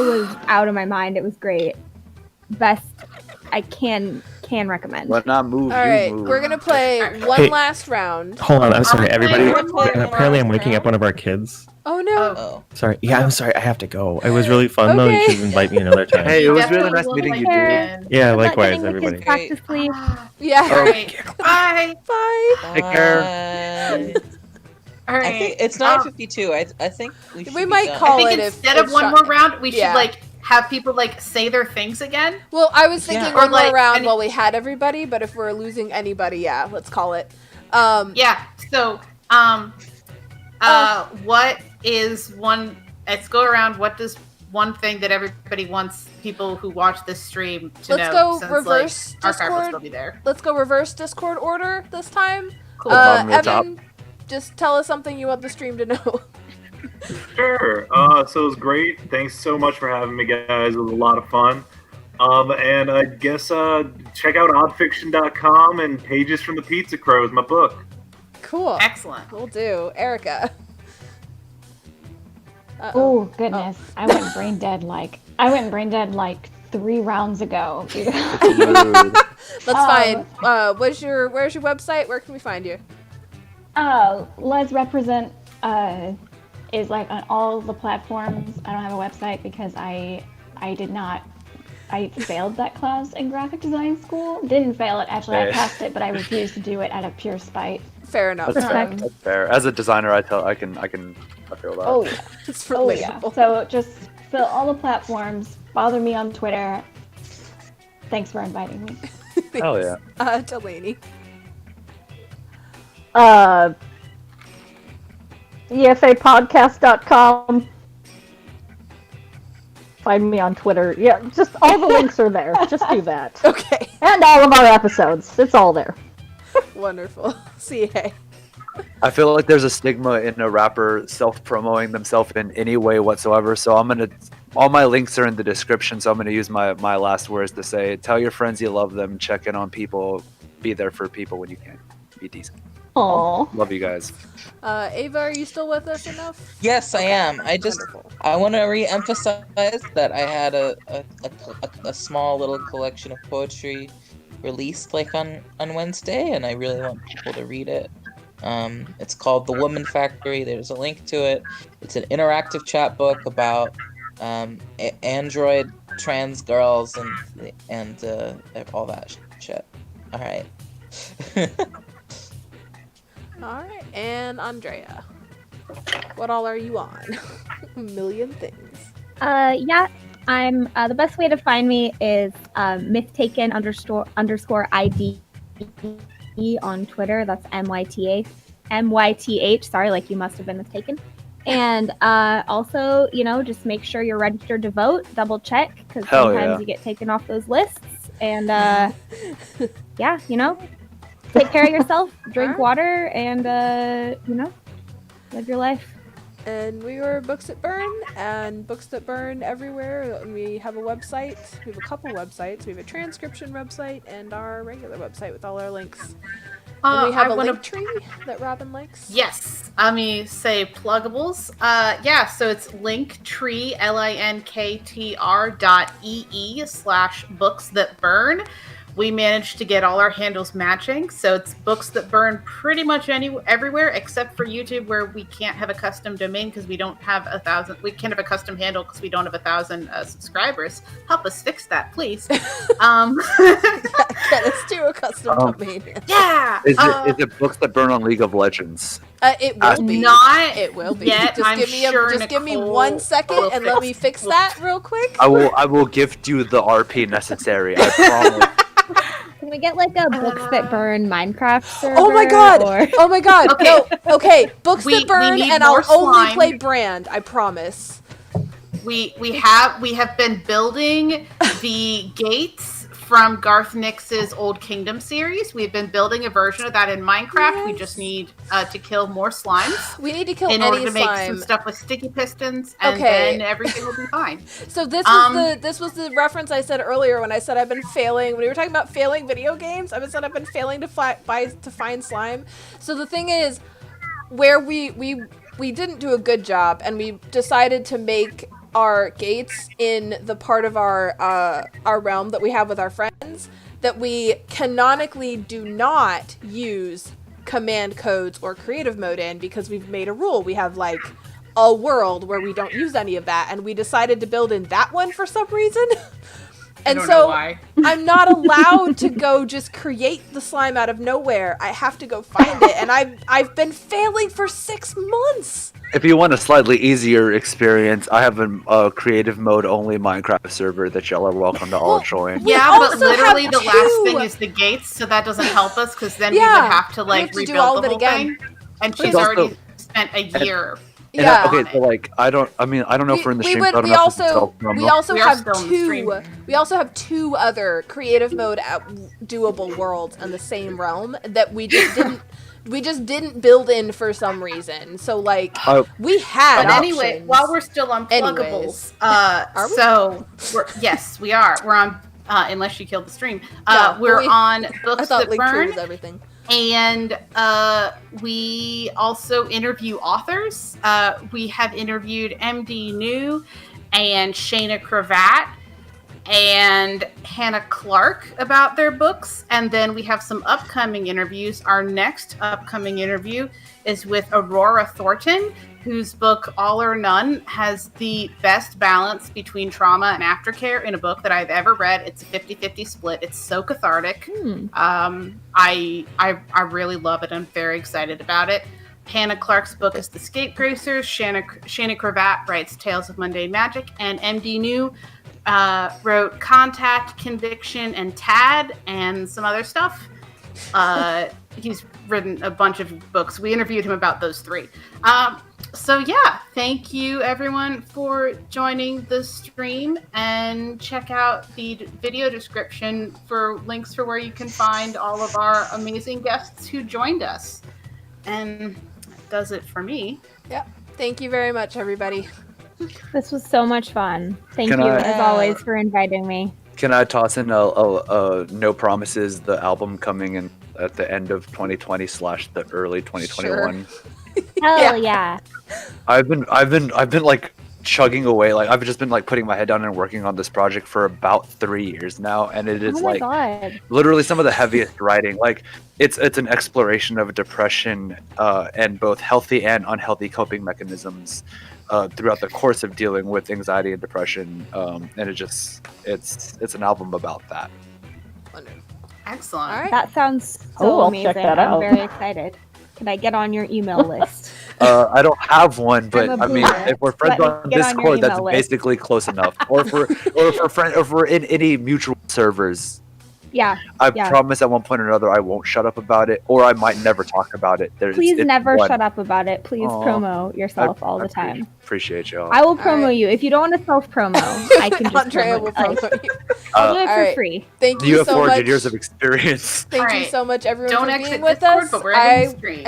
was out of my mind. It was great. Best I can recommend. When I move, All you right, move. we're gonna play one Hey. last round. Hold on, I'm sorry, I'm everybody. playing one Apparently, I'm waking up one of our kids. Oh no. Oh. Sorry. Yeah, I'm sorry. I have to go. It was really fun, though. You Okay. should invite me another time. Hey, it was really Definitely nice will meeting like you, dude. again. Yeah, I'm not likewise, getting the kids everybody. back to sleep. Yeah. All right. Bye. Bye. Take care. All I right. think it's 9:52. I think we should We be might done. call I think it instead if of one Sean- more round, we Yeah. should like have people like say their things again. Well, I was thinking Yeah. one Or, like, more round any- while we had everybody, but if we're losing anybody, yeah, let's call it. Yeah. So, what is one? Let's go around. What does one thing that everybody wants people who watch this stream to Let's know? go since, reverse like, archive will Discord. still be there. Let's go reverse Discord order this time. Cool. Bottom to the top. Evan, just tell us something you want the stream to know. Sure. So it was great. Thanks so much for having me, guys. It was a lot of fun. And I guess check out oddfiction.com and Pages from the Pizza Crows, my book. Cool. Excellent. We'll do. Erica. Oh goodness, I went brain dead like 3 rounds ago. That's fine. Where's your website? Where can we find you? LezRepresent is like on all the platforms. I don't have a website because I failed that class in graphic design school. Didn't fail it, actually. I Hey. passed it, but I refused to do it out of pure spite. Fair enough. That's fair. Um, That's fair. As a designer, I feel that. Oh yeah. It's Oh yeah. relatable. So just fill all the platforms. Bother me on Twitter. Thanks for inviting me. Hell yeah. Delaney. EFApodcast.com. Find me on Twitter. Yeah, just all the links are there. Just do that. Okay. And all of our episodes. It's all there. Wonderful. CA. I feel like there's a stigma in a rapper self-promoting themselves in any way whatsoever. So all my links are in the description. So I'm gonna use my last words to say: tell your friends you love them, check in on people, be there for people when you can, be decent. Aww. Love you guys. Ava, are you still with us enough? Yes, I am. Wonderful. I want to re-emphasize that I had a small little collection of poetry released like on Wednesday, and I really want people to read it. It's called The Woman Factory. There's a link to it. It's an interactive chat book about android trans girls and all that shit. All right. All right, and Andrea, what all are you on? A million things. Yeah, I'm. The best way to find me is mythtaken underscore ID on Twitter. That's MYTH. Sorry, like you must have been mistaken. And also, just make sure you're registered to vote. Double check, because sometimes you get taken off those lists. And yeah, take care of yourself, drink water, and live your life. And we were Books That Burn, and Books That Burn everywhere. We have a website. We have a couple websites. We have a transcription website and our regular website with all our links. And we have a link tree that Robin likes. Yes. Let me say pluggables. So it's linktree, linktr.ee/books that burn. We managed to get all our handles matching, so it's Books That Burn pretty much everywhere except for YouTube, where we can't have a custom domain because we don't have 1,000. We can't have a custom handle because we don't have 1,000 subscribers. Help us fix that, please. Get us to a custom domain. Yeah. Is it Books That Burn on League of Legends? It will be. It will be. Yet, Just give me 1 second and let me fix that real quick. I will gift you the RP necessary. I promise. Can we get like a Books That Burn Minecraft server? Oh my god! Oh my god! Okay. No, okay. Books That Burn, and I'll only slime. play Brand. I promise. We have been building the gates from Garth Nix's Old Kingdom series. We've been building a version of that in Minecraft. Yes. We just need to kill more slimes. We need to kill in any order to make slime. some stuff with sticky pistons, and Okay. then everything will be fine. So this was the reference I said earlier when I said I've been failing. When we were talking about failing video games, I've been failing to find slime. So the thing is, where we didn't do a good job, and we decided to make our gates in the part of our realm that we have with our friends that we canonically do not use command codes or creative mode in, because we've made a rule. We have like a world where we don't use any of that, and we decided to build in that one for some reason. And I don't so know why. I'm not allowed to go just create the slime out of nowhere. I have to go find it, and I've been failing for 6 months. If you want a slightly easier experience, I have a creative mode only Minecraft server that y'all are welcome to all join. Yeah, but also literally have the last two. thing is the gates, so that doesn't help us because then we Yeah, would have to we have to do rebuild all the of it whole again. thing. And But she's also- already spent a year. And Yeah. okay, so like I don't know if we're in the stream. so I don't We know if also it's self-promo. We are have still in the stream. we also have two other creative mode doable worlds in the same realm that we just didn't build in for some reason. So like we had But anyway, options. while we're still on pluggables, Are we? so yes, we are. We're on. Unless you killed the stream, No, we're on I Books thought That Linktree Burn. was everything. And we also interview authors. We have interviewed MD New and Shayna Cravat and Hannah Clark about their books. And then we have some upcoming interviews. Our next upcoming interview is with Aurora Thornton, whose book All or None has the best balance between trauma and aftercare in a book that I've ever read. It's a 50-50 split. It's so cathartic. I really love it. I'm very excited about it. Hannah Clark's book is The Scapegracers. Shayna Cravat writes Tales of Mundane Magic. And MD New wrote Contact, Conviction, and Tad, and some other stuff. He's written a bunch of books. We interviewed him about those three. So yeah, thank you everyone for joining the stream, and check out the video description for links for where you can find all of our amazing guests who joined us. And that does it for me. Yep. Thank you very much, everybody. This was so much fun. Thank Can you, I- as always, for inviting me. Can I toss in a No Promises, the album coming in at the end of 2020 / the early 2021? Hell yeah. I've been like chugging away. Like I've just been like putting my head down and working on this project for about 3 years now, and it is Oh my like god. literally some of the heaviest writing. Like it's an exploration of depression and both healthy and unhealthy coping mechanisms throughout the course of dealing with anxiety and depression. And it's an album about that. Wonderful. Excellent. All right. That sounds so Oh, I'll amazing. check that I'm out. very excited. Can I get on your email list? I don't have one, but I'm a I mean, boomer. if we're friends Let me on get on your Discord, that's email list. basically close enough. Or if we're in any mutual servers, Yeah. I Yeah. promise at one point or another I won't shut up about it, or I might never talk about it. Please it's never one. shut up about it. Please Aw. promo yourself all the time. Appreciate y'all. I will promo right. you. If you don't want to self promo, I can just Andrea promo will myself. promote you. I'll do it All for right. free. Thank You you have so 400 much. years of experience. Thank you Alright. so much, everyone, Don't for exit being with Discord, us. but we're ending the stream.